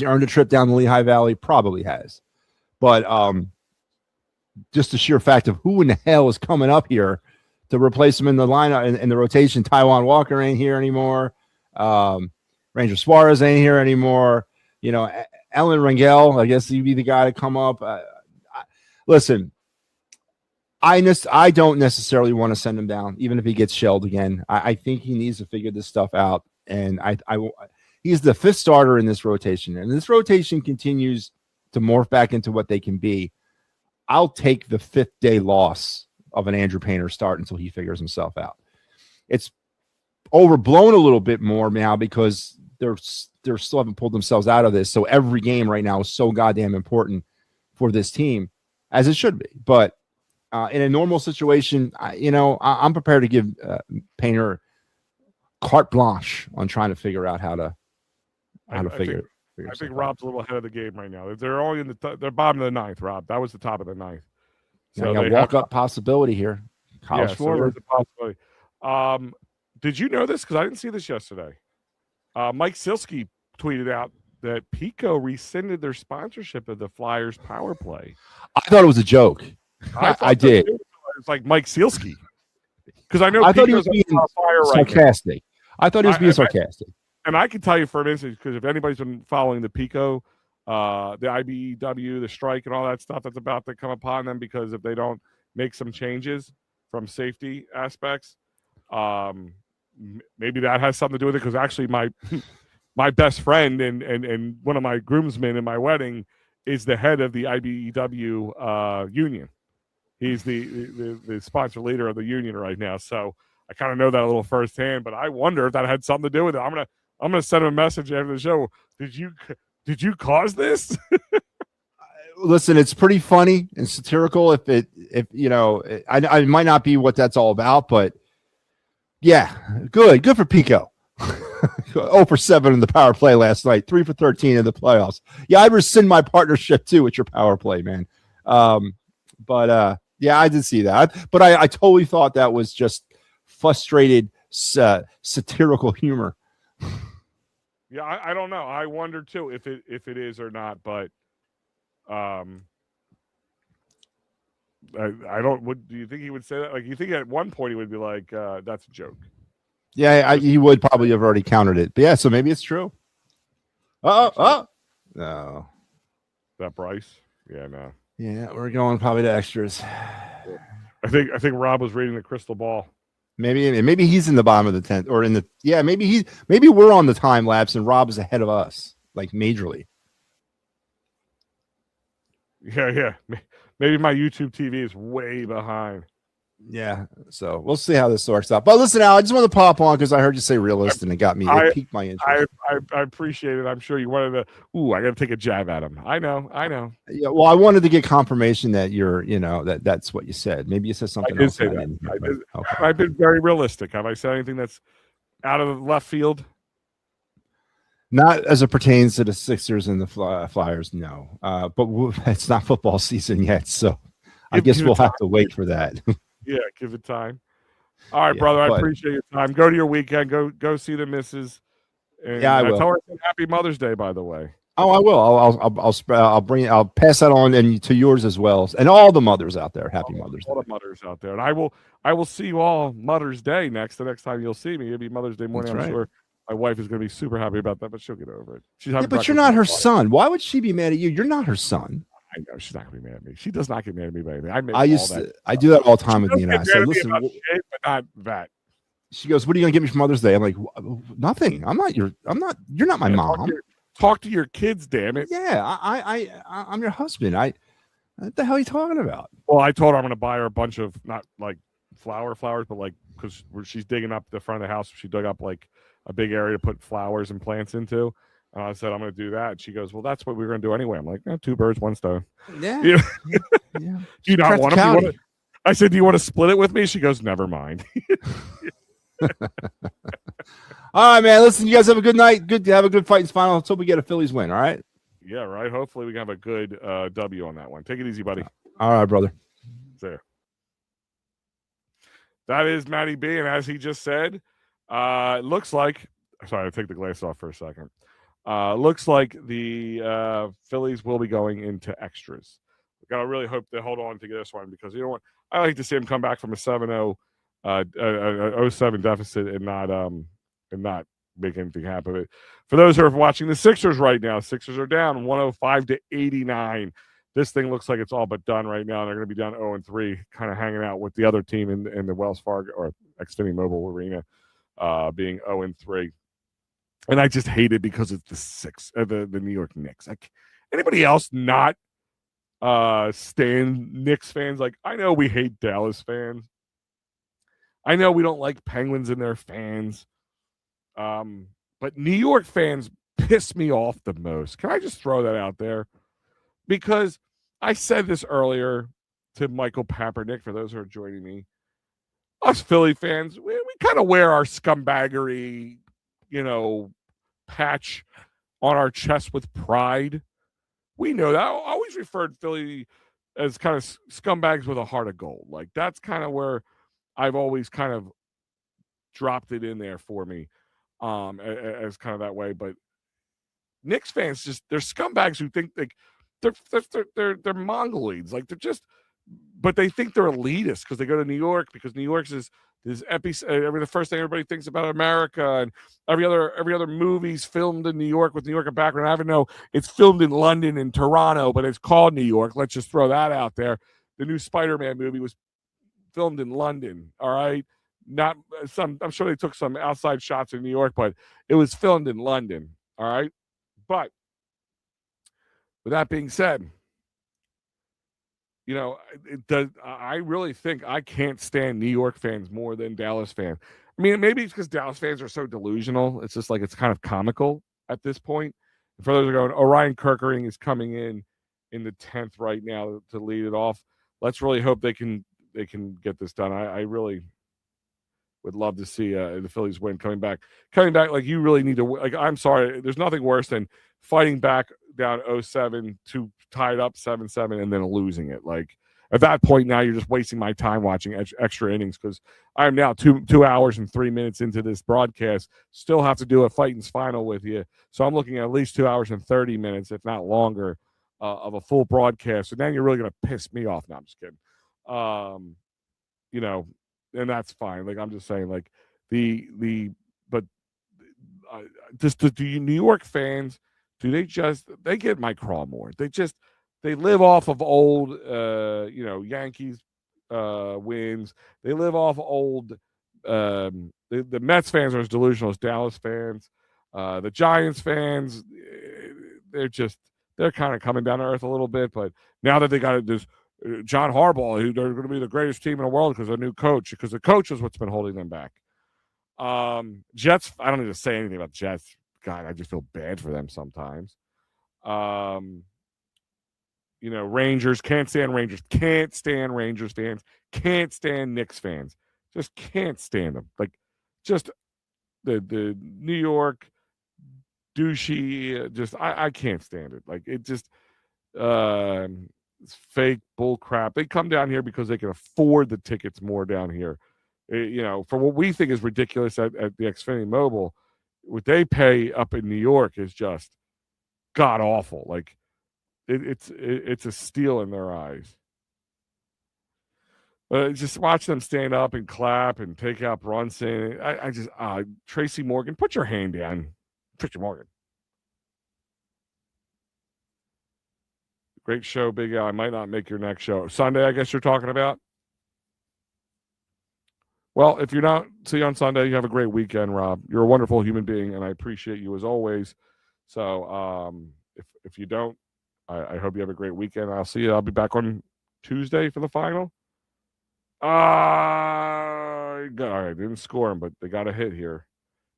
earned a trip down the Lehigh Valley? Probably has. But just the sheer fact of who in the hell is coming up here to replace him in the lineup in the rotation. Taijuan Walker ain't here anymore. Ranger Suarez ain't here anymore. Ellen Rangel, I guess he'd be the guy to come up. Listen, I don't necessarily want to send him down, even if he gets shelled again. I think he needs to figure this stuff out. And he's the fifth starter in this rotation. And this rotation continues to morph back into what they can be. I'll take the fifth day loss of an Andrew Painter start until he figures himself out. It's overblown a little bit more now because they're still haven't pulled themselves out of this. So every game right now is so goddamn important for this team, as it should be. But in a normal situation, I'm prepared to give Painter carte blanche on trying to figure out how to figure it. I think Rob's a little ahead of the game right now. They're only in they're bottom of the ninth, Rob. That was the top of the ninth. So they walk up possibility here. College forward. So possibility. Did you know this? Because I didn't see this yesterday. Mike Silsky tweeted out that Pico rescinded their sponsorship of the Flyers power play. I thought it was a joke. I did. It's like Mike Silsky. Because I thought he was being sarcastic. I thought he was being sarcastic. And I can tell you for instance, because if anybody's been following the Pico, the IBEW, the strike, and all that stuff that's about to come upon them, because if they don't make some changes from safety aspects, maybe that has something to do with it. Because actually, my best friend and one of my groomsmen in my wedding is the head of the IBEW union. He's the sponsor leader of the union right now. So I kind of know that a little firsthand. But I wonder if that had something to do with it. I'm gonna send him a message after the show. Did you cause this? Listen, it's pretty funny and satirical. I might not be what that's all about, but yeah, good for Pico. 0 for 7 in the power play last night, 3 for 13 in the playoffs. Yeah, I rescind my partnership too with your power play, man. Yeah, I did see that, but I totally thought that was just frustrated satirical humor. Yeah, I don't know. I wonder too if it is or not, but I don't. Do you think he would say that? Like, you think at one point he would be like, "That's a joke." Yeah, he would probably have already countered it. But yeah, so maybe it's true. No. That Bryce? Yeah, no. Yeah, we're going probably to extras. I think Rob was reading the crystal ball. Maybe he's in the bottom of the 10th or in the maybe we're on the time lapse and Rob is ahead of us, like majorly. Yeah. Maybe my YouTube TV is way behind. Yeah, so we'll see how this works out. But listen, Al, I just want to pop on because I heard you say realist and it got me. It piqued my interest. I appreciate it. I'm sure you wanted to. I got to take a jab at him. I know. Yeah, well, I wanted to get confirmation that you're, that's what you said. Maybe you said something else. I did say that. Okay. I've been very realistic. Have I said anything that's out of the left field? Not as it pertains to the Sixers and the Flyers, no. But it's not football season yet, so I guess we'll have to wait for that. Yeah, give it time. All right, Yeah, brother. I but- appreciate your time. Go to your weekend. Go see the missus. And Yeah, I will. tell her Happy Mother's Day, by the way. Oh, I will. I'll pass that on and to yours as well, and all the mothers out there. Happy Mother's Day. All the mothers out there, and I will see you all Mother's Day next. The next time you'll see me, it'll be Mother's Day morning. That's I'm right. sure my wife is going to be super happy about that, but she'll get over it. She's Yeah, having but you're breakfast not with her my daughter. son. Why would she be mad at you? You're not her son. I know she's not going to be mad at me. She does not get mad at me about anything. I make I all used that. to, I do that all the She time with does Nina. get I mad said, at me listen, about shit, but not that. she goes, what are you gonna get me for Mother's Day? I'm like, nothing. You're not my Yeah, mom. Talk to your kids, damn it. Yeah, I'm your husband. What the hell are you talking about? Well, I told her I'm going to buy her a bunch of not like flowers, but like because she's digging up the front of the house. She dug up like a big area to put flowers and plants into. And I said, I'm going to do that. And she goes, well, that's what we were going to do anyway. I'm like, two birds, one stone. Yeah. You know? Yeah. Do you not want to? Practicality. I said, do you want to split it with me? She goes, never mind. All right, man. Listen, you guys have a good night. Good to have a good fight in final. Let's hope we get a Phillies win. All right. Yeah, right. Hopefully we can have a good W on that one. Take it easy, buddy. All right, brother. There. That is Matty B. And as he just said, it looks like, sorry, I'll take the glass off for a second. Looks like the Phillies will be going into extras. We gotta really hope they hold on to get this one because you know what? I like to see him come back from a 7-0, 0-7 deficit and not make anything happen. But for those who are watching the Sixers right now, Sixers are down 105-89. This thing looks like it's all but done right now. They're going to be down 0-3, kind of hanging out with the other team in the Wells Fargo or Xfinity Mobile Arena, being 0-3. And I just hate it because it's the New York Knicks. Like anybody else not stand Knicks fans? Like I know we hate Dallas fans. I know we don't like Penguins and their fans. But New York fans piss me off the most. Can I just throw that out there? Because I said this earlier to Michael Papernick, for those who are joining me. Us Philly fans, we kind of wear our scumbaggery, patch on our chest with pride. We know that. I always referred Philly as kind of scumbags with a heart of gold. Like that's kind of where I've always kind of dropped it in there for me, as kind of that way. But Knicks fans they're scumbags who think they're Mongoloids. Like but they think they're elitist because they go to New York because New York's is the first thing everybody thinks about America, and every other movie's filmed in New York with New York in background. I even know it's filmed in London and Toronto, but it's called New York. Let's just throw that out there. The new Spider-Man movie was filmed in London. All right. I'm sure they took some outside shots in New York, but it was filmed in London. All right. But with that being said, I really think I can't stand New York fans more than Dallas fans. I mean, maybe it's because Dallas fans are so delusional. It's just like it's kind of comical at this point. For those who are going, Orion Kirkering is coming in the 10th right now to lead it off. Let's really hope they can get this done. I really would love to see the Phillies win coming back. Like you really need to. Like I'm sorry, there's nothing worse than fighting back down 0-7 to tied up 7-7 and then losing it. Like at that point now you're just wasting my time watching extra innings because I'm now 2 hours and 3 minutes into this broadcast. Still have to do a Fighting's final with you, so I'm looking at least 2 hours and 30 minutes, if not longer, of a full broadcast. And then you're really gonna piss me off. No, I'm just kidding. And that's fine. Like I'm just saying, like the New York fans, they get my craw more. They live off of old Yankees wins. They live off old the Mets fans are as delusional as Dallas fans. The Giants fans, they're kind of coming down to earth a little bit, but now that they got this John Harbaugh, who they're going to be the greatest team in the world because of a new coach, because the coach is what's been holding them back. Jets, I don't need to say anything about Jets. God, I just feel bad for them sometimes. Rangers, can't stand Rangers fans, can't stand Knicks fans. Just can't stand them. Like, just the New York douchey, I can't stand it. Like, it just, It's fake bull crap. They come down here because they can afford the tickets more down here. For what we think is ridiculous at the Xfinity Mobile, what they pay up in New York is just god awful. Like it's a steal in their eyes. Just watch them stand up and clap and take out Brunson. I just Tracy Morgan, put your hand down. Tracy Morgan. Great show, Big Al. I might not make your next show. Sunday, I guess you're talking about? Well, if you're not, see you on Sunday. You have a great weekend, Rob. You're a wonderful human being, and I appreciate you as always. So if you don't, I hope you have a great weekend. I'll see you. I'll be back on Tuesday for the final. All right, didn't score him, but they got a hit here.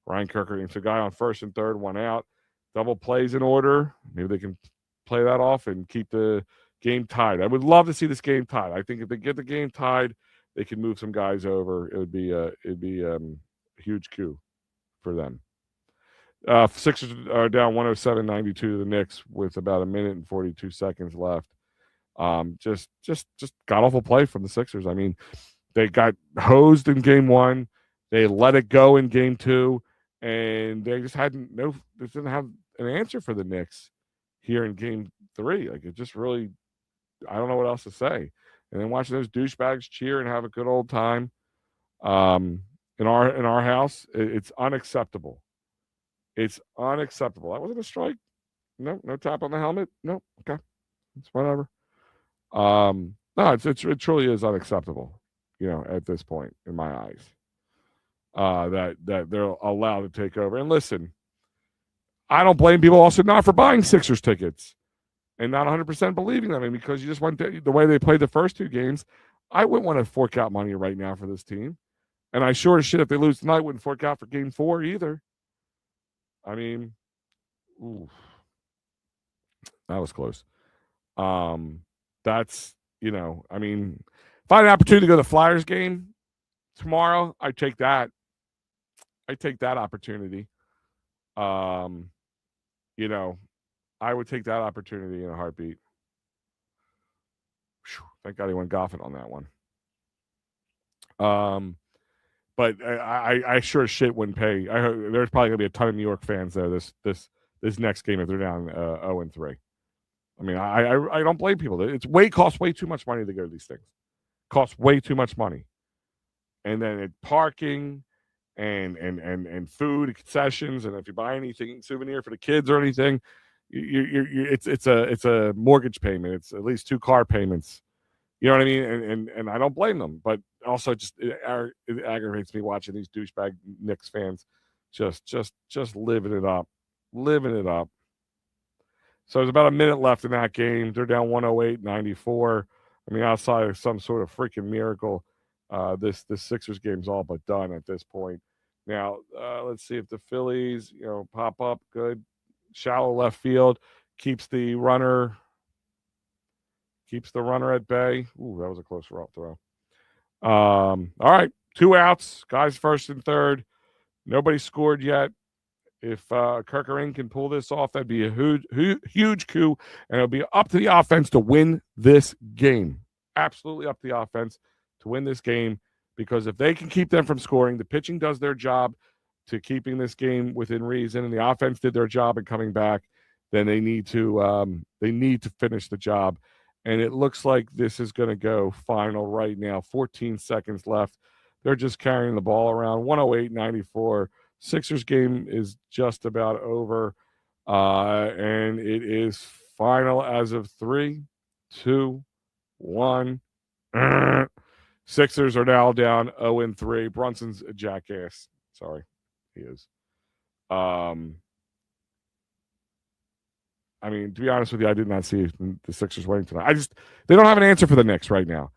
Ryan Kirker, it's a guy on first and third, one out. Double plays in order. Maybe they can play that off and keep the game tied. I would love to see this game tied. I think if they get the game tied, they can move some guys over. It would be a huge coup for them. Sixers are down 107-92 to the Knicks with about a minute and 42 seconds left. Just god awful play from the Sixers. I mean, they got hosed in game one. They let it go in game two, and they just they didn't have an answer for the Knicks here in game three. Like, it just really, I don't know what else to say. And then watching those douchebags cheer and have a good old time in our house, it's unacceptable. It's unacceptable. That wasn't a strike. No tap on the helmet. No. Okay. It's whatever. No, it truly is unacceptable, at this point in my eyes, that they're allowed to take over. And listen, I don't blame people also not for buying Sixers tickets and not 100% believing them. I mean, because you just went the way they played the first two games, I wouldn't want to fork out money right now for this team. And I sure as shit, if they lose tonight, wouldn't fork out for game 4 either. I mean, oof, that was close. That's, I mean, if I had an opportunity to go to the Flyers game tomorrow, I'd take that. I'd take that opportunity. I would take that opportunity in a heartbeat. Thank God he went golfing on that one. But I sure as shit wouldn't pay. There's probably gonna be a ton of New York fans there this next game if they're down 0-3. I mean, I don't blame people. It costs way too much money to go to these things. Costs way too much money, and then parking and food concessions, and if you buy anything souvenir for the kids or anything, it's a mortgage payment. It's at least 2 car payments. You know what I mean? And I don't blame them, but also just it aggravates me watching these douchebag Knicks fans just living it up. So there's about a minute left in that game. They're down 108-94. I mean, outside of some sort of freaking miracle, this Sixers game's all but done at this point. Now, let's see if the Phillies, pop up good. Shallow left field keeps the runner at bay. Ooh, that was a close throw. All right, 2 outs, guys first and third. Nobody scored yet. If Kirkering can pull this off, that'd be a huge coup, and it'll be up to the offense to win this game. Absolutely up to the offense to win this game, because if they can keep them from scoring, the pitching does their job to keeping this game within reason, and the offense did their job in coming back, then they need to finish the job. And it looks like this is going to go final right now. 14 seconds left. They're just carrying the ball around. 108-94. Sixers game is just about over. And it is final as of 3, 2, 1. Sixers are now down 0-3. Brunson's a jackass. Sorry, he is. I mean, to be honest with you, I did not see the Sixers winning tonight. They don't have an answer for the Knicks right now.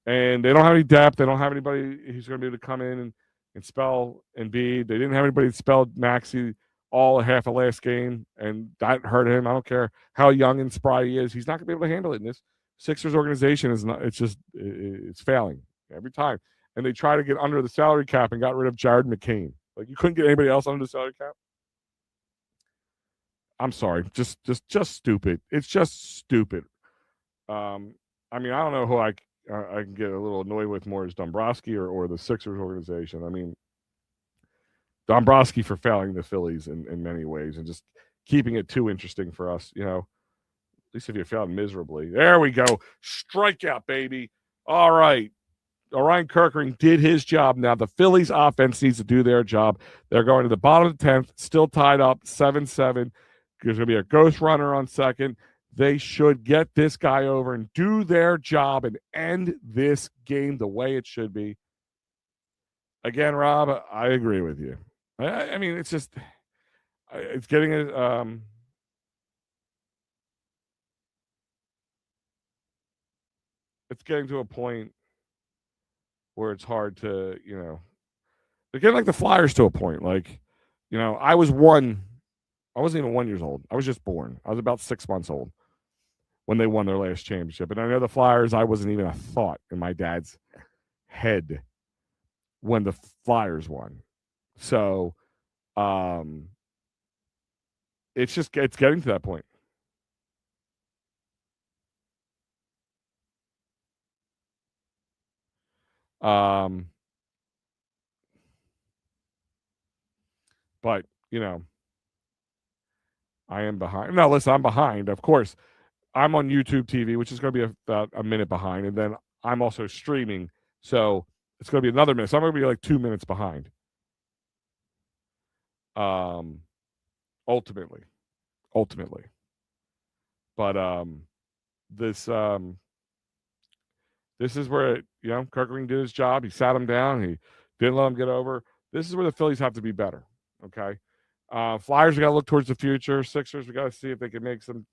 And they don't have any depth. They don't have anybody who's going to be able to come in and spell Embiid. They didn't have anybody that spelled Maxey all half of last game, and that hurt him. I don't care how young and spry he is. He's not going to be able to handle it. And this Sixers organization is not. It's failing every time. And they try to get under the salary cap and got rid of Jared McCain. Like, you couldn't get anybody else under the salary cap. I'm sorry, just stupid. It's just stupid. I mean, I don't know who I can get a little annoyed with more is Dombrowski or the Sixers organization. I mean, Dombrowski for failing the Phillies in many ways and just keeping it too interesting for us. You know, at least if you failed miserably. There we go. Strikeout, baby. All right. Orion Kirkering did his job. Now the Phillies offense needs to do their job. They're going to the bottom of the 10th, still tied up 7-7. There's going to be a ghost runner on second. They should get this guy over and do their job and end this game the way it should be. Again, Rob, I agree with you. I mean, it's just, it's getting it's getting to a point where it's hard to, you know, they're getting like the Flyers to a point. Like, you know, I wasn't even 1 year old. I was just born. I was about 6 months old when they won their last championship. And I know the Flyers, I wasn't even a thought in my dad's head when the Flyers won. So, it's getting to that point. But, you know, I am behind. No, listen, I'm behind. Of course, I'm on YouTube TV, which is going to be about a minute behind. And then I'm also streaming. So it's going to be another minute. So I'm going to be like 2 minutes behind. Ultimately. But this is where, you know, Kirkering did his job. He sat him down. He didn't let him get over. This is where the Phillies have to be better. Okay. Flyers, we got to look towards the future. Sixers, we got to see if they can make some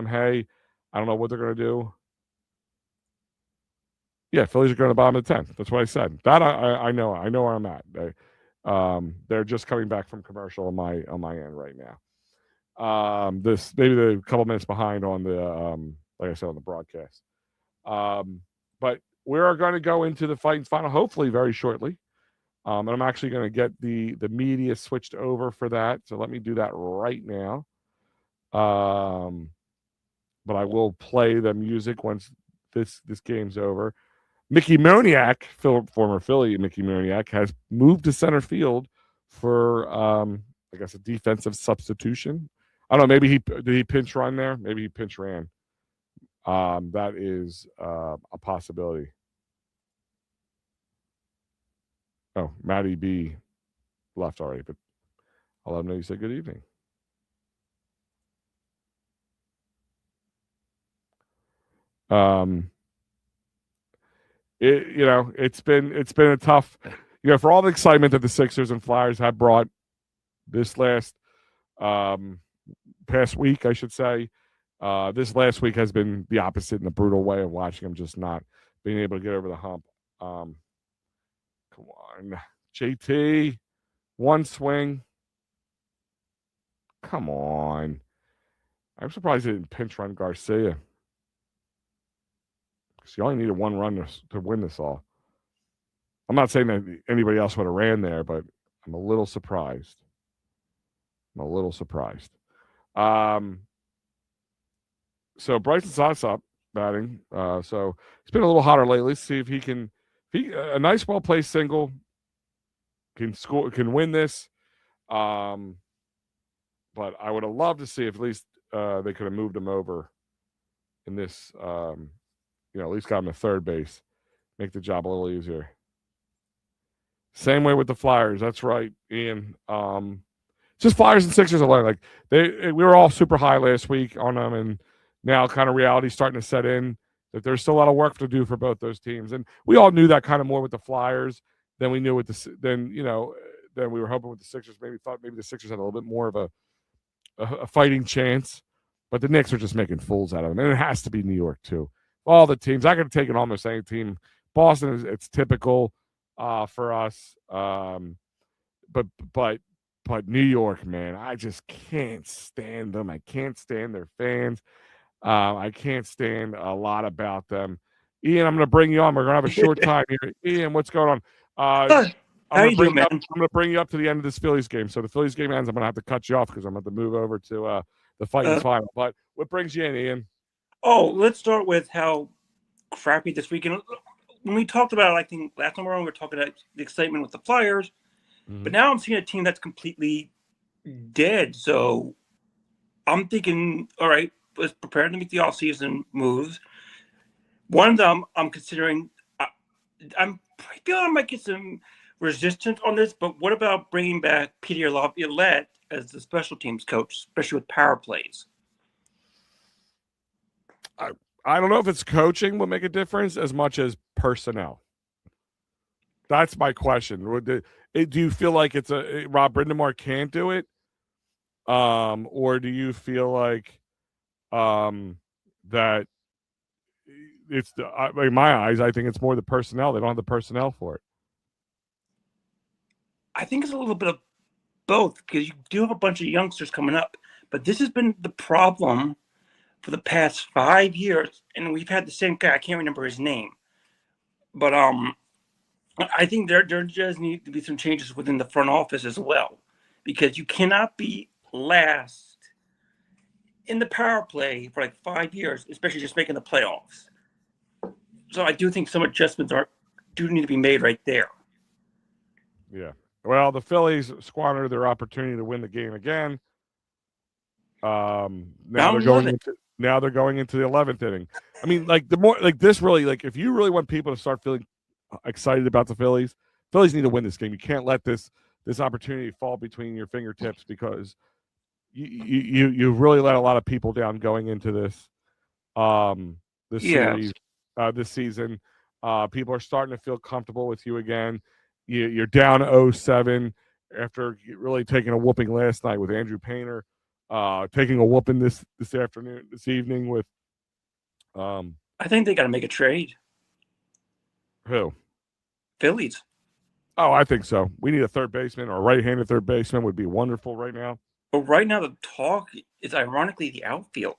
hay. I don't know what they're going to do. Yeah, Phillies are going to the bottom of the 10th. That's what I said. That I know. I know where I'm at. They're just coming back from commercial on my end right now. This maybe they're a couple minutes behind on the like I said on the broadcast. But we are going to go into the Titans final hopefully very shortly. And I'm actually going to get the media switched over for that. So let me do that right now. But I will play the music once this game's over. Mickey Moniak, former Philly Mickey Moniak, has moved to center field for, I guess, a defensive substitution. I don't know. Maybe did he pinch run there? Maybe he pinch ran. That is a possibility. Oh, Matty B left already, but I'll let him know you said good evening. It's been a tough, for all the excitement that the Sixers and Flyers have brought this last past week, I should say. This last week has been the opposite in a brutal way of watching them just not being able to get over the hump. Come on, JT, one swing. Come on. I'm surprised they didn't pinch run Garcia. Because you only needed one run to win this all. I'm not saying that anybody else would have ran there, but I'm a little surprised. So Bryson Stott's up batting. So it's been a little hotter lately. See if he can. A nice, well-placed single can win this. But I would have loved to see if at least they could have moved him over in this. At least got him to third base, make the job a little easier. Same way with the Flyers. That's right, Ian. Just Flyers and Sixers alone. Like we were all super high last week on them, and now kind of reality starting to set in that there's still a lot of work to do for both those teams. And we all knew that kind of more with the Flyers than we knew with than we were hoping with the Sixers. Maybe the Sixers had a little bit more of a fighting chance, but the Knicks are just making fools out of them. And it has to be New York too. All the teams, I could take it almost any team. Boston it's typical for us. But New York, man, I just can't stand them. I can't stand their fans. I can't stand a lot about them. Ian, I'm going to bring you on. We're going to have a short time here. Ian, what's going on? I'm going to bring you up to the end of this Phillies game. So the Phillies game ends. I'm going to have to cut you off because I'm going to move over to the Titans final. But what brings you in, Ian? Oh, let's start with how crappy this weekend. When we talked about it, I think last time around we were talking about the excitement with the Flyers, but now I'm seeing a team that's completely dead. So I'm thinking, all right, let's prepare to make the offseason moves. One of them I'm considering. I'm feeling I might get some resistance on this, but what about bringing back Peter Laviolette as the special teams coach, especially with power plays? I don't know if it's coaching will make a difference as much as personnel. That's my question. Do you feel like it's Rob Brindamore can't do it, or do you feel like that it's in my eyes? I think it's more the personnel. They don't have the personnel for it. I think it's a little bit of both because you do have a bunch of youngsters coming up, but this has been the problem for the past 5 years, and we've had the same guy. I can't remember his name, but I think there just need to be some changes within the front office as well, because you cannot be last in the power play for like 5 years, especially just making the playoffs. So I do think some adjustments do need to be made right there. Yeah. Well, the Phillies squandered their opportunity to win the game again. Now they're going into the 11th inning. I mean, like the more like this really like if you really want people to start feeling excited about the Phillies need to win this game. You can't let this opportunity fall between your fingertips because you really let a lot of people down going into this series this season. People are starting to feel comfortable with you again. You're down 0-7 after really taking a whooping last night with Andrew Painter. Taking a whooping this evening with I think they got to make a trade. Who? Phillies. Oh, I think so. We need a third baseman or a right-handed third baseman would be wonderful right now. But right now the talk is ironically the outfield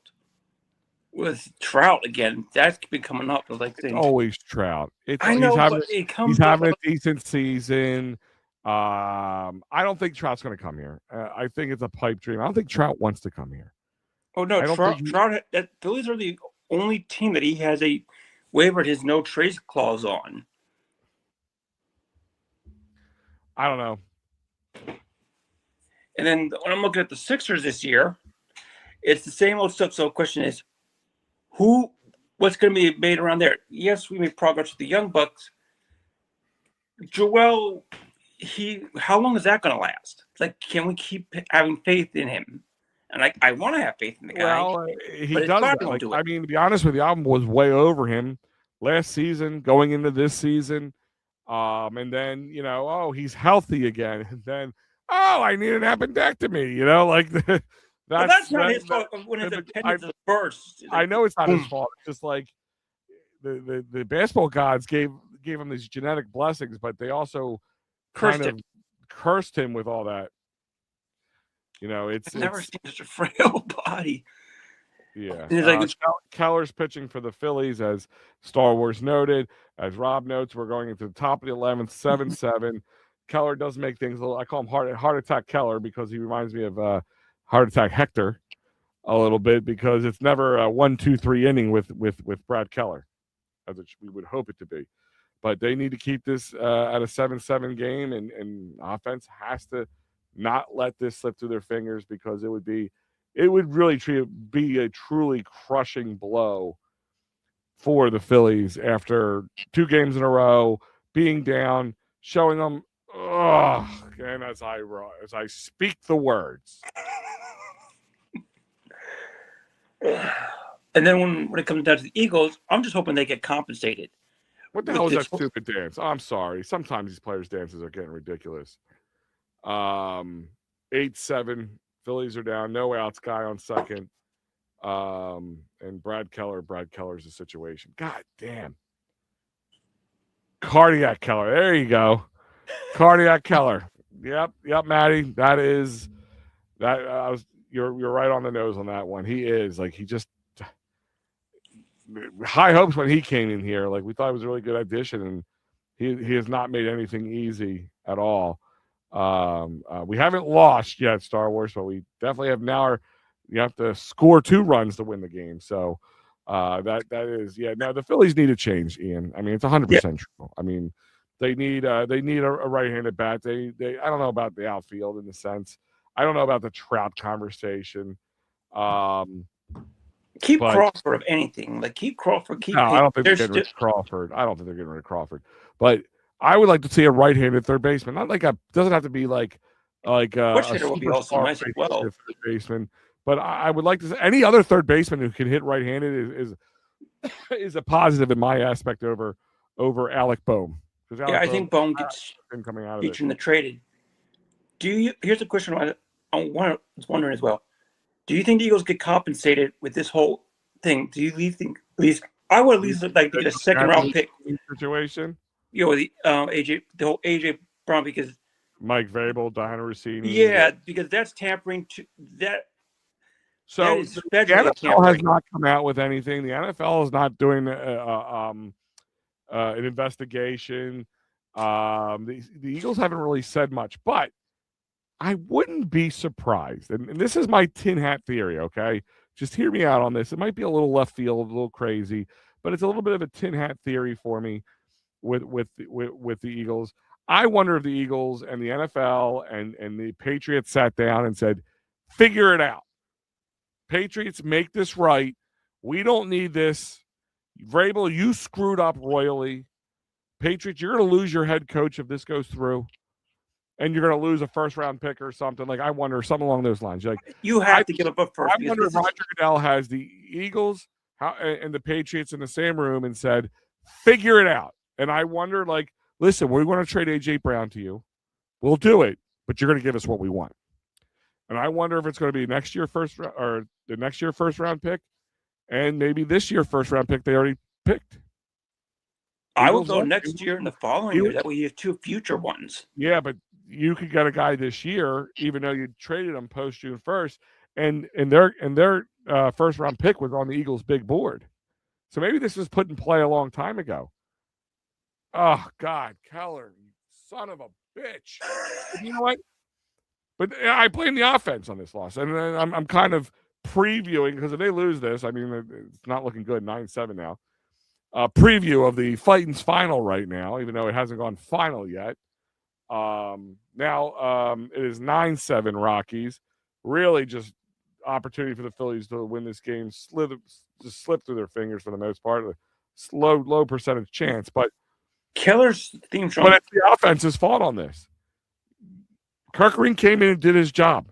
with Trout again. That's been coming up. It's always Trout. I know, he's having a decent season. I don't think Trout's going to come here. I think it's a pipe dream. I don't think Trout wants to come here. Oh no, Trout. That Phillies are the only team that he has a waivered his no trade clause on. I don't know. And then when I'm looking at the Sixers this year, it's the same old stuff. So the question is, what's going to be made around there? Yes, we made progress with the Young Bucks. Joel, how long is that going to last? Like, can we keep having faith in him? And I want to have faith in the guy. Well, he does that. Like, I mean, to be honest with you, I was way over him last season, going into this season. And then, he's healthy again. And then, I need an appendectomy, like that's not his fault when his appendix is burst. I know it's not his fault. It's just like the basketball gods gave him these genetic blessings, but they also cursed him with all that. I've never seen such a frail body. Yeah. Keller's pitching for the Phillies, as Star Wars noted. As Rob notes, we're going into the top of the 11th, 7-7. Keller does make things a little. I call him heart attack Keller because he reminds me of heart attack Hector a little bit because it's never a 1-2-3 inning with Brad Keller, as we would hope it to be. But they need to keep this at a 7-7 game, and offense has to not let this slip through their fingers because it would really be a truly crushing blow for the Phillies after 2 games in a row, being down, showing them, and as I speak the words. And then when it comes down to the Eagles, I'm just hoping they get compensated. What the hell is that stupid dance? I'm sorry. Sometimes these players' dances are getting ridiculous. 8-7. Phillies are down. No outs. Guy on second. And Brad Keller's the situation. God damn. Cardiac Keller. There you go. Cardiac Keller. Yep, Maddie. That is that. You're right on the nose on that one. He is he just high hopes when he came in here. Like we thought it was a really good addition, and he has not made anything easy at all. We haven't lost yet, Star Wars, but we definitely have now. You have to score 2 runs to win the game. So That is, yeah. No, the Phillies need a change, Ian. I mean, it's 100% true. I mean, they need a right-handed bat. They I don't know about the outfield in the sense. I don't know about the Trout conversation. Keep but- Crawford of anything. Like keep Crawford. Keep. No, I don't think they're There's getting rid of Crawford. I don't think they're getting rid of Crawford. But I would like to see a right-handed third baseman. Not like doesn't have to be like a Bush-hitter would be also superstar nice as well. right-handed third baseman. But I would like to see any other third baseman who can hit right-handed is a positive in my aspect over Alec Boehm. I think Boehm gets coming out of featured in the traded. Here's a question I was wondering as well. Do you think the Eagles get compensated with this whole thing? Do you think at least I would at least like to get a second round pick situation? You know, the whole AJ Brown because Mike Vrabel, Diana Rossini. Yeah, because that's tampering to that. So that is the federally NFL has not come out with anything. The NFL is not doing an investigation. The Eagles haven't really said much, but I wouldn't be surprised. And this is my tin hat theory, okay? Just hear me out on this. It might be a little left field, a little crazy, but it's a little bit of a tin hat theory for me with the Eagles. I wonder if the Eagles and the NFL and the Patriots sat down and said, figure it out. Patriots, make this right. We don't need this. Vrabel, you screwed up royally. Patriots, you're going to lose your head coach if this goes through. And you're going to lose a first-round pick or something. Like, I wonder, something along those lines. Like, you have to give up a first. I wonder if Roger Goodell has the Eagles and the Patriots in the same room and said, figure it out. And I wonder, like, listen, we're going to trade A.J. Brown to you. We'll do it, but you're going to give us what we want. And I wonder if it's going to be next year the next year first-round pick and maybe this year first-round pick they already picked. I will go next year and the following year. That way you have two future ones. Yeah, but you could get a guy this year, even though you traded him post June 1st, and their first round pick was on the Eagles' big board. So maybe this was put in play a long time ago. Oh God, Keller, you son of a bitch! But you know what? But I blame the offense on this loss, and I'm kind of previewing because if they lose this, I mean it's not looking good. 9-7 now. Preview of the Titans final right now, even though it hasn't gone final yet. Now it is 9-7 Rockies. Really just opportunity for the Phillies to win this game. Slip through their fingers for the most part. A low percentage chance, but Keller's theme song. But it's the offense's fault on this. Kirkering came in and did his job.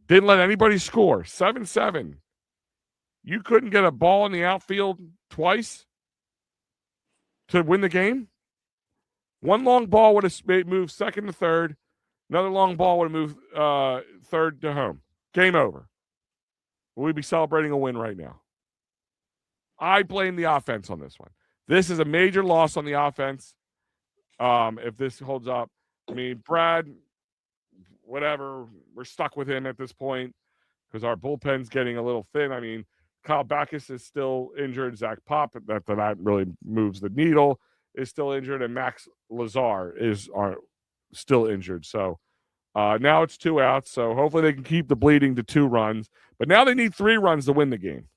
Didn't let anybody score. 7-7. You couldn't get a ball in the outfield twice to win the game? One long ball would have moved second to third. Another long ball would have moved third to home. Game over. We'd be celebrating a win right now. I blame the offense on this one. This is a major loss on the offense. If this holds up. I mean, Brad, whatever, we're stuck with him at this point because our bullpen's getting a little thin. I mean, Kyle Backus is still injured. Zach Pop, that really moves the needle, is still injured. And Max Lazar are still injured. So now it's 2 outs. So hopefully they can keep the bleeding to 2 runs. But now they need 3 runs to win the game.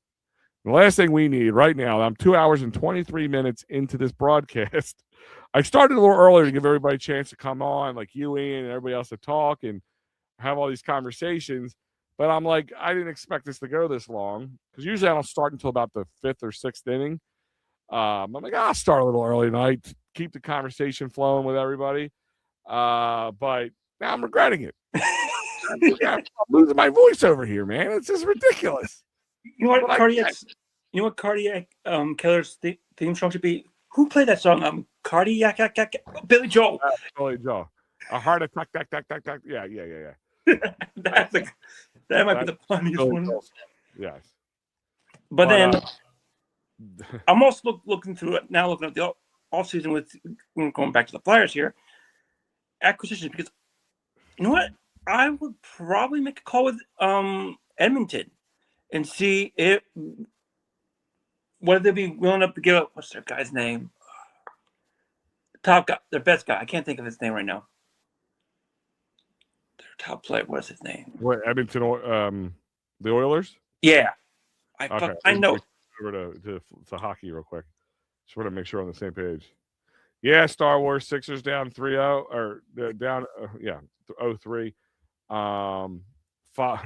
The last thing we need right now, I'm 2 hours and 23 minutes into this broadcast. I started a little earlier to give everybody a chance to come on, like you, Ian, and everybody else to talk and have all these conversations. But I'm like, I didn't expect this to go this long because usually I don't start until about the 5th or 6th inning. I'm like, I'll start a little early tonight to keep the conversation flowing with everybody. But now I'm regretting it. I'm losing my voice over here, man. It's just ridiculous. You know what cardiac Keller's theme song should be? Who played that song? Cardiac, Billy Joel. Billy Joel. A heart attack, tack. Yeah. That might be the funniest one. Yes. But then I'm also looking through it now, looking at the offseason with going back to the Flyers here. Acquisitions, because you know what? I would probably make a call with Edmonton and see whether they'd be willing to give up. What's their guy's name? Top guy, their best guy. I can't think of his name right now. Their top player. What's his name? What, Edmonton? The Oilers? Yeah, Okay. I know. over to hockey real quick. Just want to make sure we're on the same page. Yeah, Star Wars Sixers down 3-0 or down 0-3.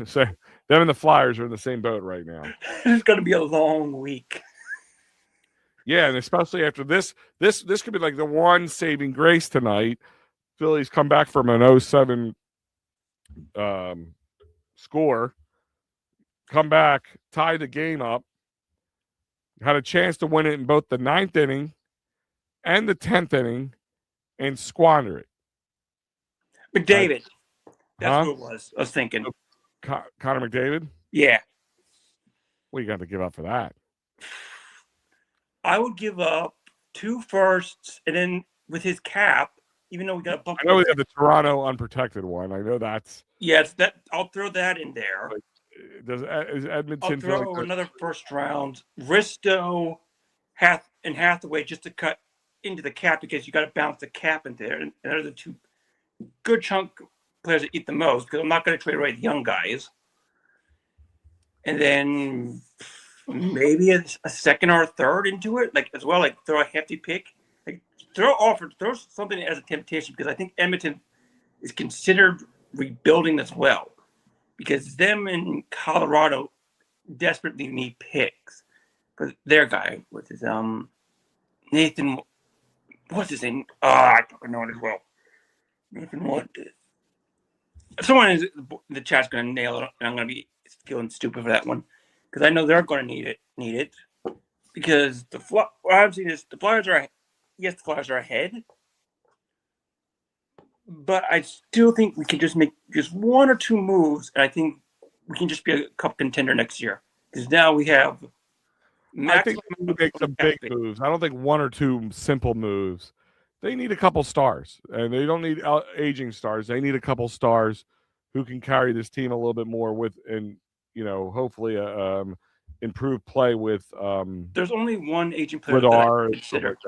So them and the Flyers are in the same boat right now. It's going to be a long week. Yeah, and especially after this could be like the one saving grace tonight. Phillies come back from an 0-7 score, come back, tie the game up, had a chance to win it in both the 9th inning and the 10th inning and squander it. McDavid. That's who it was. I was thinking. Connor McDavid? Yeah. Well, you got to give up for that. I would give up 2 firsts, and then with his cap, even though we got a bump. I know we have the Toronto unprotected one. I know that's. Yes, that I'll throw that in there. Is Edmonton? I'll throw another first round. Risto, Hathaway just to cut into the cap because you got to bounce the cap in there. And they're the 2 good chunk players that eat the most because I'm not going to trade away the young guys. And then maybe a second or a third into it, like as well, like throw a hefty pick. Like throw something as a temptation because I think Edmonton is considered rebuilding as well because them in Colorado desperately need picks for their guy, which is Nathan. What's his name? I don't know it as well. Nathan what? Someone in the chat's going to nail it, and I'm going to be feeling stupid for that one because I know they're going to need it because what I'm seeing is the Flyers are ahead, but I still think we can just make just 1 or 2 moves, and I think we can just be a cup contender next year because now we have. I think they make some big moves. I don't think 1 or 2 simple moves. They need a couple stars, and they don't need aging stars. They need a couple stars who can carry this team a little bit more with, and hopefully, improved play with. There's only one aging player that I consider,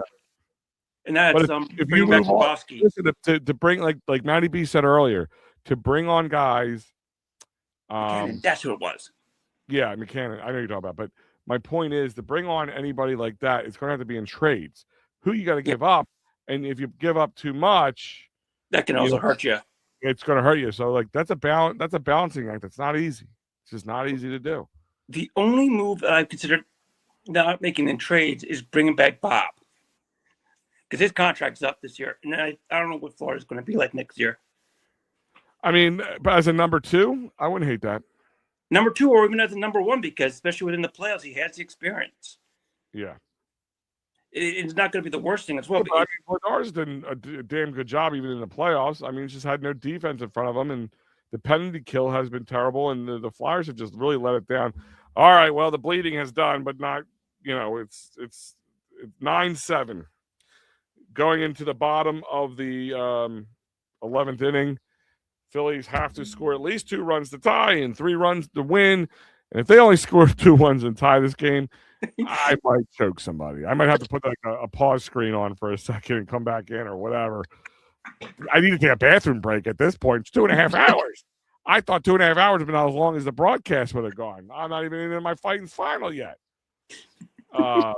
and that's if you move on, listen, to bring like Matty B said earlier, to bring on guys. That's who it was. Yeah, McCann. I know you're talking about, but my point is to bring on anybody like that, it's going to have to be in trades. Who you got to give up. And if you give up too much, that can also hurt you. It's going to hurt you. So, that's a balancing act. It's not easy. It's just not easy to do. The only move that I've considered not making in trades is bringing back Bob because his contract's up this year, and I don't know what Florida's going to be like next year. I mean, but as a number 2, I wouldn't hate that. Number 2, or even as a number 1, because especially within the playoffs, he has the experience. Yeah. It's not going to be the worst thing as well. But Bernard's done a damn good job even in the playoffs. I mean, he's just had no defense in front of him, and the penalty kill has been terrible, and the Flyers have just really let it down. All right, well, the bleeding has done, but not, it's 9-7. Going into the bottom of the 11th inning, Phillies have to score at least 2 runs to tie and 3 runs to win. And if they only score 2 runs and tie this game, I might choke somebody. I might have to put like a pause screen on for a second and come back in or whatever. I need to take a bathroom break at this point. It's 2.5 hours. I thought 2.5 hours would have been as long as the broadcast would have gone. I'm not even into my fighting final yet. Man,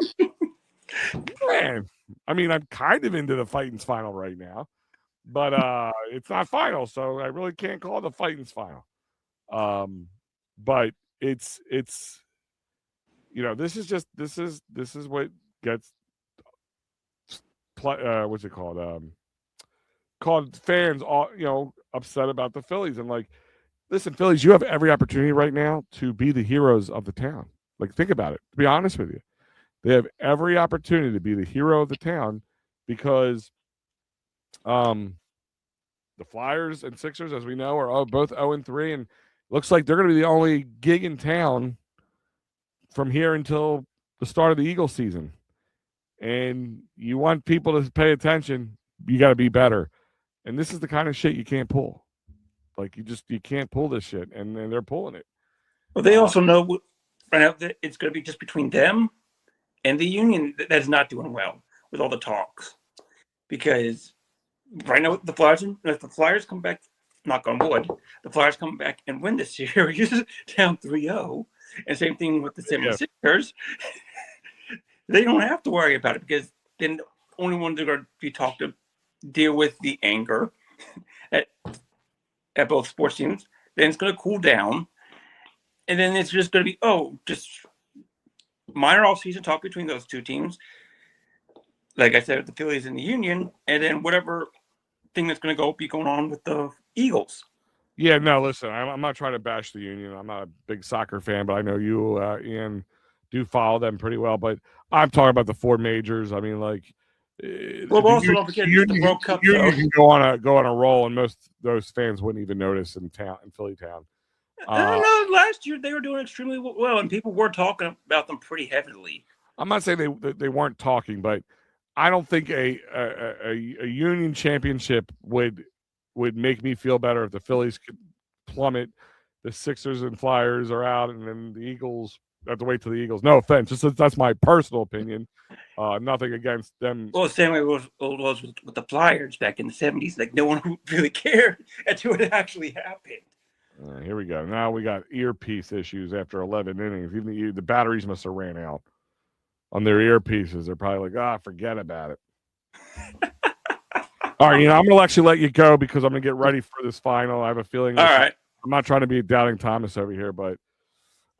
I mean, I'm kind of into the Fightins final right now, but it's not final, so I really can't call it the Fightins final. But it's this is what gets what's it called? Called fans all upset about the Phillies. And listen, Phillies, you have every opportunity right now to be the heroes of the town. Think about it. To be honest with you, they have every opportunity to be the hero of the town because the Flyers and Sixers, as we know, are both 0-3, and looks like they're going to be the only gig in town from here until the start of the Eagle season. And you want people to pay attention, you got to be better. And this is the kind of shit you can't pull. You can't pull this shit, and they're pulling it. Well, they also know right now that it's going to be just between them and the union that is not doing well with all the talks. Because right now, if the Flyers come back, knock on wood, the Flyers come back and win this series down 3-0. And same thing with the 76ers. they don't have to worry about it because then the only ones that are going to be talked to deal with the anger at both sports teams. Then it's going to cool down, and then it's just going to be just minor off-season talk between those two teams. Like I said, the Phillies and the Union, and then whatever thing that's going to be going on with the Eagles. Yeah, no, listen, I'm not trying to bash the Union. I'm not a big soccer fan, but I know you, Ian, do follow them pretty well. But I'm talking about the four majors. I mean, like, well, also don't forget the World Cup. You can go on a roll, and most those fans wouldn't even notice in Philly town. I don't know. Last year they were doing extremely well, and people were talking about them pretty heavily. I'm not saying they weren't talking, but I don't think a Union championship would make me feel better if the Phillies could plummet, the Sixers and Flyers are out, and then the Eagles have to wait till the Eagles. No offense, just that's my personal opinion. Nothing against them. Well, the same way it was with the Flyers back in the 70s. Like, no one really cared until it actually happened. Here we go. Now we got earpiece issues after 11 innings. Even the batteries must have ran out on their earpieces. They're probably like, forget about it. All right, I'm going to actually let you go because I'm going to get ready for this final. I have a feeling. All right. I'm not trying to be a doubting Thomas over here, but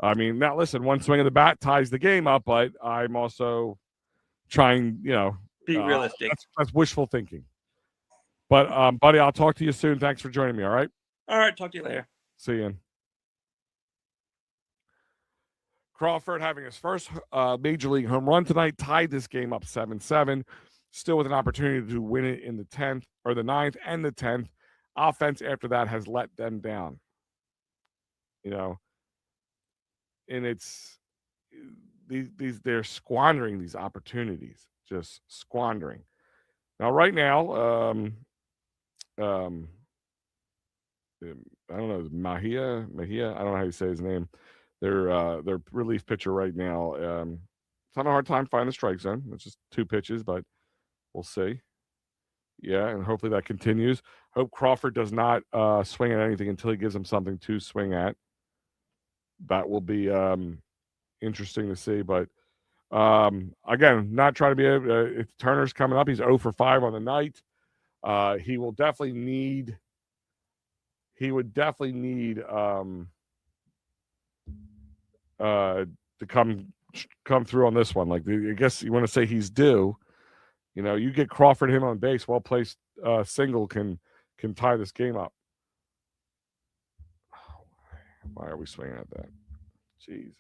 I mean, now listen, one swing of the bat ties the game up, but I'm also trying, be realistic. That's wishful thinking. But, buddy, I'll talk to you soon. Thanks for joining me. All right. All right. Talk to you later. See you. Crawford having his first major league home run tonight, tied this game up 7-7. Still with an opportunity to win it in the 10th or the 9th and the 10th. Offense after that has let them down. And it's they're squandering these opportunities, just squandering. Now, right now, I don't know, Mejia. I don't know how you say his name. Their relief pitcher right now. It's having a hard time finding the strike zone. It's just 2 pitches, but we'll see. Yeah, and hopefully that continues. Hope Crawford does not swing at anything until he gives him something to swing at. That will be interesting to see. But again, not trying to be if Turner's coming up. He's 0 for 5 on the night. He would definitely need to come through on this one. Like, I guess you want to say he's due. You get Crawford him on base, well placed single can tie this game up. Why are we swinging at that? Jesus.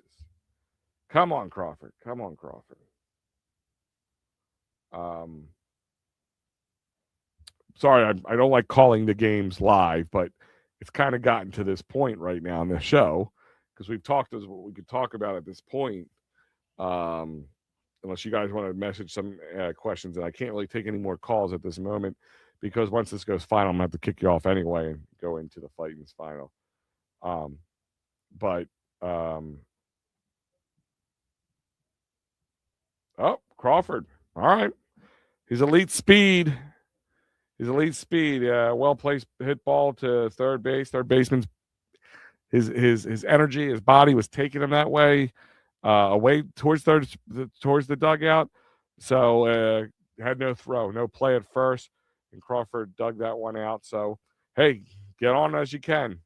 Come on, Crawford. Sorry, I don't like calling the games live, but it's kind of gotten to this point right now in the show because we've talked as what we could talk about at this point. Unless you guys want to message some questions, and I can't really take any more calls at this moment because once this goes final, I'm going to have to kick you off anyway and go into the Fightings final. Crawford. All right. He's elite speed. Well placed hit ball to third base. Third baseman's his energy, his body was taking him that way. Away towards the dugout. So had no throw, no play at first, and Crawford dug that one out. So, hey, get on as you can.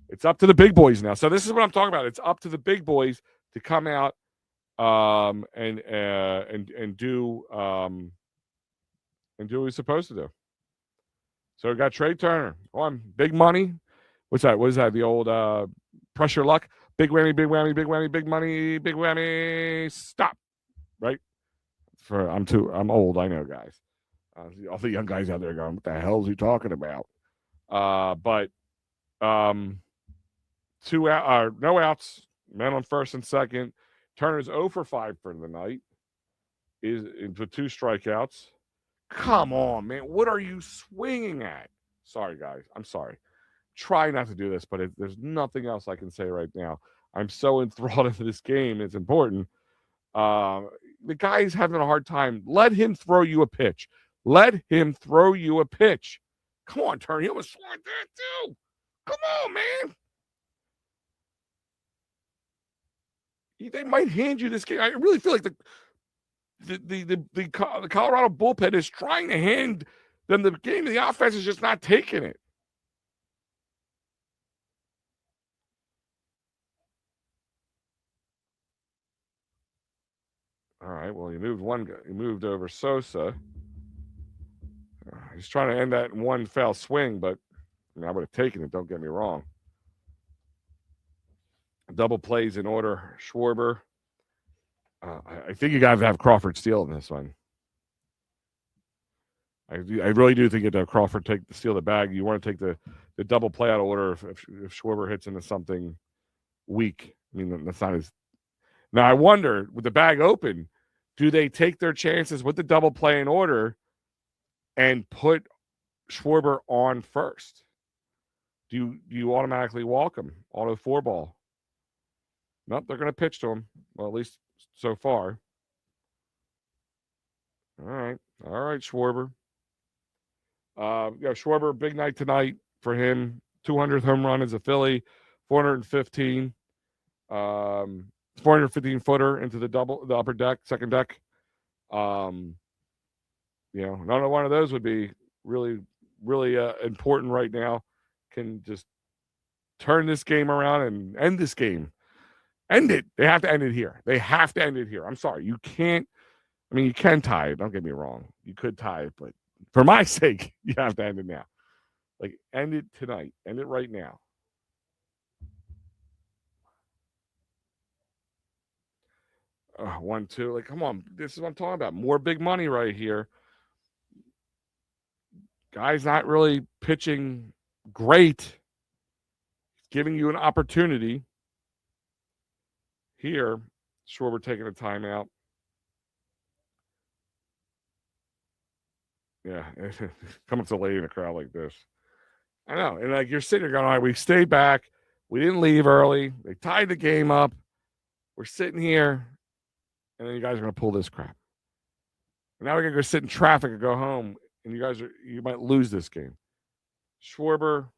It's up to the big boys now. So this is what I'm talking about. It's up to the big boys to come out and do what he's supposed to do. So we got Trey Turner on big money. What's that? What is that? The old pressure luck. Big whammy, big whammy, big whammy, big money, big whammy. Stop. Right? I'm old. I know, guys. All the young guys out there going, what the hell is he talking about? But 2 out, no outs. Men on first and second. Turner's 0 for 5 for the night. Is with 2 strikeouts. Come on, man. What are you swinging at? Sorry, guys. I'm sorry. Try not to do this, but there's nothing else I can say right now. I'm so enthralled into this game. It's important. The guy's having a hard time. Let him throw you a pitch. Come on, Turner. He almost swung at that, too. Come on, man. They might hand you this game. I really feel like the Colorado bullpen is trying to hand them the game. The offense is just not taking it. All right, well, you moved one guy. You moved over Sosa. He's trying to end that in one foul swing, but I would have taken it. Don't get me wrong. Double plays in order. Schwarber. I think you got to have Crawford steal in this one. I really do think that Crawford steal the bag. You want to take the double play out of order if Schwarber hits into something weak. I mean, that's not his. Now, I wonder, with the bag open, do they take their chances with the double play in order and put Schwarber on first? Do you automatically walk him? Auto 4-ball? Nope, they're going to pitch to him. Well, at least so far. All right, Schwarber. Schwarber, big night tonight for him. 200th home run as a Philly, 415. 415 footer into the upper deck, second deck. None of one of those would be really, really important right now. Can just turn this game around and end this game. End it. They have to end it here. I'm sorry. You can't. I mean, you can tie it. Don't get me wrong. You could tie it, but for my sake, you have to end it now. Like, end it tonight. End it right now. One, two. Like, come on. This is what I'm talking about. More big money right here. Guy's not really pitching great. Giving you an opportunity. Here, Schwarber taking a timeout. Yeah, coming so late in a crowd like this. I know. And like, you're sitting there going, all right, we stayed back. We didn't leave early. They tied the game up. We're sitting here. And then you guys are going to pull this crap. And now we're going to go sit in traffic and go home. And you might lose this game. Schwarber.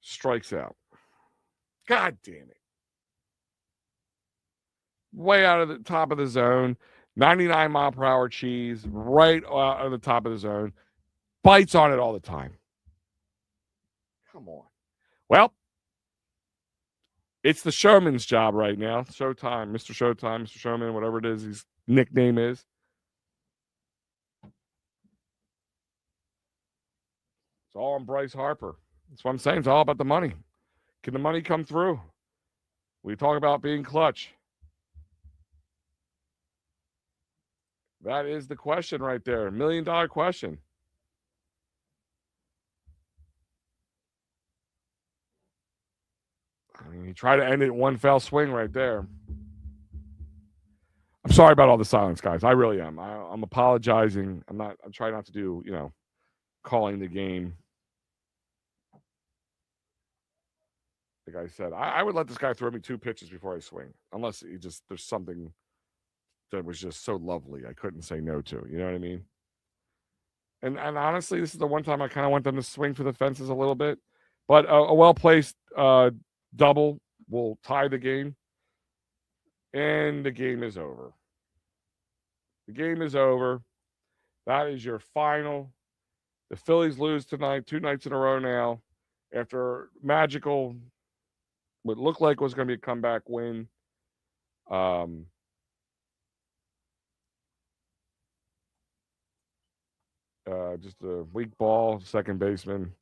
Strikes out. God damn it. Way out of the top of the zone. 99 mile per hour cheese. Right out of the top of the zone. Bites on it all the time. Come on. Well, it's the showman's job right now. Showtime, Mr. Showtime, Mr. Showman, whatever it is his nickname is. It's all on Bryce Harper. That's what I'm saying. It's all about the money. Can the money come through? We talk about being clutch. That is the question right there. $1 million question. I mean, he tried to end it in one fell swing right there. I'm sorry about all the silence, guys. I really am. I'm apologizing. I'm trying not to do, calling the game. Like I said, I would let this guy throw me 2 pitches before I swing. Unless there's something that was just so lovely I couldn't say no to. You know what I mean? And honestly, this is the one time I kind of want them to swing for the fences a little bit. But a well-placed double will tie the game. And the game is over. The game is over. That is your final. The Phillies lose tonight, 2 nights in a row now. After magical, what looked like was going to be a comeback win. Just a weak ball, second baseman.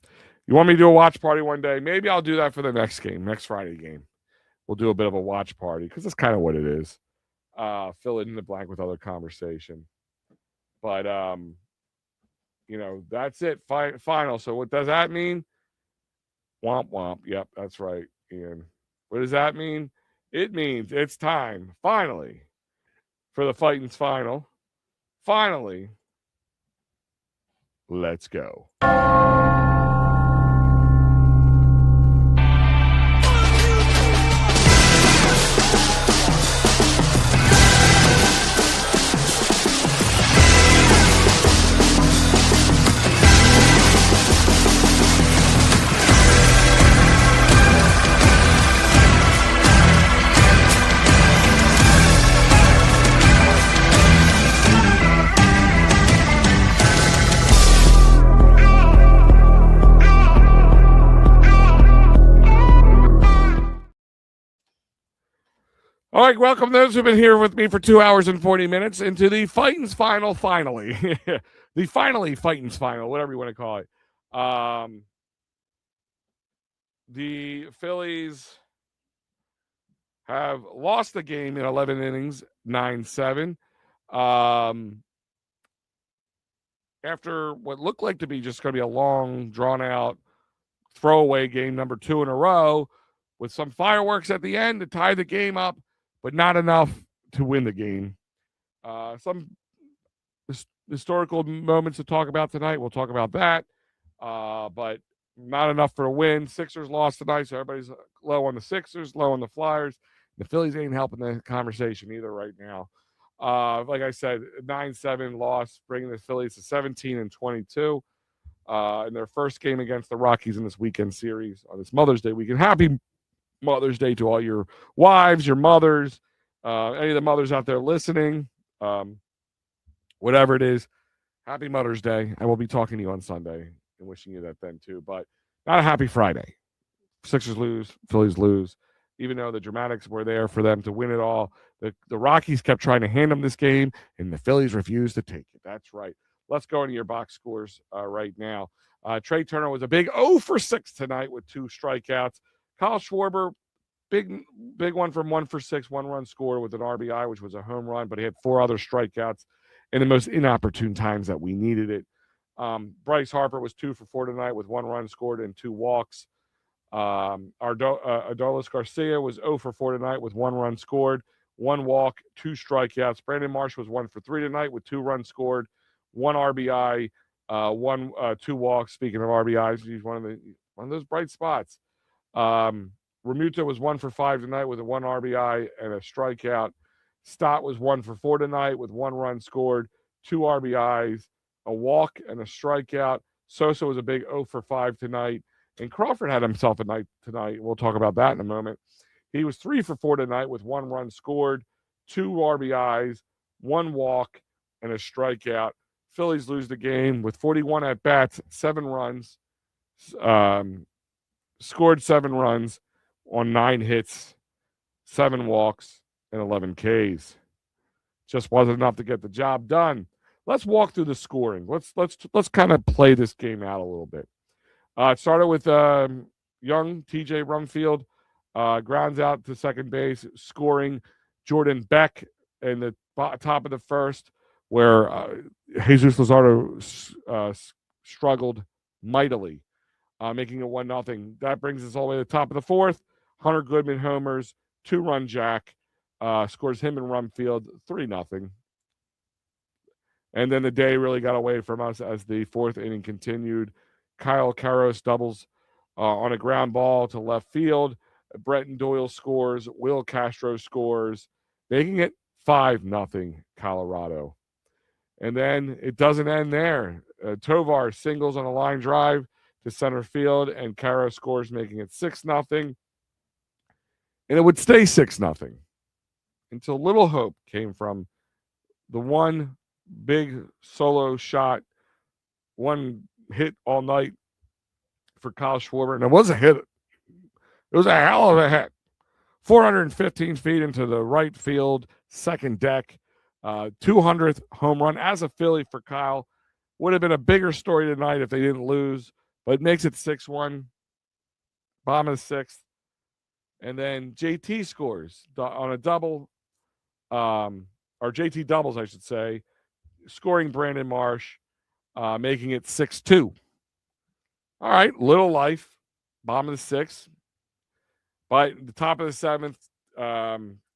You want me to do a watch party one day? Maybe I'll do that for the next game, next Friday game. We'll do a bit of a watch party because that's kind of what it is. Fill it in the blank with other conversation. But, that's it. Final. So what does that mean? Womp womp. Yep, that's right, Ian. What does that mean? It means it's time, finally, for the Fighting's final. Finally, let's go. right, welcome those who've been here with me for 2 hours and 40 minutes into the Fightin's Final, finally. The finally Fightin's Final, whatever you want to call it. The Phillies have lost the game in 11 innings, 9-7. After what looked like to be just going to be a long, drawn-out throwaway game, number 2 in a row, with some fireworks at the end to tie the game up, but not enough to win the game. Some historical moments to talk about tonight. We'll talk about that, but not enough for a win. Sixers lost tonight, so everybody's low on the Sixers, low on the Flyers. The Phillies ain't helping the conversation either right now. Like I said, 9-7 loss, bringing the Phillies to 17-22 in their first game against the Rockies in this weekend series on this Mother's Day weekend. Happy Mother's Day to all your wives, your mothers, any of the mothers out there listening, whatever it is. Happy Mother's Day. I will be talking to you on Sunday and wishing you that then too, but not a happy Friday. Sixers lose, Phillies lose. Even though the dramatics were there for them to win it all, the Rockies kept trying to hand them this game, and the Phillies refused to take it. That's right. Let's go into your box scores right now. Trey Turner was a big 0 for 6 tonight with 2 strikeouts. Kyle Schwarber, big one from 1 for 6, 1-run score with an RBI, which was a home run, but he had 4 other strikeouts in the most inopportune times that we needed it. Bryce Harper was 2 for 4 tonight with 1 run scored and 2 walks. Adolis Garcia was 0 for 4 tonight with 1 run scored, 1 walk, 2 strikeouts. Brandon Marsh was 1 for 3 tonight with 2 runs scored, 1 RBI, 2 walks. Speaking of RBIs, he's one of those bright spots. Remuta was 1 for 5 tonight with a 1 RBI and a strikeout. Stott was 1 for 4 tonight with 1 run scored, 2 RBIs, a walk, and a strikeout. Sosa was a big 0 for 5 tonight. And Crawford had himself a night tonight. We'll talk about that in a moment. He was 3 for 4 tonight with 1 run scored, 2 RBIs, 1 walk, and a strikeout. Phillies lose the game with 41 at-bats, 7 runs, scored 7 runs on 9 hits, 7 walks, and 11 Ks. Just wasn't enough to get the job done. Let's walk through the scoring. Let's kind of play this game out a little bit. It started with young TJ Rumfield, grounds out to second base, scoring Jordan Beck in the top of the first, where Jesus Luzardo struggled mightily, making it 1-0. That brings us all the way to the top of the fourth. Hunter Goodman homers, 2-run jack, scores him and Rumfield, 3-0. And then the day really got away from us as the fourth inning continued. Kyle Karros doubles on a ground ball to left field. Bretton Doyle scores. Will Castro scores, making it 5-0 Colorado. And then it doesn't end there. Tovar singles on a line drive to center field, and Karros scores, making it 6-0. And it would stay 6-0 until little hope came from the one big solo shot, one hit all night for Kyle Schwarber. And it was a hit. It was a hell of a hit. 415 feet into the right field, second deck. 200th home run as a Philly for Kyle. Would have been a bigger story tonight if they didn't lose, but it makes it 6-1. Bottom of the 6th. And then JT scores on a double, or JT doubles, I should say, scoring Brandon Marsh, making it 6-2. All right, little life. Bottom of the 6th. By the top of the 7th,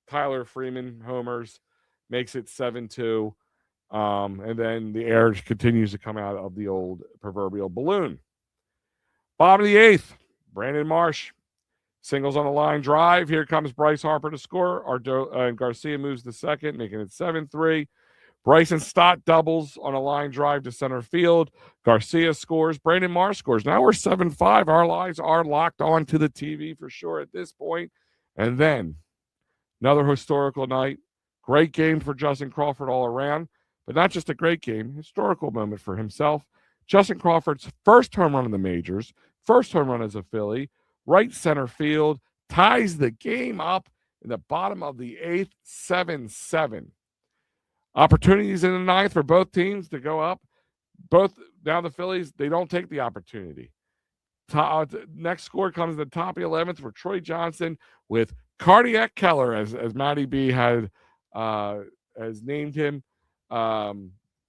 Tyler Freeman homers, makes it 7-2. And then the air continues to come out of the old proverbial balloon. Bottom of the 8th, Brandon Marsh singles on a line drive. Here comes Bryce Harper to score. And Garcia moves to second, making it 7-3. Bryson Stott doubles on a line drive to center field. Garcia scores. Brandon Marsh scores. Now we're 7-5. Our eyes are locked on to the TV for sure at this point. And then another historical night. Great game for Justin Crawford all around, but not just a great game, historical moment for himself. Justin Crawford's first home run in the majors, first home run as a Philly, right center field, ties the game up in the bottom of the 8th, 7-7. Opportunities in the 9th for both teams to go up. Both now the Phillies, they don't take the opportunity. Next score comes in the top of the 11th for Troy Johnson with Cardiac Keller, as Matty B has named him,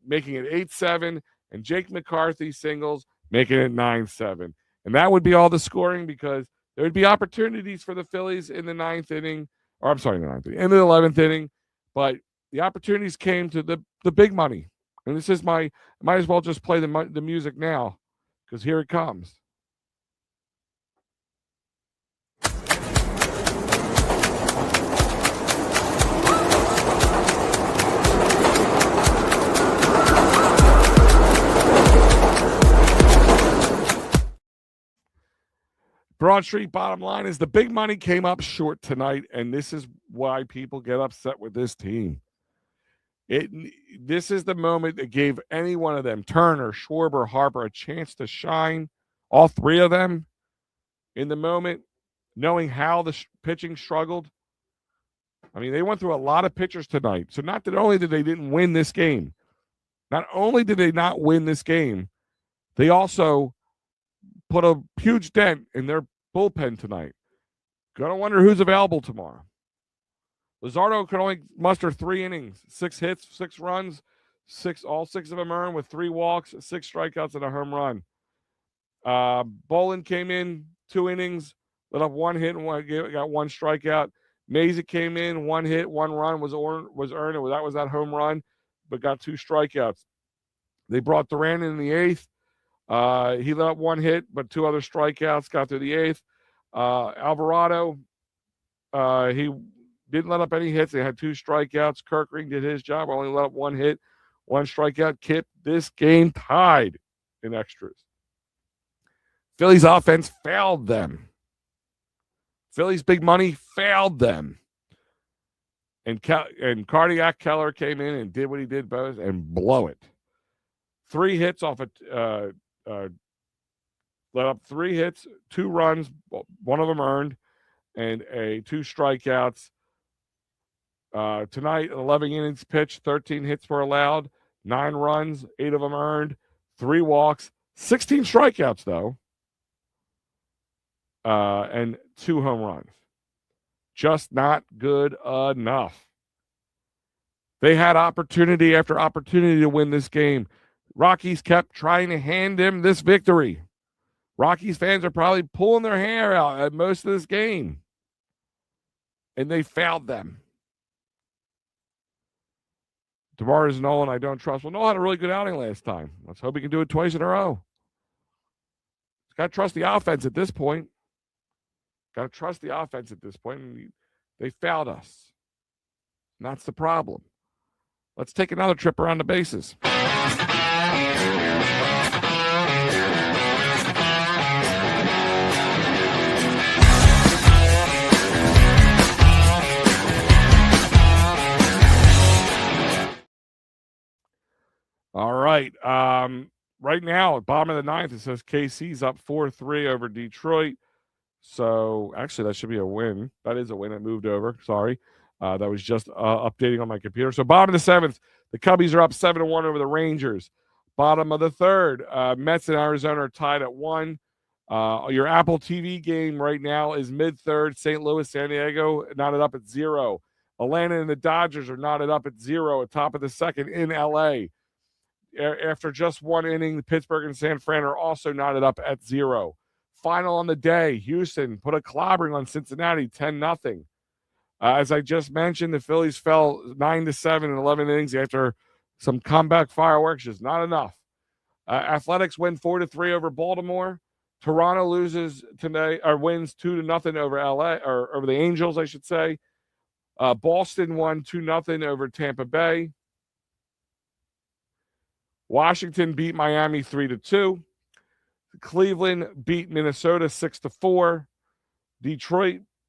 making it 8-7, and Jake McCarthy singles, making it 9-7. And that would be all the scoring, because there would be opportunities for the Phillies in the 9th inning, or I'm sorry, in the 9th inning, in the 11th inning, but the opportunities came to the big money. And this is might as well just play the music now, because here it comes. Broad Street bottom line is the big money came up short tonight, and this is why people get upset with this team. This is the moment that gave any one of them, Turner, Schwarber, Harper, a chance to shine, all three of them, in the moment, knowing how the pitching struggled. I mean, they went through a lot of pitchers tonight. So not that only did they didn't win this game, not only did they not win this game, they also put a huge dent in their bullpen tonight. Gonna wonder who's available tomorrow. Luzardo could only muster 3 innings, 6 hits, 6 runs, all 6 of them earned with 3 walks, 6 strikeouts, and a home run. Bolin came in 2 innings, let up 1 hit and got 1 strikeout. Mazik came in 1 hit, 1 run was earned. That was that home run, but got 2 strikeouts. They brought Duran in the 8th. He let up 1 hit, but 2 other strikeouts, got through the 8th. Alvarado, he didn't let up any hits. They had 2 strikeouts. Kirkring did his job, only let up 1 hit, 1 strikeout. Kept this game tied in extras. Phillies offense failed them. Phillies big money failed them. And Cardiac Keller came in and did what he did both and blow it. 3 hits off let up 3 hits, 2 runs, 1 of them earned, and 2 strikeouts. Tonight, 11 innings pitched, 13 hits were allowed, 9 runs, 8 of them earned, 3 walks, 16 strikeouts, though, and 2 home runs. Just not good enough. They had opportunity after opportunity to win this game. Rockies kept trying to hand him this victory. Rockies fans are probably pulling their hair out at most of this game. And they fouled them. Tavares Nolan, I don't trust. Well, Nolan had a really good outing last time. Let's hope he can do it twice in a row. Got to trust the offense at this point. Got to trust the offense at this point. And they fouled us. And that's the problem. Let's take another trip around the bases. All right. Right now, bottom of the 9th, it says KC's up 4-3 over Detroit. So, actually, that should be a win. That is a win. It moved over. Sorry. That was just updating on my computer. So, bottom of the 7th, the Cubbies are up 7-1 over the Rangers. Bottom of the 3rd, Mets and Arizona are tied at 1. Your Apple TV game right now is mid-3rd. St. Louis, San Diego, knotted up at 0. Atlanta and the Dodgers are knotted up at 0 at top of the 2nd in L.A. After just 1 inning, the Pittsburgh and San Fran are also knotted up at 0. Final on the day, Houston put a clobbering on Cincinnati, 10-0. As I just mentioned, the Phillies fell 9-7 in 11 innings after some comeback fireworks. Just not enough. Athletics win 4-3 over Baltimore. Toronto loses today, or wins 2-0 over LA, or over the Angels, I should say. Boston won 2-0 over Tampa Bay. Washington beat Miami 3-2. Cleveland beat Minnesota 6-4.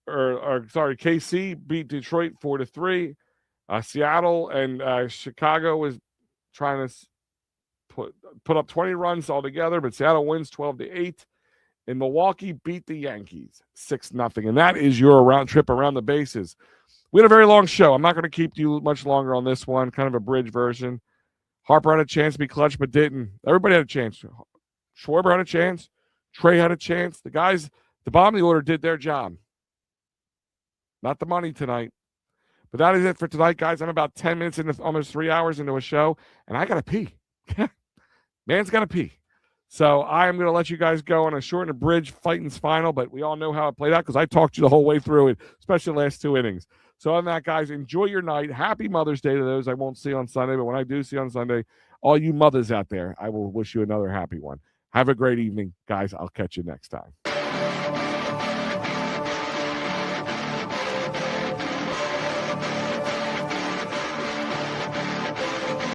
KC beat Detroit 4-3. Seattle and Chicago was trying to put up 20 runs altogether, but Seattle wins 12-8. in Milwaukee beat the Yankees 6-0. And that is your round trip around the bases. We had a very long show. I'm not going to keep you much longer on this one, kind of a bridge version. Harper had a chance to be clutch, but didn't. Everybody had a chance. Schwarber had a chance. Trey had a chance. The guys, the bottom of the order, did their job. Not the money tonight. But that is it for tonight, guys. I'm about 10 minutes into almost 3 hours into a show, and I got to pee. Man's got to pee. So I am going to let you guys go on a short and a bridge Fightins final, but we all know how it played out because I talked you the whole way through it, especially the last 2 innings. So on that, guys, enjoy your night. Happy Mother's Day to those I won't see on Sunday, but when I do see on Sunday, all you mothers out there, I will wish you another happy one. Have a great evening, guys. I'll catch you next time.